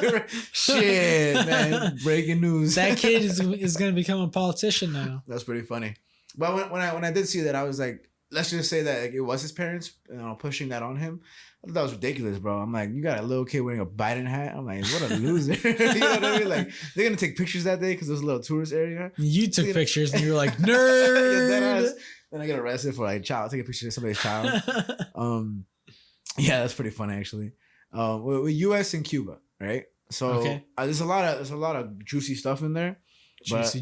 You're right. Shit, man. Breaking news. That kid is going to become a politician now. That's pretty funny. But when I did see that, I was like, let's just say that like, it was his parents, you know, pushing that on him. I thought that was ridiculous, bro. I'm like, you got a little kid wearing a Biden hat. I'm like, what a loser. You know what I mean? Like, they're gonna take pictures that day because there's a little tourist area. You took pictures and you were like, nerd. Then I get arrested for like taking a picture of somebody's child. Yeah, that's pretty funny actually. With U.S. and Cuba, right? So there's a lot of juicy stuff in there. Juicy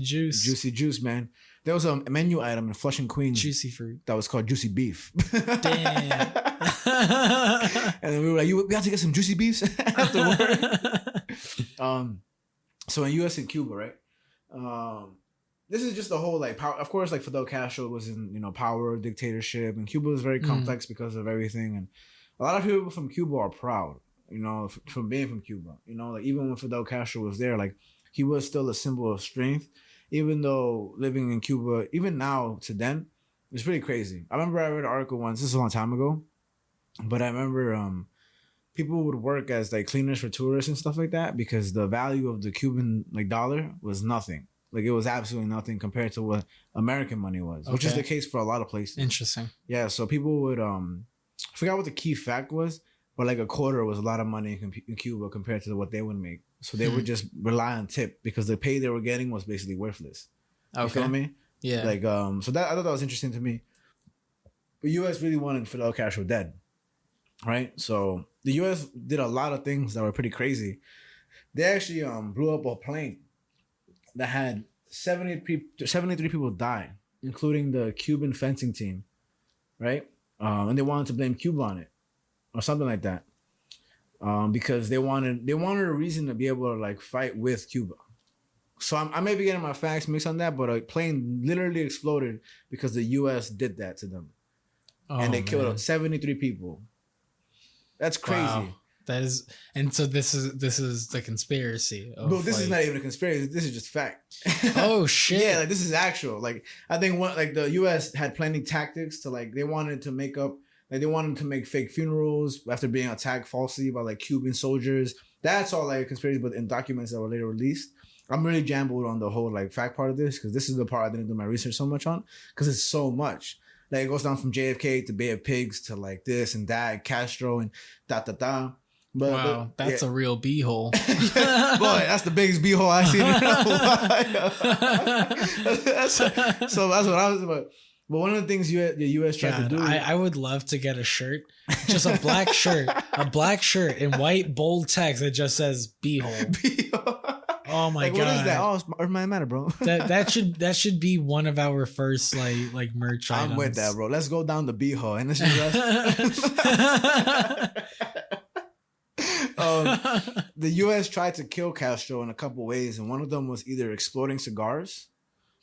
juice, man. There was a menu item in Flushing, Queens. Juicy fruit. That was called juicy beef. Damn. And then we were like, we have to get some juicy beefs after work. So in U.S. and Cuba, right? This is just the whole like power. Of course, like Fidel Castro was in, you know, power, dictatorship, and Cuba was very complex because of everything. And a lot of people from Cuba are proud, you know, from being from Cuba. You know, like even when Fidel Castro was there, like he was still a symbol of strength. Even though living in Cuba, even now to then, it's pretty crazy. I remember I read an article once, this is a long time ago, but I remember people would work as like cleaners for tourists and stuff like that because the value of the Cuban like dollar was nothing. Like it was absolutely nothing compared to what American money was, which is Okay. the case for a lot of places. Interesting. Yeah, so people would I forgot what the key fact was, but like a quarter was a lot of money in Cuba compared to what they would make. So they would just rely on tip because the pay they were getting was basically worthless. You Okay. feel me? Yeah. Like so that I thought that was interesting to me. But U.S. really wanted Fidel Castro dead, right? So the U.S. did a lot of things that were pretty crazy. They actually blew up a plane that had 73 people die, including the Cuban fencing team, right? And they wanted to blame Cuba on it or something like that, because they wanted a reason to be able to like fight with Cuba. So I may be getting my facts mixed on that, but a plane literally exploded because the U.S. did that to them, and they killed 73 people. That's crazy. Wow. That is, and so this is the conspiracy. Bro, this is not even a conspiracy. This is just fact. Oh shit! Yeah, like this is actual. Like I think the U.S. had planning tactics to like they wanted to make fake funerals after being attacked falsely by like Cuban soldiers. That's all like a conspiracy, but in documents that were later released. I'm really jumbled on the whole like fact part of this because this is the part I didn't do my research so much on because it's so much. Like it goes down from JFK to Bay of Pigs to like this and that, Castro and da. But, wow, that's a real beehole. Boy, that's the biggest beehole I've seen in a while. So that's what I was about. But one of the things the U.S. tried to do... I would love to get a shirt. Just a black shirt. A black shirt in white, bold text that just says beehole. Oh my god! What is that? Oh, it's my matter, bro. that should be one of our first like merch items. I'm with that, bro. Let's go down the beehole and let's just the U.S. tried to kill Castro in a couple ways, and one of them was either exploding cigars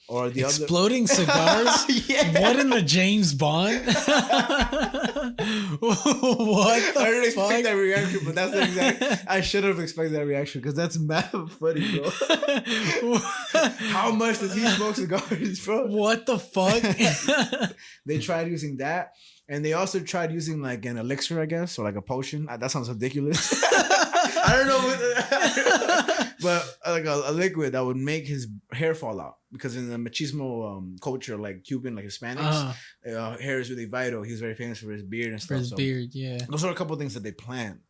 or the exploding cigars. Yeah. What in the James Bond? What the I didn't fuck? expect that reaction, but that's the exact. I should have expected that reaction because that's mad funny, bro. How much does he smoke cigars, bro? What the fuck? They tried using that. And they also tried using like an elixir, I guess, or like a potion. That sounds ridiculous. I don't know, but like a liquid that would make his hair fall out. Because in the machismo culture, like Cuban, like Hispanics, hair is really vital. He's very famous for his beard and stuff. For his beard, yeah. Those are a couple of things that they planned,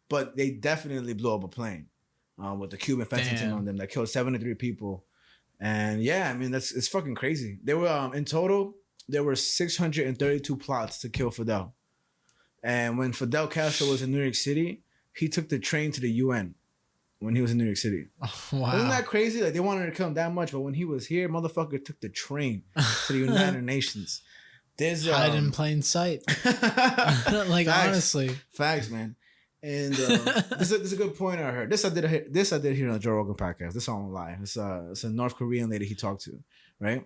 but they definitely blew up a plane with the Cuban fencing team on them that killed 73 people. And yeah, I mean it's fucking crazy. They were in total. There were 632 plots to kill Fidel. And when Fidel Castro was in New York City, he took the train to the UN when he was in New York City. Oh, wow. Isn't that crazy? Like they wanted to kill him that much, but when he was here, motherfucker took the train to the United Nations. There's hide in plain sight. Like facts, honestly. Facts, man. And this is a good point I heard. This I did hear on the Joe Rogan podcast. This I won't lie. It's a North Korean lady he talked to, right?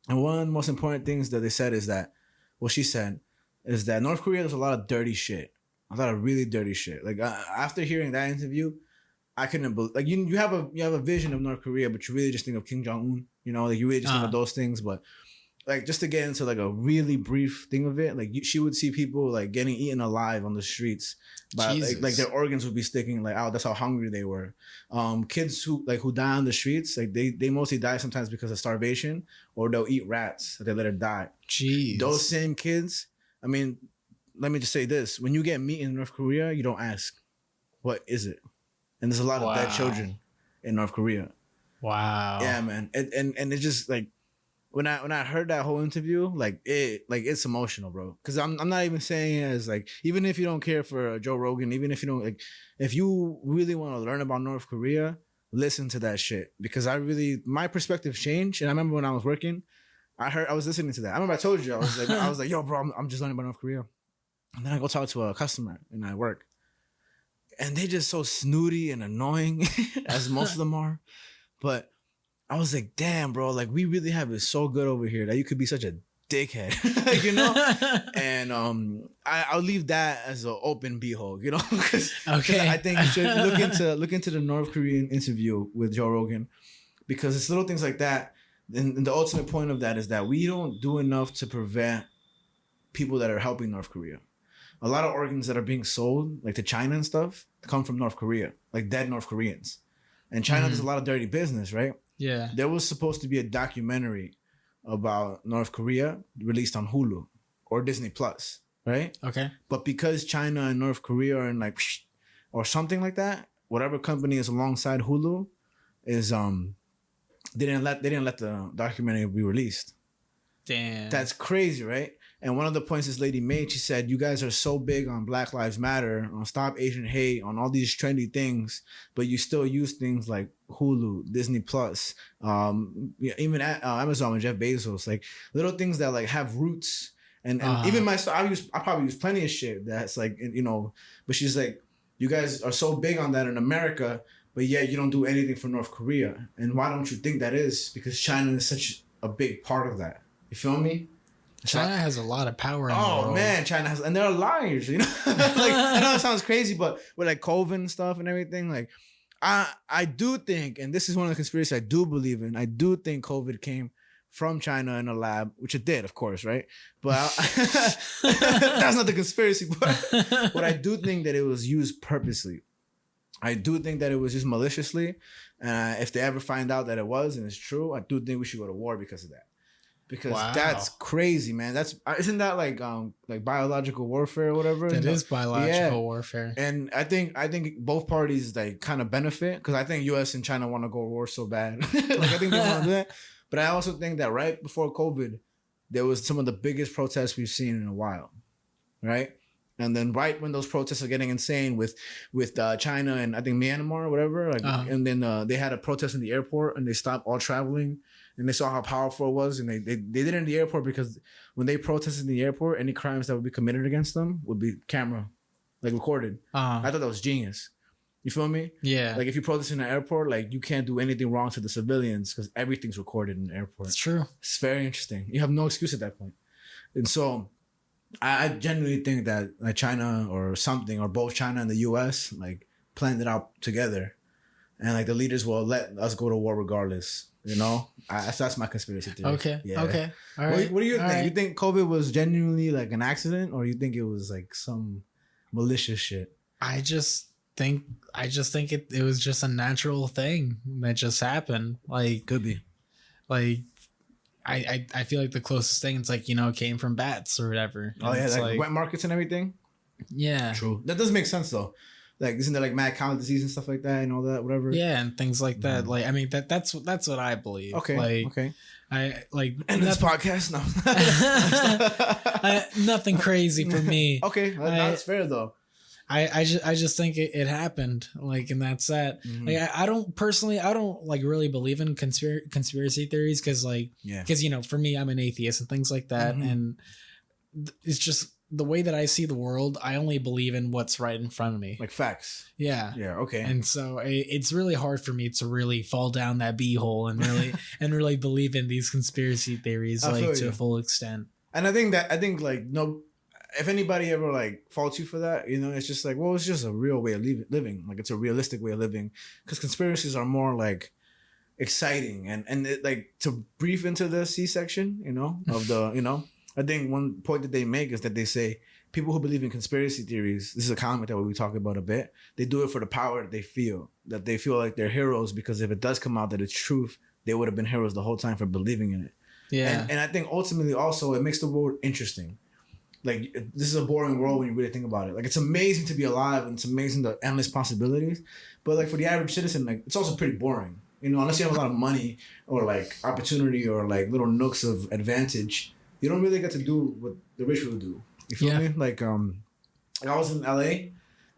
And one of the most important things that they said is that, what she said, is that North Korea does a lot of dirty shit. A lot of really dirty shit. Like after hearing that interview, I couldn't believe. Like you have a vision of North Korea, but you really just think of Kim Jong-un. You know, like you really just think of those things. But like just to get into like a really brief thing of it, like she would see people like getting eaten alive on the streets, by like their organs would be sticking like out. That's how hungry they were. Kids who die on the streets, like they mostly die sometimes because of starvation, or they'll eat rats that they let her die. Jeez. Those same kids. I mean, let me just say this: when you get meat in North Korea, you don't ask, "What is it?" And there's a lot of dead children in North Korea. Wow. Yeah, man, and it's just like. When I heard that whole interview, it's emotional, bro. Because I'm not even saying it as like, even if you don't care for Joe Rogan, even if you don't like, if you really want to learn about North Korea, listen to that shit. Because my perspective changed. And I remember when I was working, I was listening to that. I remember I told you, I was like, yo, bro, I'm just learning about North Korea. And then I go talk to a customer and I work. And they just so snooty and annoying, as most of them are. But I was like, damn, bro, like we really have it so good over here that you could be such a dickhead, like, you know? And I'll leave that as an open beehole, you know? Because I think you should look into the North Korean interview with Joe Rogan, because it's little things like that. And the ultimate point of that is that we don't do enough to prevent people that are helping North Korea. A lot of organs that are being sold, like to China and stuff, come from North Korea, like dead North Koreans. and China does a lot of dirty business, right? Yeah. There was supposed to be a documentary about North Korea released on Hulu or Disney Plus, right? Okay. But because China and North Korea are in like or something like that, whatever company is alongside Hulu is they didn't let the documentary be released. Damn. That's crazy, right? And one of the points this lady made, she said, "You guys are so big on Black Lives Matter, on Stop Asian Hate, on all these trendy things, but you still use things like Hulu, Disney Plus, even Amazon and Jeff Bezos, like little things that like have roots." And even myself, I probably use plenty of shit that's like, you know, but she's like, "You guys are so big on that in America, but yet you don't do anything for North Korea. And why don't you think that is? Because China is such a big part of that. You feel me?" China has a lot of power in the world. Oh man, China has, and they're liars, you know. Like, I know it sounds crazy, but with like COVID and stuff and everything, like I do think, and this is one of the conspiracies I do believe in. I do think COVID came from China in a lab, which it did, of course, right? But that's not the conspiracy. But I do think that it was used purposely. I do think that it was just maliciously. If they ever find out that it was and it's true, I do think we should go to war because of that. Because that's crazy, man. That's isn't that like biological warfare or whatever? That is biological warfare. And I think both parties like kind of benefit because I think U.S. and China want to go to war so bad. Like I think they want to do that. But I also think that right before COVID, there was some of the biggest protests we've seen in a while, right? And then right when those protests are getting insane with China and I think Myanmar or whatever, like, and then they had a protest in the airport and they stopped all traveling. And they saw how powerful it was, and they did it in the airport because when they protested in the airport, any crimes that would be committed against them would be camera, like recorded. I thought that was genius. You feel me? Yeah. Like if you protest in an airport, like you can't do anything wrong to the civilians because everything's recorded in the airport. It's true. It's very interesting. You have no excuse at that point. And so I genuinely think that like China or something, or both China and the U.S. like planned it out together, and like the leaders will let us go to war regardless. You know, that's my conspiracy theory. Okay. Yeah. Okay. All right. What do you think? Right. You think COVID was genuinely like an accident, or you think it was like some malicious shit? I just think it was just a natural thing that just happened. Like Could be. Like I feel like the closest thing it's like, you know, it came from bats or whatever. Oh yeah, like wet markets and everything. Yeah. True. That does make sense though. Like, isn't there like mad cow disease and stuff like that and all that, whatever? Yeah, and things like that. Like, I mean, that's what I believe. Okay. Like, okay. I like and this podcast. No. Nothing crazy for me. Okay, that's fair though. I just think it happened, like, and that's that. Mm-hmm. Like, I don't like really believe in conspiracy theories because you know, for me, I'm an atheist and things like that, and it's just the way that I see the world. I only believe in what's right in front of me, like facts. Yeah. Okay. And so it's really hard for me to really fall down that beehole and really believe in these conspiracy theories to a full extent. And I think like no. If anybody ever like faults you for that, you know, it's just like, well, it's just a real way of living. Like it's a realistic way of living, because conspiracies are more like exciting and it, like to brief into the C-section, you know, of the, you know, I think one point that they make is that they say people who believe in conspiracy theories, this is a comment that we talk about a bit, they do it for the power that they feel like they're heroes, because if it does come out that it's truth, they would have been heroes the whole time for believing in it. Yeah. And I think ultimately also it makes the world interesting. Like, this is a boring world when you really think about it. Like, it's amazing to be alive and it's amazing the endless possibilities. But, like, for the average citizen, like, it's also pretty boring. You know, unless you have a lot of money or, like, opportunity or, like, little nooks of advantage, you don't really get to do what the rich will do. You feel me? Like, I was in LA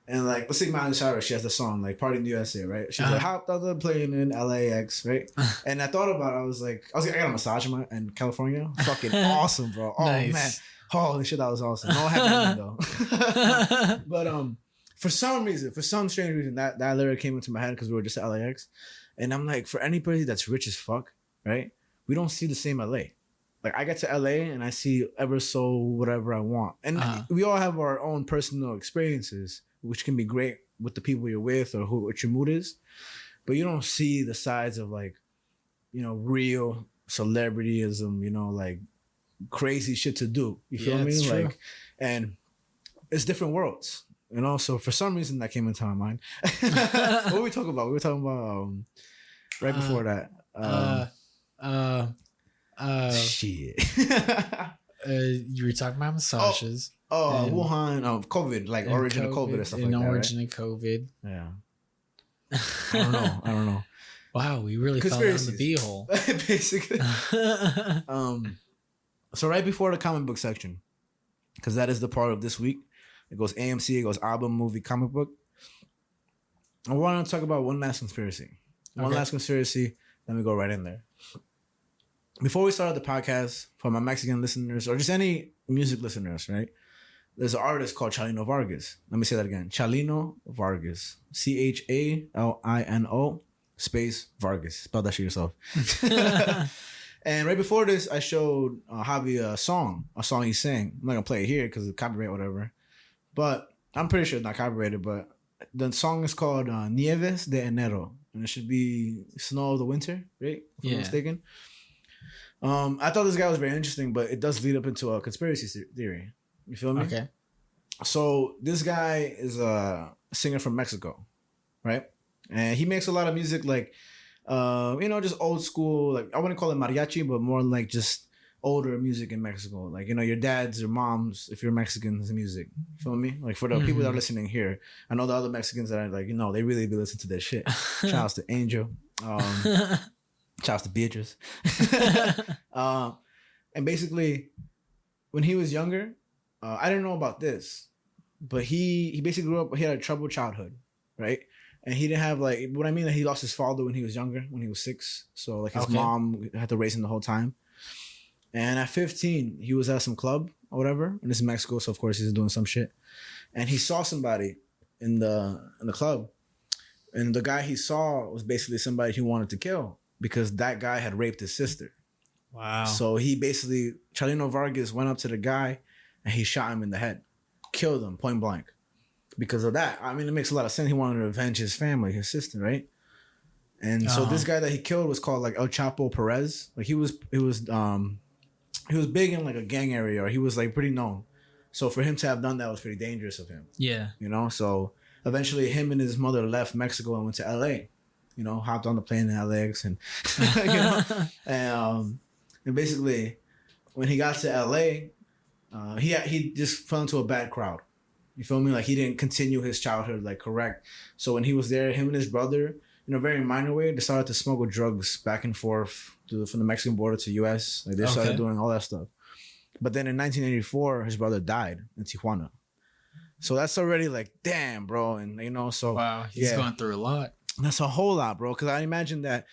and, like, let's say Miley Cyrus, she has the song, like, Party in the USA, right? She's like, hopped on the plane in LAX, right? And I thought about it. I got a massage in California. Fucking awesome, bro. Oh, nice. Man. Holy shit, that was awesome. No happened though. But for some strange reason, that lyric came into my head because we were just at LAX. And I'm like, for anybody that's rich as fuck, right? We don't see the same LA. Like, I get to LA and I see ever so whatever I want. And we all have our own personal experiences, which can be great with the people you're with or what your mood is. But you don't see the sides of, like, you know, real celebrityism, you know, like crazy shit to do. You feel me? True. Like, and it's different worlds. You know, so for some reason that came into my mind. What were we talking about? We were talking about right before that. Shit. You were talking about massages. Wuhan, COVID, like origin of COVID and stuff like that. Origin right? of COVID. Yeah. I don't know. Wow, we really fell down the beehole. Basically. So right before the comic book section, because that is the part of this week. It goes A.M.C, it goes album, movie, comic book. I want to talk about one last conspiracy. One last conspiracy, then we go right in there. Before we started the podcast, for my Mexican listeners, or just any music listeners, right? There's an artist called Chalino Vargas. Let me say that again. Chalino Vargas. Chalino space Vargas. Spell that shit yourself. And right before this, I showed Javi a song he sang. I'm not going to play it here because of copyright, whatever. But I'm pretty sure it's not copyrighted, but the song is called Nieves de Enero. And it should be Snow of the Winter, right? If I'm not mistaken. I thought this guy was very interesting, but it does lead up into a conspiracy theory. You feel me? Okay. So this guy is a singer from Mexico, right? And he makes a lot of music like, just old school, like I wouldn't call it mariachi, but more like just older music in Mexico. Like, your dad's or mom's, if you're Mexican's music. You feel me? Like for the people that are listening here, I know the other Mexicans that are like, they really be listening to this shit. Shout outs to Angel. Shout outs to Beatrice. And basically, when he was younger, I didn't know about this, but he basically grew up, he had a troubled childhood, right? And he didn't have what I mean, that he lost his father when he was younger, when he was 6. So his mom had to raise him the whole time. And at 15, he was at some club or whatever. And this is Mexico, so of course he's doing some shit. And he saw somebody in the club. And the guy he saw was basically somebody he wanted to kill because that guy had raped his sister. Wow. So he basically, Chalino Vargas went up to the guy and he shot him in the head. Killed him point blank. Because of that. I mean, it makes a lot of sense. He wanted to avenge his family, his sister, right? And so this guy that he killed was called El Chapo Perez. He was big in a gang area, or he was pretty known. So for him to have done that was pretty dangerous of him. Yeah. So eventually him and his mother left Mexico and went to LA. Hopped on the plane in LAX and and basically when he got to LA, he just fell into a bad crowd. You feel me? He didn't continue his childhood correct. So when he was there, him and his brother, in a very minor way, they started to smuggle drugs back and forth from the Mexican border to US. They started doing all that stuff. But then in 1984, his brother died in Tijuana. So that's already damn, bro. And so wow, he's going through a lot. That's a whole lot, bro. Because I imagine that,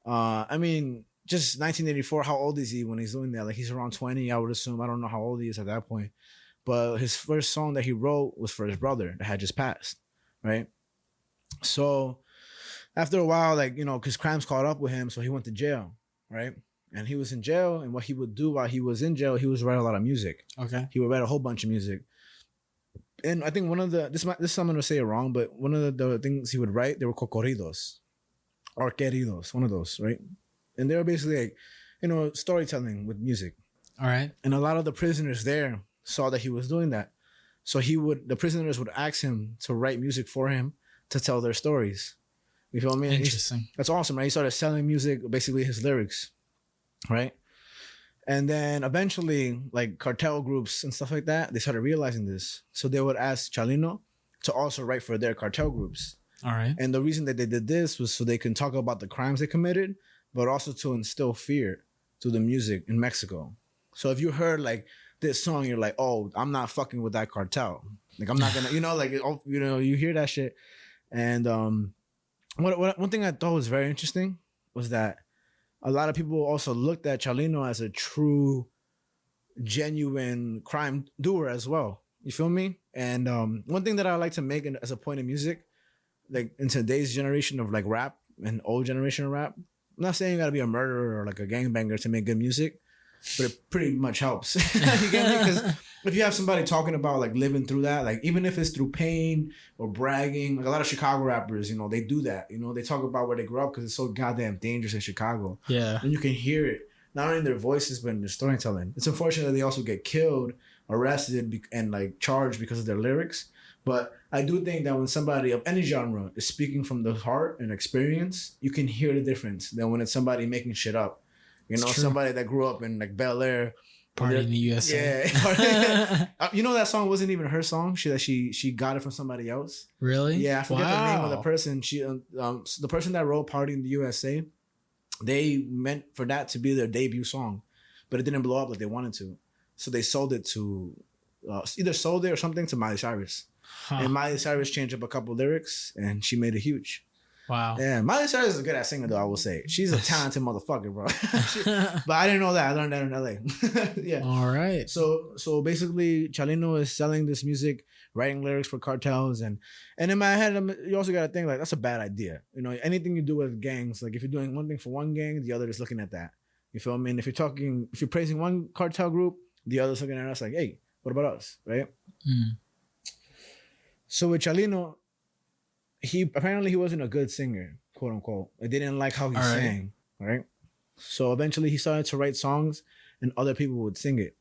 just 1984, how old is he when he's doing that? He's around 20, I would assume. I don't know how old he is at that point. But his first song that he wrote was for his brother that had just passed, right? So after a while, because crimes caught up with him, so he went to jail, right? And he was in jail, and what he would do while he was in jail, he would write a lot of music. Okay. He would write a whole bunch of music. And I think one of the, this I'm going to say it wrong, but one of the things he would write, they were corridos or queridos, one of those, right? And they were basically storytelling with music. All right. And a lot of the prisoners there saw that he was doing that. So the prisoners would ask him to write music for him to tell their stories. You feel me? Interesting. That's awesome, right? He started selling music, basically his lyrics, right? And then eventually, cartel groups and stuff like that, they started realizing this. So they would ask Chalino to also write for their cartel groups. All right. And the reason that they did this was so they can talk about the crimes they committed, but also to instill fear to the music in Mexico. So if you heard this song, you're like, oh, I'm not fucking with that cartel. I'm not gonna, you hear that shit. And one thing I thought was very interesting was that a lot of people also looked at Chalino as a true, genuine crime doer as well. You feel me? And one thing that I like to make as a point of music, in today's generation of rap and old generation of rap, I'm not saying you gotta be a murderer or a gangbanger to make good music, but it pretty much helps. You get me? Because if you have somebody talking about living through that, even if it's through pain or bragging, a lot of Chicago rappers, they do that. They talk about where they grew up because it's so goddamn dangerous in Chicago. Yeah. And you can hear it, not only in their voices, but in their storytelling. It's unfortunate that they also get killed, arrested, and charged because of their lyrics. But I do think that when somebody of any genre is speaking from the heart and experience, you can hear the difference than when it's somebody making shit up. You know, somebody that grew up in like Bel Air, Party in the USA. Yeah. You know that song wasn't even her song. She got it from somebody else. Really? Yeah, I forget the name of the person. She the person that wrote Party in the USA, they meant for that to be their debut song, but it didn't blow up like they wanted to. So they sold it to either sold it or something to Miley Cyrus. Huh. And Miley Cyrus changed up a couple lyrics and she made it huge. Wow. Yeah, Miley Cyrus is a good at singer though, I will say. She's a talented motherfucker, bro. But I didn't know that. I learned that in LA. Yeah. All right. So basically Chalino is selling this music, writing lyrics for cartels, and in my head, you also gotta think like that's a bad idea. You know, anything you do with gangs, like if you're doing one thing for one gang, the other is looking at that. You feel me? And if you're praising one cartel group, the other's looking at us like, hey, what about us? Right? Mm. So with Chalino, he wasn't a good singer, quote unquote. They didn't like how he sang, right? So eventually he started to write songs and other people would sing it,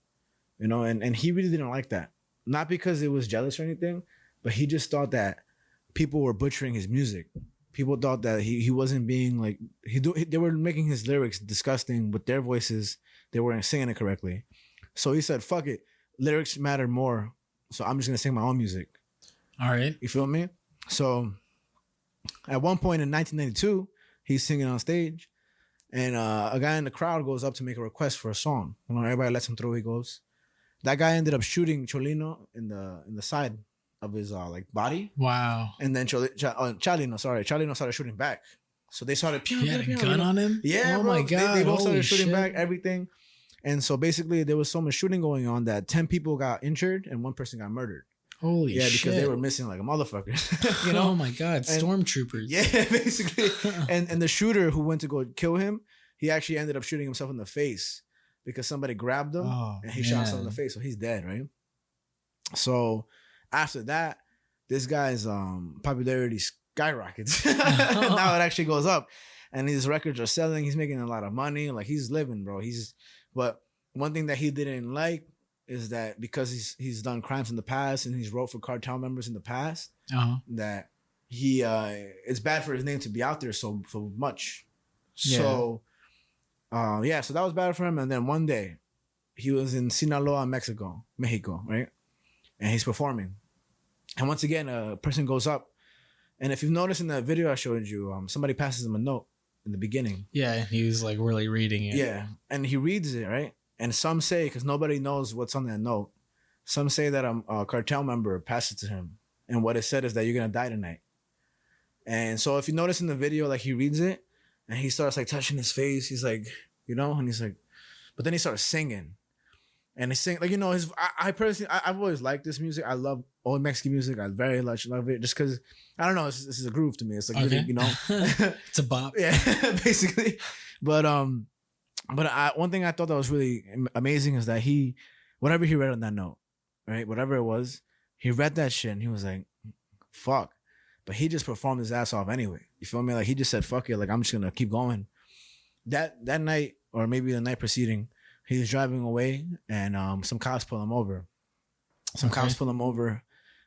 you know, and he really didn't like that. Not because it was jealous or anything, but he just thought that people were butchering his music. People thought that he wasn't being like, they were making his lyrics disgusting with their voices. They weren't singing it correctly. So he said, fuck it. Lyrics matter more. So I'm just going to sing my own music. All right. You feel me? So at one point in 1992, he's singing on stage and a guy in the crowd goes up to make a request for a song. You know, everybody lets him through. He goes. That guy ended up shooting Chalino in the side of his like body. Wow. And then Chalino started shooting back. So they started. He had a gun on him? Yeah, oh bro. My God. They both started shooting back, everything. And so basically there was so much shooting going on that 10 people got injured and one person got murdered. Holy shit. Yeah, because they were missing like a motherfucker. You know? Oh my God. Stormtroopers. Yeah, basically. and the shooter who went to go kill him, he actually ended up shooting himself in the face because somebody grabbed him and he shot himself in the face. So he's dead, right? So after that, this guy's popularity skyrockets. Now it actually goes up. And his records are selling. He's making a lot of money. Like he's living, bro. But one thing that he didn't like is that because he's done crimes in the past and he's wrote for cartel members in the past, that he it's bad for his name to be out there so much. Yeah. So so that was bad for him. And then one day he was in Sinaloa, Mexico, right? And he's performing. And once again, a person goes up. And if you've noticed in that video I showed you, somebody passes him a note in the beginning. Yeah, he was like really reading it. Yeah, and he reads it, right? And some say, because nobody knows what's on that note, some say that a cartel member passed it to him. And what it said is that you're going to die tonight. And so if you notice in the video, like he reads it and he starts like touching his face. He's like, you know, and he's like, but then he starts singing. And he sing like, you know, I personally, I've always liked this music. I love old Mexican music. I very much love it just because, I don't know, this is a groove to me. It's like, really, you know. It's a bop. Yeah, basically. But one thing I thought that was really amazing is that whatever he read on that note, right, whatever it was, he read that shit and he was like, fuck. But he just performed his ass off anyway. You feel me? Like he just said, fuck it. Like I'm just going to keep going. That night, or maybe the night preceding, he was driving away and some cops pull him over. Cops pull him over.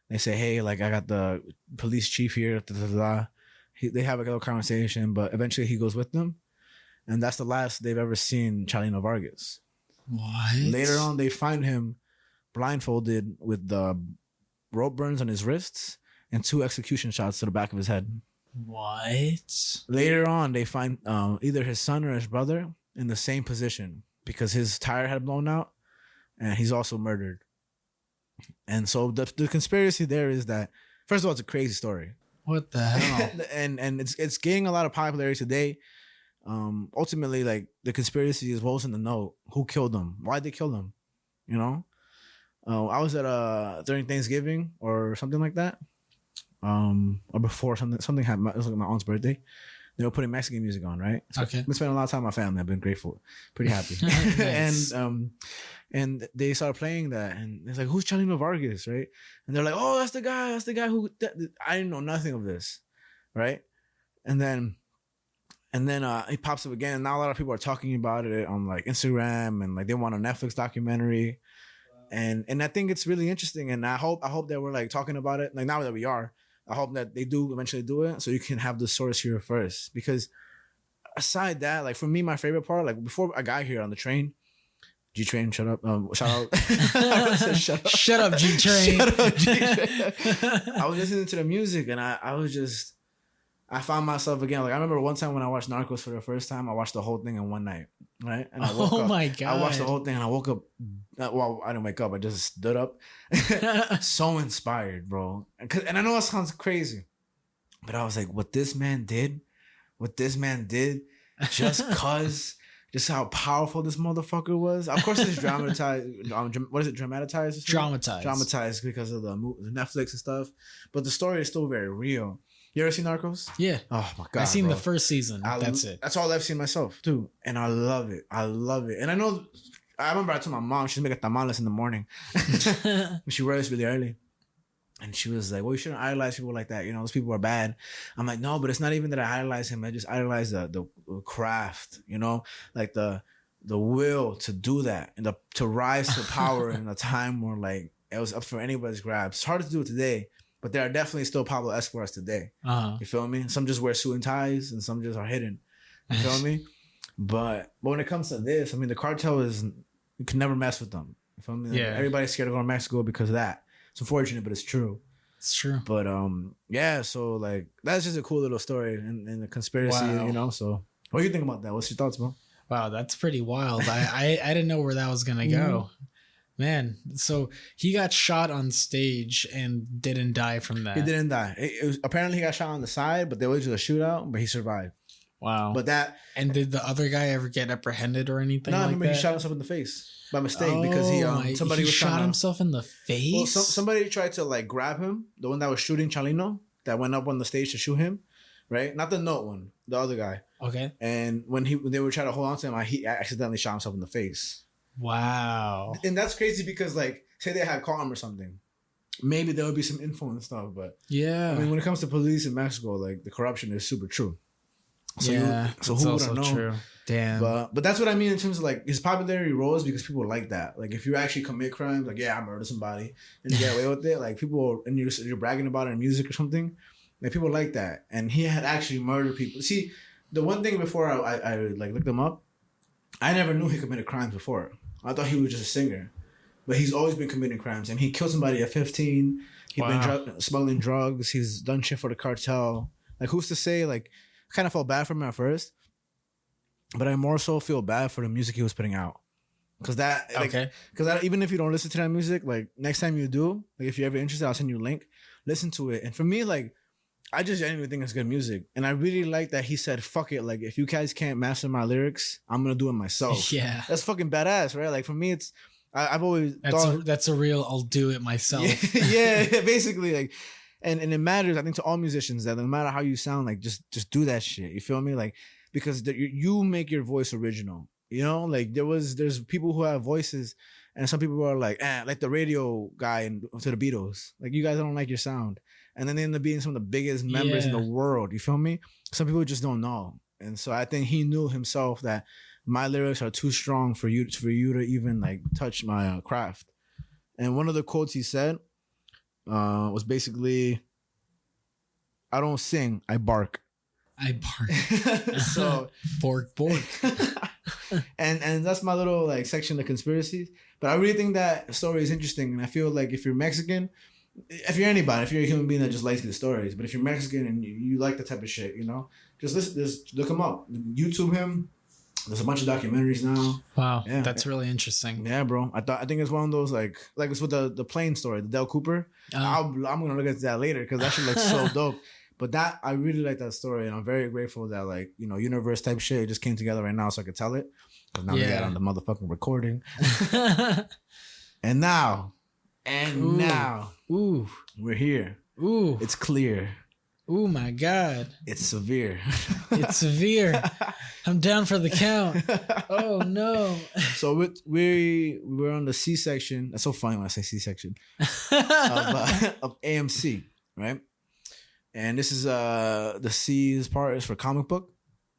They say, hey, like I got the police chief here. They have a little conversation, but eventually he goes with them. And that's the last they've ever seen Chalino Vargas. What? Later on, they find him blindfolded with the rope burns on his wrists and 2 execution shots to the back of his head. What? Later on, they find either his son or his brother in the same position because his tire had blown out and he's also murdered. And so the conspiracy there is that, first of all, it's a crazy story. What the hell? and it's gaining a lot of popularity today. Ultimately, like the conspiracy is what was in the note. Who killed them? Why'd they kill them? You know? I was at during Thanksgiving or something like that. Or before something happened. It was like my aunt's birthday. They were putting Mexican music on, right? So I've been spending a lot of time with my family. I've been grateful, pretty happy. Nice. And they started playing that, and it's like, who's Chalino Vargas, right? And they're like, oh, that's the guy who. I didn't know nothing of this, right? And then he pops up again. And now a lot of people are talking about it on like Instagram, and like they want a Netflix documentary. And I think it's really interesting, and I hope that we're like talking about it like now that we are. I hope that they do eventually do it, so you can have the source here first. Because aside that, like for me, my favorite part, like before I got here on the train, G Train, shut up, shout out, shut up, Shut up, G Train. shut up, G Train. I was listening to the music, and I was just, I found myself again. Like I remember one time when I watched Narcos for the first time, I watched the whole thing in one night, right? And I woke up. My God! I watched the whole thing, and I woke up. Well, I didn't wake up. I just stood up. So inspired, bro. And I know it sounds crazy, but I was like, what this man did, just cause. Just how powerful this motherfucker was. Of course, it's dramatized. What is it? Dramatized? Dramatized because of the Netflix and stuff. But the story is still very real. You ever seen Narcos? Yeah. Oh my God. I've seen bro. the first season. That's it. That's all I've seen myself too, and I love it. And I know. I remember I told my mom she's making tamales in the morning. She rose really early. And she was like, well, you shouldn't idolize people like that. You know, those people are bad. I'm like, no, but it's not even that I idolize him. I just idolize the craft, you know, like the will to do that and to rise to power in a time where like it was up for anybody's grab. It's hard to do it today, but there are definitely still Pablo Escobars today. You feel me? Some just wear suit and ties and some just are hidden. You feel me? But when it comes to this, I mean, the cartel you can never mess with them. You feel me? Yeah. Everybody's scared to go to Mexico because of that. It's unfortunate, but it's true. It's true. But yeah, so like that's just a cool little story and the conspiracy, you know. So what do you think about that? What's your thoughts, bro? Wow, that's pretty wild. I didn't know where that was gonna go. Man, so he got shot on stage and didn't die from that. He didn't die. Apparently he got shot on the side, but there was just a shootout, but he survived. Wow. But and did the other guy ever get apprehended or anything? No, like I remember that? he shot himself in the face by mistake because somebody was shot himself in the face. Well, somebody tried to like grab him, the one that was shooting Chalino, that went up on the stage to shoot him, right? Not the note one, the other guy. Okay. And when they were trying to hold on to him, he accidentally shot himself in the face. Wow. And that's crazy because like say they had caught him or something, maybe there would be some info and stuff. But yeah, I mean when it comes to police in Mexico, like the corruption is super true. So so who would know? True. Damn. But that's what I mean in terms of like his popularity rose because people like that. Like if you actually commit crimes, like I murdered somebody and you get away with it, like people and you're bragging about it in music or something, like people like that. And he had actually murdered people. See, the one thing before I like looked him up, I never knew he committed crimes before. I thought he was just a singer, but he's always been committing crimes. And he killed somebody at 15. He's been smuggling drugs. He's done shit for the cartel. Like who's to say? Like I kind of felt bad for him at first. But I more so feel bad for the music he was putting out. Because even if you don't listen to that music, like next time you do, like if you're ever interested, I'll send you a link. Listen to it. And for me, like, I just genuinely think it's good music. And I really like that he said, fuck it. Like, if you guys can't master my lyrics, I'm going to do it myself. Yeah. That's fucking badass, right? Like, for me, it's, I've always thought. That's a real, I'll do it myself. Yeah, basically. Like, and it matters, I think, to all musicians that no matter how you sound, like, just do that shit. You feel me? Like, because you make your voice original, you know, like there's people who have voices and some people who are like the radio guy to the Beatles, like you guys don't like your sound, and then they end up being some of the biggest members in the world. You feel me? Some people just don't know, and so I think he knew himself that my lyrics are too strong for you to even like touch my craft. And one of the quotes he said was basically, "I don't sing, I bark." I bark. So bork. and that's my little like section of conspiracies. But I really think that story is interesting, and I feel like if you're Mexican, if you're anybody, if you're a human being that just likes the stories, but if you're Mexican and you like the type of shit, you know, just look him up, YouTube him. There's a bunch of documentaries now. Wow, yeah, that's really interesting. Yeah, bro. I think it's one of those like it's with the plane story, the Del Cooper. I'm gonna look at that later because that shit looks so dope. But that I really like that story, and I'm very grateful that like universe type shit just came together right now, so I could tell it. Because now we got on the motherfucking recording. and now, we're here. Ooh, it's clear. Ooh, my God, it's severe. It's severe. I'm down for the count. Oh no. So we're on the C section. That's so funny when I say C section of A.M.C. right? And this is the C's part is for comic book.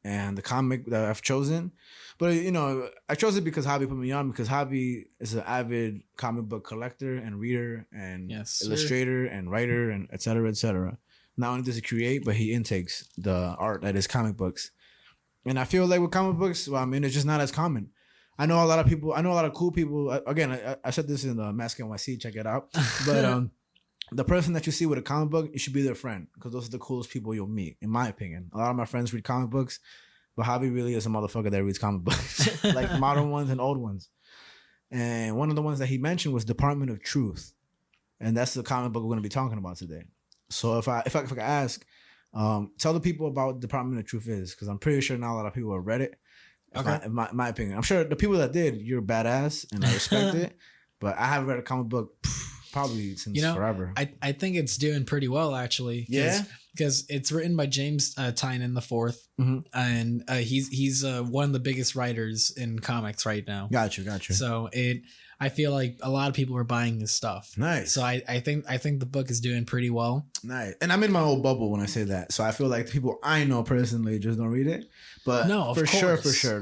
and the comic that I've chosen. But, you know, I chose it because Javi put me on, because Javi is an avid comic book collector and reader and illustrator and writer and et cetera, et cetera. Not only does he create, but he intakes the art that is comic books. And I feel like with comic books, well, I mean, it's just not as common. I know a lot of cool people. Again, I said this in the Mask NYC, check it out. But the person that you see with a comic book, you should be their friend, because those are the coolest people you'll meet, in my opinion. A lot of my friends read comic books, but Javi really is a motherfucker that reads comic books, like modern ones and old ones. And one of the ones that he mentioned was Department of Truth. And that's the comic book we're going to be talking about today. So if I could ask, tell the people about what Department of Truth is, because I'm pretty sure not a lot of people have read it. Okay. In my opinion. I'm sure the people that did, you're badass and I respect it. But I haven't read a comic book probably since forever. I think it's doing pretty well, actually. Yeah? Because it's written by James Tynion the Fourth, and he's one of the biggest writers in comics right now. Gotcha. So I feel like a lot of people are buying his stuff. Nice. So I think the book is doing pretty well. Nice. And I'm in my old bubble when I say that. So I feel like the people I know personally just don't read it. But no, for sure.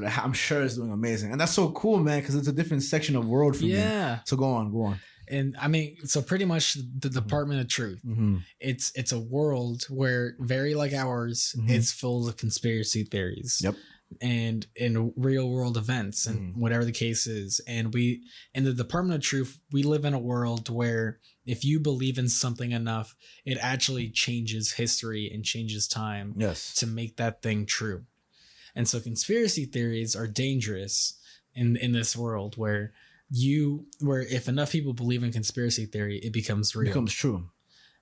I'm sure it's doing amazing. And that's so cool, man, because it's a different section of world for me. Yeah. So go on. And I mean, so pretty much the Department of Truth, it's a world where, very like ours, it's full of conspiracy theories. Yep. And in real world events and whatever the case is. And in the Department of Truth, we live in a world where if you believe in something enough, it actually changes history and changes time to make that thing true. And so conspiracy theories are dangerous in this world where if enough people believe in conspiracy theory, it becomes real. It becomes true.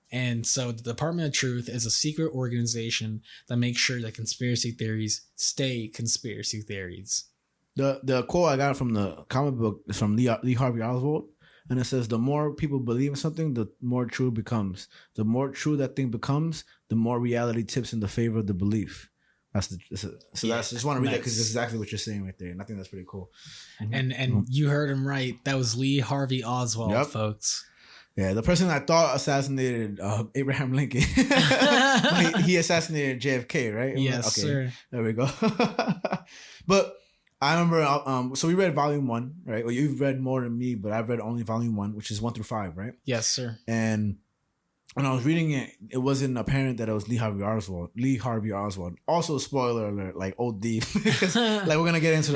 And so the Department of Truth is a secret organization that makes sure that conspiracy theories stay conspiracy theories. The quote I got from the comic book is from Lee Harvey Oswald, and it says, the more people believe in something, the more true it becomes. The more true that thing becomes, the more reality tips in the favor of the belief. I just want to read that because it's exactly what you're saying right there, and I think that's pretty cool. And you heard him right. That was Lee Harvey Oswald, folks. Yeah, the person I thought assassinated Abraham Lincoln. he assassinated JFK, right? Yes, sir. There we go. But I remember, so we read volume 1, right? Well, you've read more than me, but I've read only volume 1, which is 1 through 5, right? Yes, sir. And when I was reading it, it wasn't apparent that it was Lee Harvey Oswald. Also, spoiler alert, like OD, because like we're gonna get into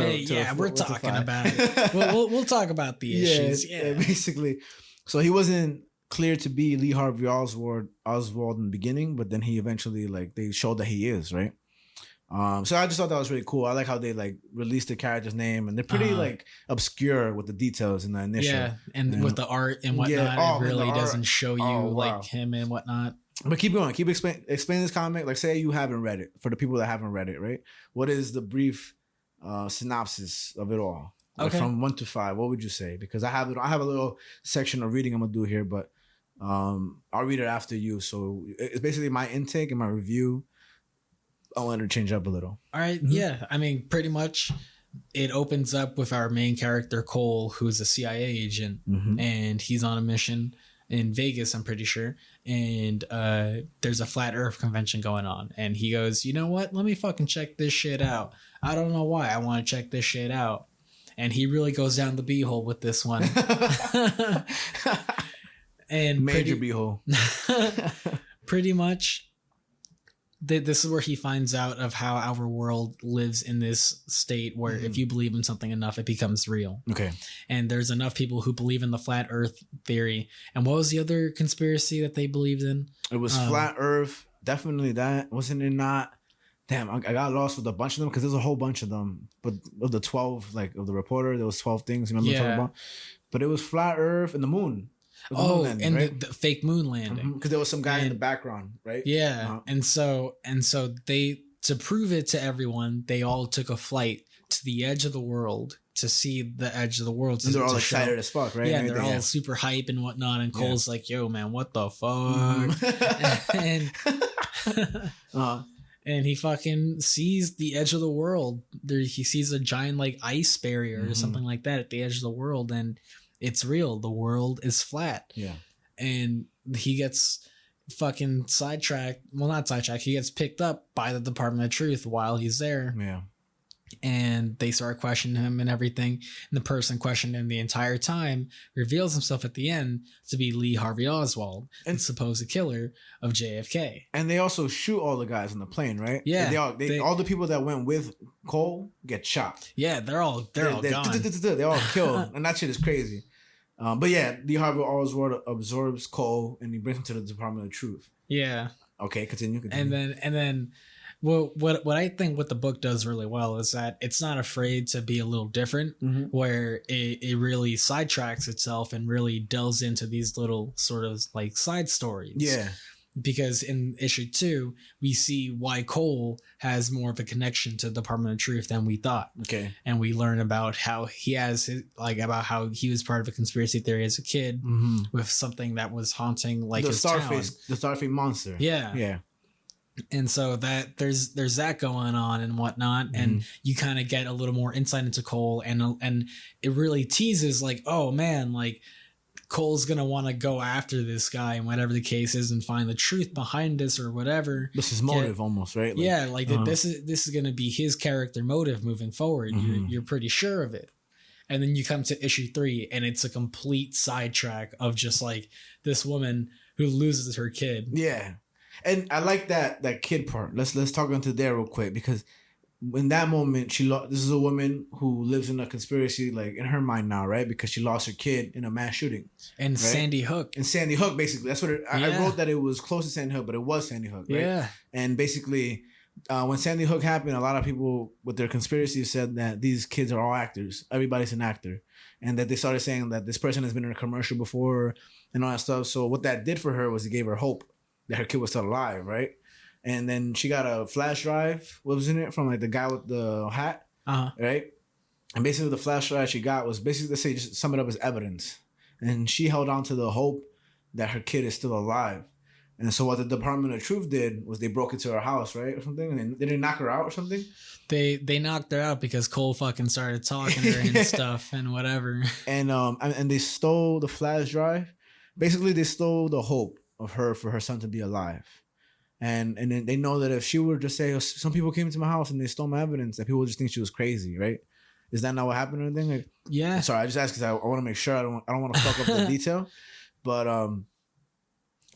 we're talking about it. We'll talk about the issues. Yeah, basically. So he wasn't clear to be Lee Harvey Oswald in the beginning, but then he eventually, like, they showed that he is, right? So I just thought that was really cool. I like how they like released the character's name, and they're pretty like obscure with the details in the initial. Yeah, and with the art and whatnot, it really doesn't show you like him and whatnot. But keep going. Keep explain this comic. Like, say you haven't read it. For the people that haven't read it, right? What is the brief synopsis of it all? Like, from 1 to 5, what would you say? Because I have a little section of reading I'm gonna do here, but I'll read it after you. So it's basically my intake and my review. I'll let her change up a little. All right. Yeah. I mean, pretty much it opens up with our main character, Cole, who's a CIA agent, and he's on a mission in Vegas, I'm pretty sure. And there's a flat earth convention going on. And he goes, you know what? Let me fucking check this shit out. I don't know why I want to check this shit out. And he really goes down the beehole with this one. And major beehole. Pretty much. This is where he finds out of how our world lives in this state where if you believe in something enough, it becomes real. Okay. And there's enough people who believe in the flat earth theory. And what was the other conspiracy that they believed in? It was flat earth. Definitely that. Wasn't it not? Damn, I got lost with a bunch of them because there's a whole bunch of them. But of the 12, like of the reporter, there was 12 things. You remember what I'm talking about? But it was flat earth and the moon. Landing, and right? the fake moon landing, because there was some guy in the background, right? Yeah, and so they, to prove it to everyone, they all took a flight to the edge of the world to see the edge of the world. And they're all excited as fuck, right? Yeah, and they're all super hype and whatnot. And Cole's like, "Yo, man, what the fuck?" And he fucking sees the edge of the world. He sees a giant like ice barrier or something like that at the edge of the world, and it's real. The world is flat. Yeah. And he gets fucking sidetracked. Well, not sidetracked. He gets picked up by the Department of Truth while he's there. Yeah. And they start questioning him and everything. And the person questioning him the entire time reveals himself at the end to be Lee Harvey Oswald, and the supposed killer of JFK. And they also shoot all the guys on the plane, right? Yeah. They all the people that went with Cole get shot. Yeah, they're all gone. They're all killed. And that shit is crazy. But yeah, Lee Harvey Oswald absorbs Cole and he brings him to the Department of Truth. Yeah. Okay, continue. And then what I think what the book does really well is that it's not afraid to be a little different, where it really sidetracks itself and really delves into these little sort of like side stories. Yeah. Because in issue 2, we see why Cole has more of a connection to the Department of Truth than we thought. Okay. And we learn about how he has about how he was part of a conspiracy theory as a kid with something that was haunting like his town. The Starface monster. Yeah. Yeah. And so that there's that going on and whatnot, and you kind of get a little more insight into Cole, and it really teases like, oh man, like Cole's gonna want to go after this guy and whatever the case is and find the truth behind this or whatever. This is motive almost, right? Like, yeah, like this is gonna be his character motive moving forward. You're pretty sure of it. And then you come to issue 3 and it's a complete sidetrack of just like this woman who loses her kid. Yeah. And I like that kid part. Let's talk into there real quick, because in that moment this is a woman who lives in a conspiracy, like in her mind now, right? Because she lost her kid in a mass shooting. And right? Sandy Hook, basically. That's what I wrote, that it was close to Sandy Hook, but it was Sandy Hook, right? Yeah. And basically, when Sandy Hook happened, a lot of people with their conspiracy said that these kids are all actors. Everybody's an actor. And that they started saying that this person has been in a commercial before and all that stuff. So what that did for her was it gave her hope that her kid was still alive, right? And then she got a flash drive, what was in it, from like the guy with the hat, right? And basically the flash drive she got was basically, let's say, just sum it up as evidence. And she held on to the hope that her kid is still alive. And so what the Department of Truth did was they broke into her house, right, or something, and they didn't knock her out or something. They knocked her out because Cole fucking started talking to her and stuff and whatever. And they stole the flash drive. Basically, they stole the hope of her for her son to be alive. And then they know that if she were to say, oh, some people came into my house and they stole my evidence, that people would just think she was crazy, right? Is that not what happened or anything? Like, yeah. Sorry, I just asked because I want to make sure I don't want to fuck up the detail. But I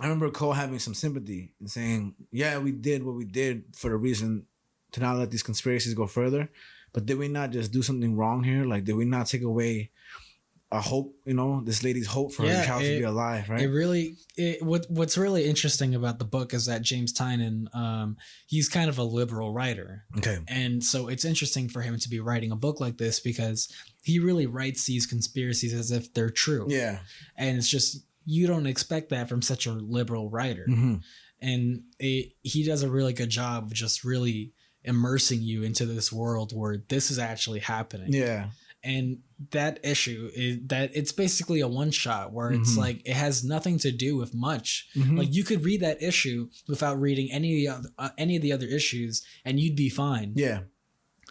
remember Cole having some sympathy and saying, yeah, we did what we did for the reason to not let these conspiracies go further. But did we not just do something wrong here? Like, did we not take away a hope, this lady's hope for her child to be alive, right? What's really interesting about the book is that James Tynion, he's kind of a liberal writer. Okay. And so it's interesting for him to be writing a book like this because he really writes these conspiracies as if they're true. Yeah. And it's just, you don't expect that from such a liberal writer. And he does a really good job of just really immersing you into this world where this is actually happening. Yeah. And that issue is that it's basically a one shot where it's like it has nothing to do with much. Like you could read that issue without reading any of the other issues, and you'd be fine. Yeah,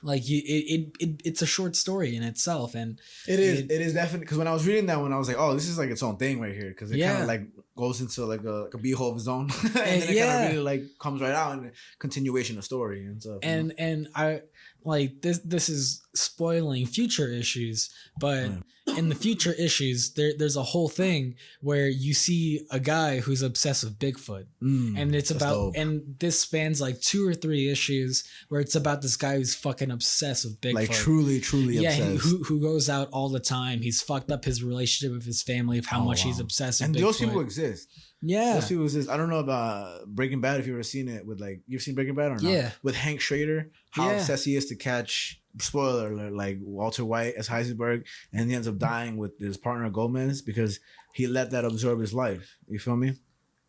like it's a short story in itself, and it is definitely, because when I was reading that one, I was like, oh, this is like its own thing right here, because it kind of like goes into like a beehole of its own, and then it kind of really like comes right out in the continuation of story and stuff. And I. Like this is spoiling future issues, but in the future issues, there's a whole thing where you see a guy who's obsessed with Bigfoot, and it's about, and this spans like 2 or 3 issues where it's about this guy who's fucking obsessed with Bigfoot, like truly obsessed. Yeah, who goes out all the time. He's fucked up his relationship with his family of how much he's obsessed with Bigfoot. And those people exist. Yeah, those people exist. I don't know about Breaking Bad, if you've ever seen it with like, you've seen Breaking Bad or not? Yeah, with Hank Schrader, how obsessed he is to catch, spoiler alert, like Walter White as Heisenberg, and he ends up dying with his partner Gomez because he let that absorb his life. You feel me?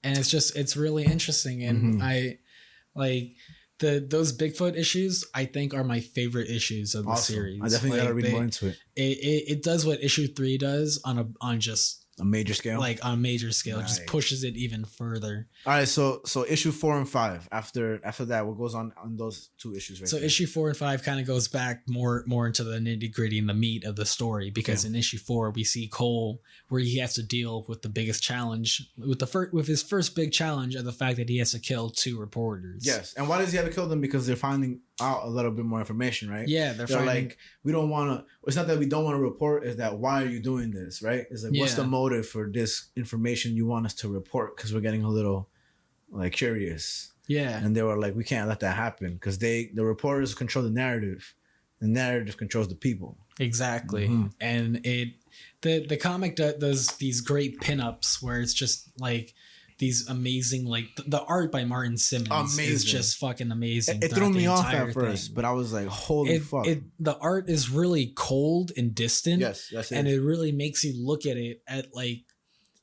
And it's really interesting, and I like those Bigfoot issues. I think are my favorite issues of the series. I definitely gotta read more into it. It does what issue 3 does on just A major scale, like on a major scale. Nice. Just pushes it even further. All right, so issue 4 and 5. After that, what goes on those 2 issues right So there? issue 4 and 5 kind of goes back more into the nitty gritty and the meat of the story, because in issue 4 we see Cole where he has to deal with the biggest challenge with his first big challenge of the fact that he has to kill 2 reporters. Yes, and why does he have to kill them? Because they're finding out a little bit more information, right? Yeah, they're finding, like, we don't want to. It's not that we don't want to report. Is that why are you doing this? Right? It's like, what's the motive for this information you want us to report? Because we're getting a little like curious. Yeah, and they were like, we can't let that happen because the reporters control the narrative. The narrative controls the people. Exactly, and the comic does these great pinups where it's just like these amazing, like the art by Martin Simmons is just fucking amazing. It threw me off at first, but I was like, holy fuck. The art is really cold and distant. Yes, that's it. And it really makes you look at it at like,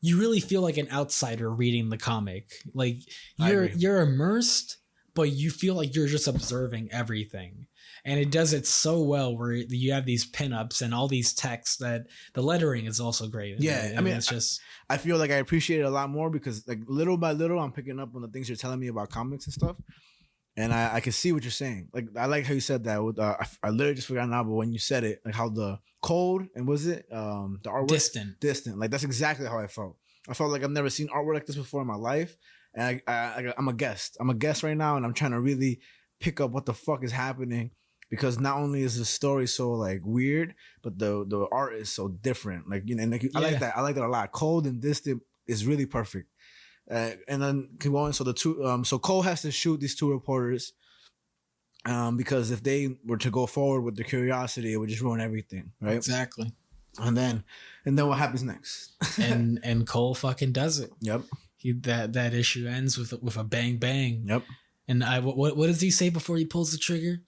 you really feel like an outsider reading the comic. Like you're immersed, but you feel like you're just observing everything. And it does it so well where you have these pinups and all these texts that the lettering is also great. Yeah, I mean, it's just, I feel like I appreciate it a lot more because like little by little, I'm picking up on the things you're telling me about comics and stuff. And I can see what you're saying. Like, I like how you said that. With I literally just forgot now, but when you said it, like how the cold and was it the artwork? Distant. Like that's exactly how I felt. I felt like I've never seen artwork like this before in my life. And I'm a guest. I'm a guest right now, and I'm trying to really pick up what the fuck is happening. Because not only is the story so like weird, but the art is so different. Like, you know, like, I like that. I like that a lot. Cold and distant is really perfect. And then keep going. So the 2, so Cole has to shoot these 2 reporters, because if they were to go forward with the curiosity, it would just ruin everything, right? Exactly. And then what happens next? and Cole fucking does it. Yep. That issue ends with a bang bang. Yep. And what does he say before he pulls the trigger?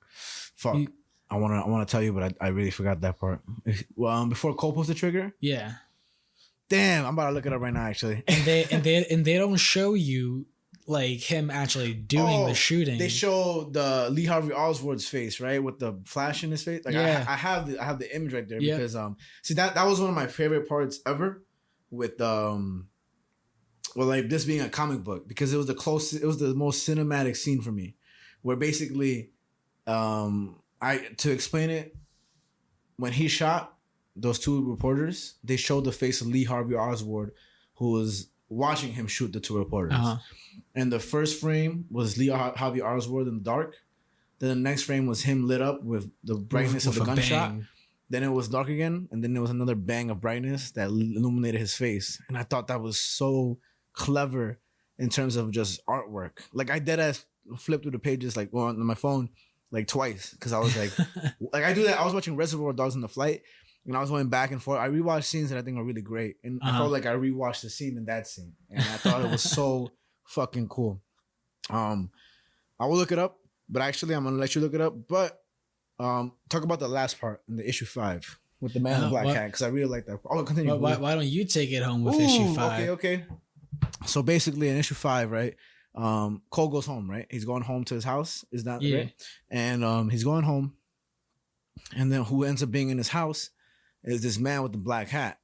Fuck. I wanna tell you, but I really forgot that part. Well, before Cole pulls the trigger. Yeah. Damn, I'm about to look it up right now. Actually. And they don't show you like him actually doing the shooting. They show the Lee Harvey Oswald's face, right, with the flash in his face. Like, yeah. I have the image right there because see that was one of my favorite parts ever with well, like this being a comic book, because it was the most cinematic scene for me, where basically to explain it, when he shot those 2 reporters, they showed the face of Lee Harvey Oswald, who was watching him shoot the 2 reporters. And the first frame was Lee Harvey Oswald in the dark. Then the next frame was him lit up with the brightness of the gunshot. Bang. Then it was dark again, and then there was another bang of brightness that illuminated his face. And I thought that was so clever in terms of just artwork. Like, I deadass flipped through the pages like on my phone like twice, because I was like, like I do that. I was watching Reservoir Dogs in the flight, and I was going back and forth. I rewatched scenes that I think are really great, and I felt like I rewatched the scene in that scene, and I thought it was so fucking cool. I will look it up, but actually I'm gonna let you look it up. But talk about the last part in the issue 5 with the man in the black hat, because I really like that. Oh, continue. Why don't you take it home with issue 5? Okay. So basically, in issue 5, right? Cole goes home, right? He's going home to his house. Is that right? And he's going home, and then who ends up being in his house is this man with the black hat.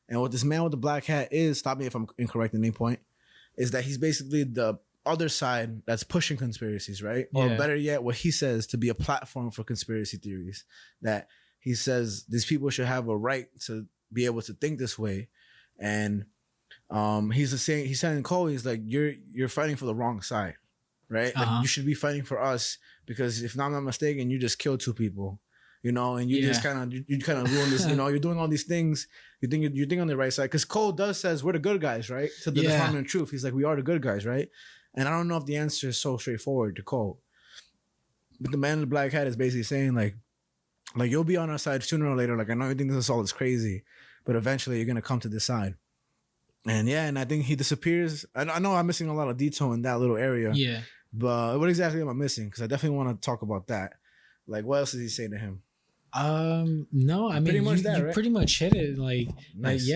And what this man with the black hat is, stop me if I'm incorrect at any point, is that he's basically the other side that's pushing conspiracies, right? Yeah. Or better yet, what he says to be a platform for conspiracy theories. That he says these people should have a right to be able to think this way. And he's saying Cole, he's like, you're fighting for the wrong side, right? Like, you should be fighting for us, because if I'm not mistaken, you just killed 2 people, you know, and you just kind of ruin this, you know, you're doing all these things. You think you're on the right side, because Cole says we're the good guys, right? To the Department of Truth, he's like, we are the good guys, right? And I don't know if the answer is so straightforward to Cole, but the man in the black hat is basically saying like you'll be on our side sooner or later. Like, I know you think this all is crazy, but eventually you're gonna come to this side. And I think he disappears. I know I'm missing a lot of detail in that little area. Yeah. But what exactly am I missing? Because I definitely want to talk about that. Like, what else does he say to him? No, I mean, you pretty much hit it. Like, nice.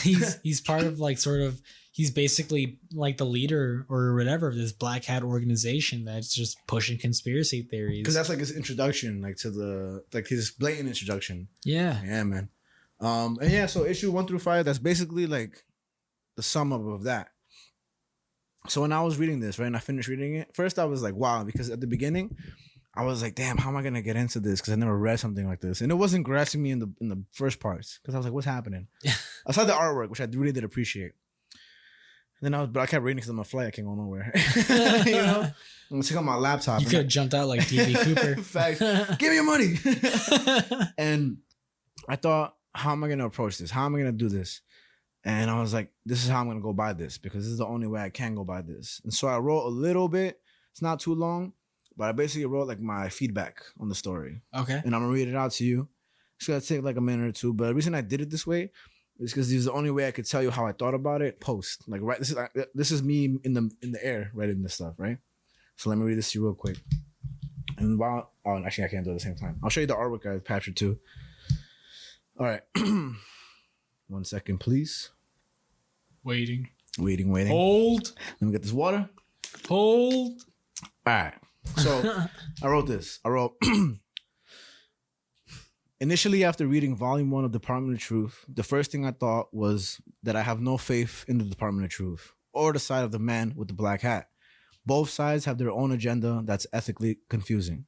He's part of like sort of, he's basically like the leader or whatever of this black hat organization that's just pushing conspiracy theories. Because that's like his introduction, like to his blatant introduction. Yeah. Yeah, man. And yeah, so issue 1 through 5, that's basically like the sum up of that. So when I was reading this, right, and I finished reading it, first I was like, wow, because at the beginning, I was like, damn, how am I gonna get into this? Because I never read something like this, and it wasn't grasping me in the first parts. Because I was like, what's happening? Aside the artwork, which I really did appreciate. And then I kept reading because I'm a flight. I can't go nowhere. You know, I'm gonna check on my laptop. You could have jumped out like DB Cooper. Facts. Give me your money. And I thought, how am I gonna approach this? How am I gonna do this? And I was like, this is how I'm gonna go by this, because this is the only way I can go by this. And so I wrote a little bit. It's not too long. But I basically wrote like my feedback on the story. Okay. And I'm gonna read it out to you. It's gonna take like a minute or two. But the reason I did it this way is because this is the only way I could tell you how I thought about it post. Like right, this is me in the air writing this stuff, right? So let me read this to you real quick. And actually I can't do it at the same time. I'll show you the artwork I captured too. All right. 1 second, please. Waiting. Hold. Let me get this water. Hold. All right. So I wrote this. Initially, after reading volume 1 of Department of Truth, the first thing I thought was that I have no faith in the Department of Truth or the side of the man with the black hat. Both sides have their own agenda that's ethically conflicting.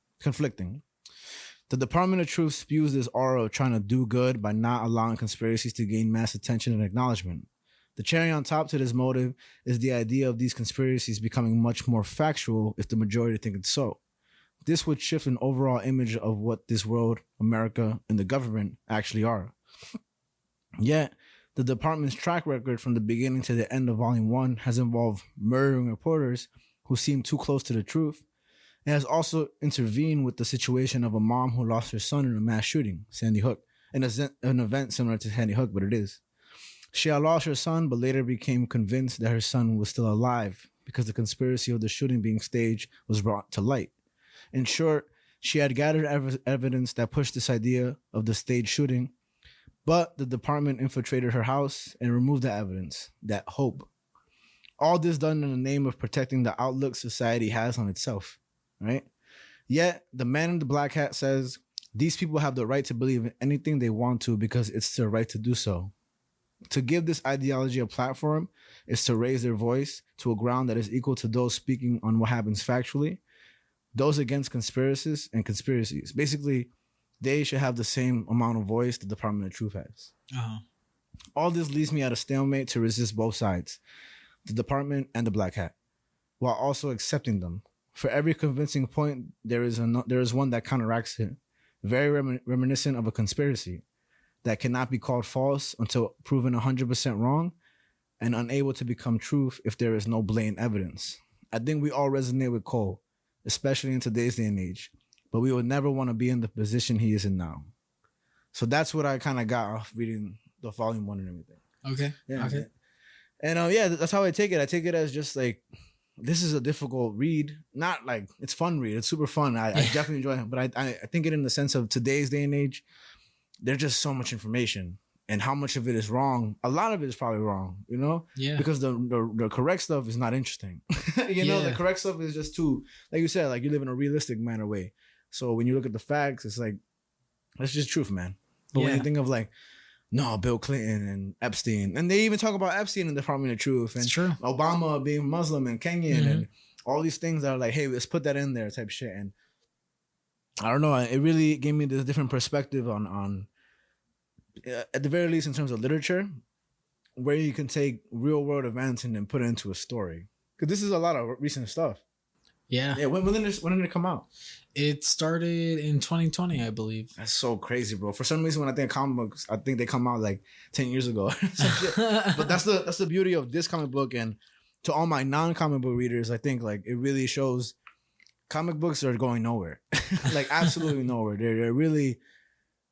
The Department of Truth spews this aura of trying to do good by not allowing conspiracies to gain mass attention and acknowledgement. The cherry on top to this motive is the idea of these conspiracies becoming much more factual if the majority think it's so. This would shift an overall image of what this world, America, and the government actually are. Yet, the department's track record from the beginning to the end of Volume 1 has involved murdering reporters who seem too close to the truth, and has also intervened with the situation of a mom who lost her son in a mass shooting, Sandy Hook, an event similar to Sandy Hook, but it is. She had lost her son, but later became convinced that her son was still alive because the conspiracy of the shooting being staged was brought to light. In short, she had gathered evidence that pushed this idea of the staged shooting, but the department infiltrated her house and removed the evidence, that hope. All this done in the name of protecting the outlook society has on itself, right? Yet, the man in the black hat says, these people have the right to believe in anything they want to because it's their right to do so. To give this ideology a platform is to raise their voice to a ground that is equal to those speaking on what happens factually, those against conspiracies and conspiracies. Basically, they should have the same amount of voice the Department of Truth has. Uh-huh. All this leaves me at a stalemate to resist both sides, the department and the black hat, while also accepting them. For every convincing point, there is one that counteracts it, very reminiscent of a conspiracy that cannot be called false until proven 100% wrong and unable to become truth if there is no blatant evidence. I think we all resonate with Cole, especially in today's day and age, but we would never want to be in the position he is in now. So that's what I kind of got off reading the volume 1 and everything. Okay. Yeah. Okay. And yeah, that's how I take it. I take it as just like, this is a difficult read. Not like it's fun read. It's super fun. I definitely enjoy it. But I think it in the sense of today's day and age, there's just so much information, and how much of it is wrong. A lot of it is probably wrong, you know? Yeah. Because the correct stuff is not interesting. You know, the correct stuff is just too, like you said, like you live in a realistic manner way. So when you look at the facts, it's like, that's just truth, man. But when you think of like, no, Bill Clinton and Epstein, and they even talk about Epstein in the Department of Truth, and it's true. Obama being Muslim and Kenyan, and all these things that are like, hey, let's put that in there type shit. And I don't know, it really gave me this different perspective on at the very least in terms of literature, where you can take real world events and then put it into a story. Because this is a lot of recent stuff. Yeah. Yeah. When did it come out? It started in 2020, I believe. That's so crazy, bro. For some reason, when I think of comic books, I think they come out like 10 years ago. But that's the beauty of this comic book. And to all my non-comic book readers, I think like it really shows comic books are going nowhere. Like absolutely nowhere. They're really,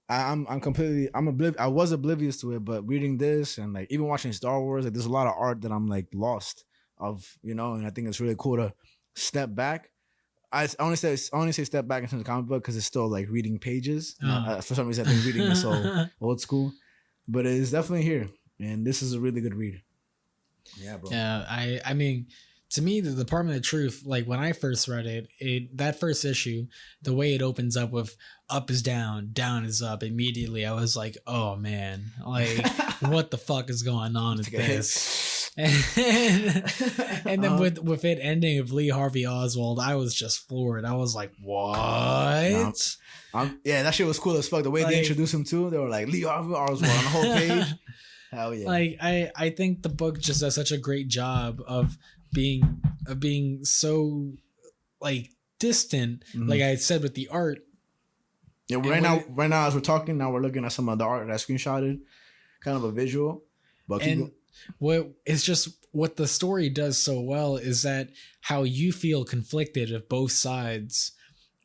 I was oblivious to it, but reading this and like even watching Star Wars, like there's a lot of art that I'm like lost of, you know, and I think it's really cool to step back. I only say step back into the comic book because it's still like reading pages. For some reason, I think reading is so old school, but it is definitely here, and this is a really good read. Yeah, bro. Yeah, I mean, to me, the Department of Truth, like when I first read it, that first issue, the way it opens up with up is down, down is up, immediately I was like, oh man, like what the fuck is going on with this? And then with it ending of Lee Harvey Oswald, I was just floored. I was like, what? Yeah, that shit was cool as fuck. The way they introduced him too, they were like Lee Harvey Oswald on the whole page. Hell yeah! Like I think the book just does such a great job of being so like distant. Mm-hmm. Like I said with the art. Yeah, right now as we're talking, now we're looking at some of the art that I screenshotted, kind of a visual. But it's just what the story does so well is that how you feel conflicted of both sides.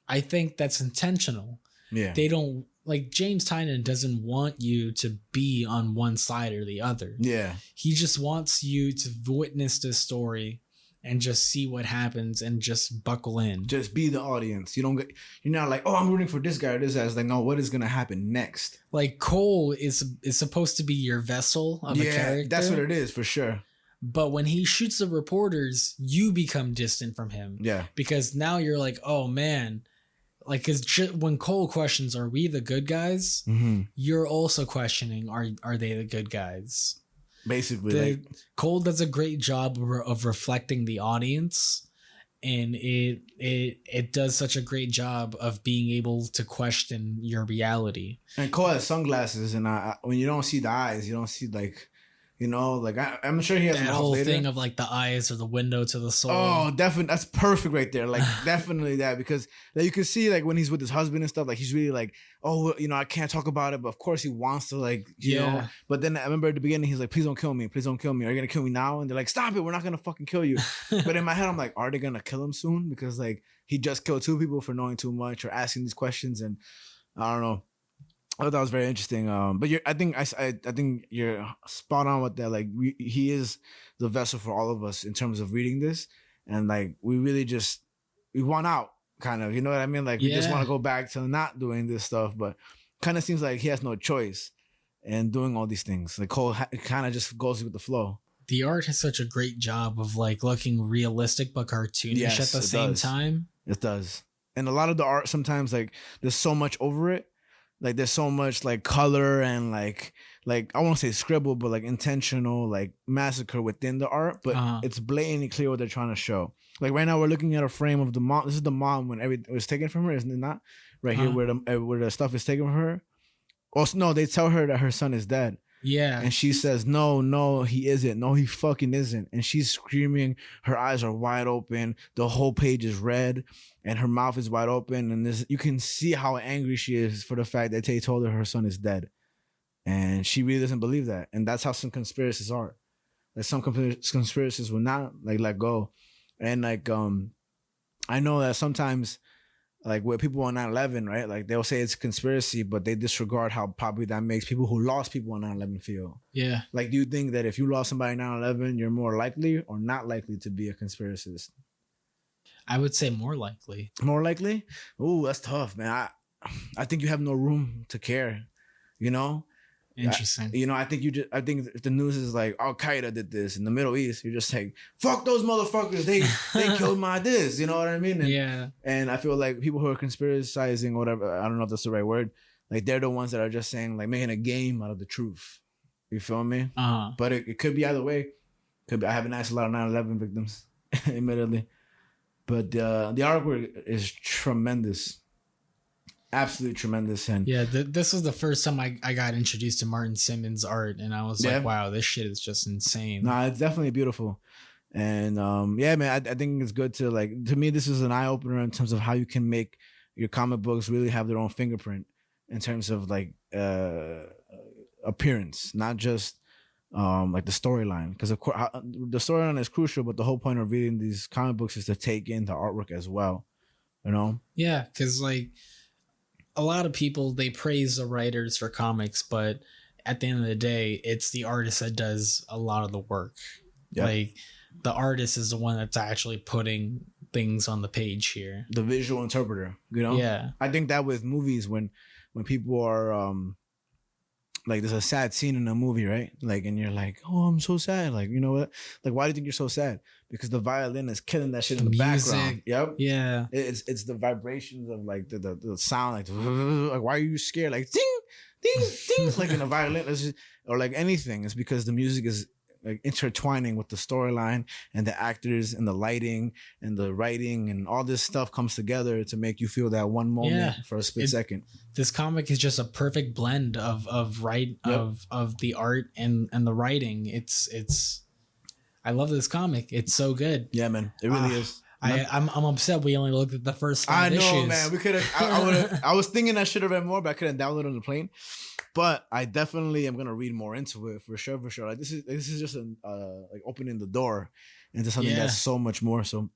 I think that's intentional. Yeah, they don't. Like James Tynion doesn't want you to be on one side or the other. Yeah. He just wants you to witness this story and just see what happens and just buckle in. Just be the audience. You're not like, oh, I'm rooting for this guy or this guy. It's like, no, what is gonna happen next? Like Cole is supposed to be your vessel of a character. Yeah, that's what it is for sure. But when he shoots the reporters, you become distant from him. Yeah. Because now you're like, oh man. Like, because when Cole questions, are we the good guys? Mm-hmm. You're also questioning, are they the good guys? Basically. Cole does a great job of reflecting the audience. And it does such a great job of being able to question your reality. And Cole has sunglasses. And when you don't see the eyes, you don't see like... You know, like I'm sure he has that whole thing of like the eyes or the window to the soul. Oh, definitely, that's perfect right there. Like definitely that, because like, you can see like when he's with his husband and stuff, like he's really like, oh, you know, I can't talk about it, but of course he wants to, like, you know. But then I remember at the beginning he's like, please don't kill me, please don't kill me. Are you gonna kill me now? And they're like, stop it, we're not gonna fucking kill you. But in my head I'm like, are they gonna kill him soon? Because like he just killed 2 people for knowing too much or asking these questions, and I don't know. I thought that was very interesting. But I think you're spot on with that. Like he is the vessel for all of us in terms of reading this, and like we really we want out, kind of. You know what I mean? Like we just want to go back to not doing this stuff, but kind of seems like he has no choice in doing all these things. Like Cole kind of just goes with the flow. The art has such a great job of like looking realistic but cartoonish at the same time. It does, and a lot of the art sometimes like there's so much over it. Like there's so much like color and like I won't say scribble, but like intentional like massacre within the art, but it's blatantly clear what they're trying to show. Like right now we're looking at a frame of the mom. This is the mom when everything was taken from her, isn't it not? Right here where the stuff is taken from her. Also, no, they tell her that her son is dead. Yeah. And she says, no, he isn't. No, he fucking isn't. And she's screaming. Her eyes are wide open. The whole page is red. And her mouth is wide open. And you can see how angry she is for the fact that they told her son is dead. And she really doesn't believe that. And that's how some conspiracies are. Like some conspiracies will not like let go. And like I know that sometimes like with people on 9/11, right? Like they'll say it's a conspiracy, but they disregard how probably that makes people who lost people on 9/11 feel. Yeah. Like, do you think that if you lost somebody on 9/11, you're more likely or not likely to be a conspiracist? I would say more likely. More likely? Ooh, that's tough, man. I think you have no room to care, you know? Interesting. I think if the news is like Al Qaeda did this in the Middle East, you're just like, fuck those motherfuckers. They killed my this. You know what I mean? And, and I feel like people who are conspiracizing, whatever, I don't know if that's the right word. Like they're the ones that are just saying like making a game out of the truth. You feel me? But it could be either way. I haven't asked a lot of 9/11 victims, admittedly, but the artwork is tremendous. Absolutely tremendous. And this was the first time I got introduced to Martin Simmons' art, and I was like, wow, this shit is just insane. Nah, it's definitely beautiful. And man, I think it's good to like, to me, this is an eye-opener in terms of how you can make your comic books really have their own fingerprint in terms of like appearance, not just like the storyline, because of course the storyline is crucial, but the whole point of reading these comic books is to take in the artwork as well, you know? Yeah, because like a lot of people, they praise the writers for comics, but at the end of the day, it's the artist that does a lot of the work. Yep. Like the artist is the one that's actually putting things on the page here. The visual interpreter, you know? Yeah. I think that with movies, when people are like there's a sad scene in a movie, right? Like, and you're like, oh, I'm so sad. Like, you know what? Like, why do you think you're so sad? Because the violin is killing that shit in the background. Yep. Yeah. It's the vibrations of like the sound, like why are you scared? Like ding, ding, ding, like in a violin, or like anything. It's because the music is like intertwining with the storyline and the actors and the lighting and the writing and all this stuff comes together to make you feel that one moment for a split second. This comic is just a perfect blend of the art and the writing. It's I love this comic. It's so good. Yeah, man, it really is. I'm upset we only looked at the first 5 issues. I know, man. We could have. I was thinking I should have read more, but I couldn't download it on the plane. But I definitely am gonna read more into it for sure. Like this is just like opening the door into something that's so much more. So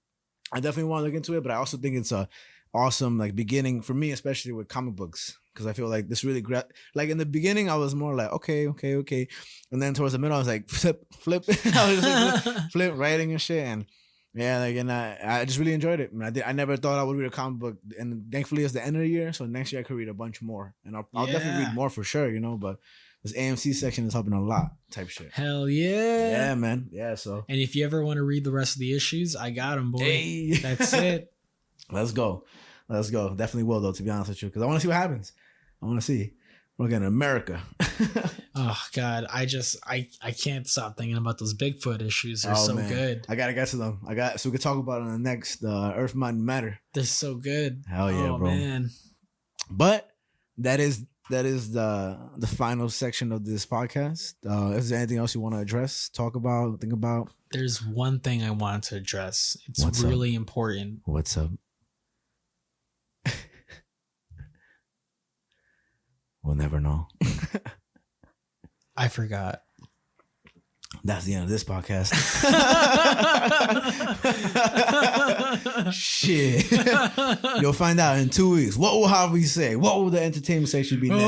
I definitely want to look into it. But I also think it's a awesome like beginning for me, especially with comic books, because I feel like this really like in the beginning I was more like okay, and then towards the middle I was like flip. I was just like, flip writing and shit and. Yeah, like, and I just really enjoyed it. I never thought I would read a comic book, and thankfully it's the end of the year, so next year I could read a bunch more, and I'll definitely read more for sure, you know. But this A.M.C section is helping a lot, type shit. Hell yeah, yeah, man, yeah. So, and if you ever want to read the rest of the issues, I got them, boy. Hey. That's it. Let's go. Definitely will though, to be honest with you, because I want to see what happens. I want to see. We're getting America. Oh God, I can't stop thinking about those Bigfoot issues. They're so good. I gotta get to them. So we can talk about it on the next Earth Mind Matter. They're so good. Hell yeah, bro. Man. But that is the final section of this podcast. Is there anything else you want to address, talk about, think about? There's one thing I want to address. It's really important. What's up? We'll never know. I forgot. That's the end of this podcast. Shit. You'll find out in 2 weeks. What will Javi say? What will the entertainment section be next?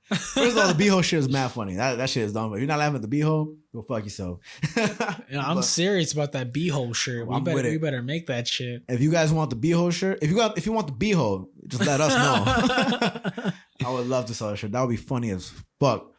First of all, the beehole shit is mad funny. That shit is dumb. If you're not laughing at the beehole, go fuck yourself. I'm serious about that beehole shirt. We better make that shit. If you guys want the beehole shirt, if you want the beehole, just let us know. I would love to sell that shirt. That would be funny as fuck.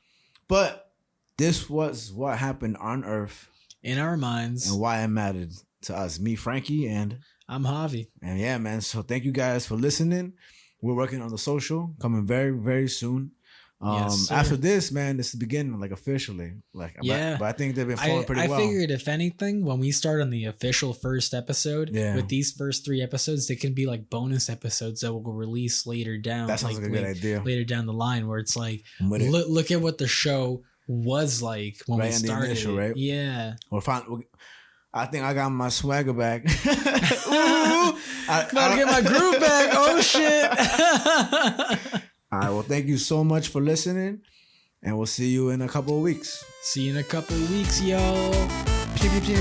But this was what happened on Earth. In our minds. And why it mattered to us. Me, Frankie, and I'm Javi. And yeah, man. So thank you guys for listening. We're working on the social, coming very, very soon. Yes, after this, man, this is the beginning, like officially. Like, but I think they've been flowing pretty well. I figured if anything, when we start on the official first episode, with these first 3 episodes, they can be like bonus episodes that will release later down. That sounds like a good idea. Later down the line, where it's like, look at what the show was like when we started. The initial, right? Yeah. I think I got my swagger back. Gotta get my groove back. Oh shit. All right, well, thank you so much for listening, and we'll see you in a couple of weeks. See you in a couple of weeks, yo. Pew, pew, pew.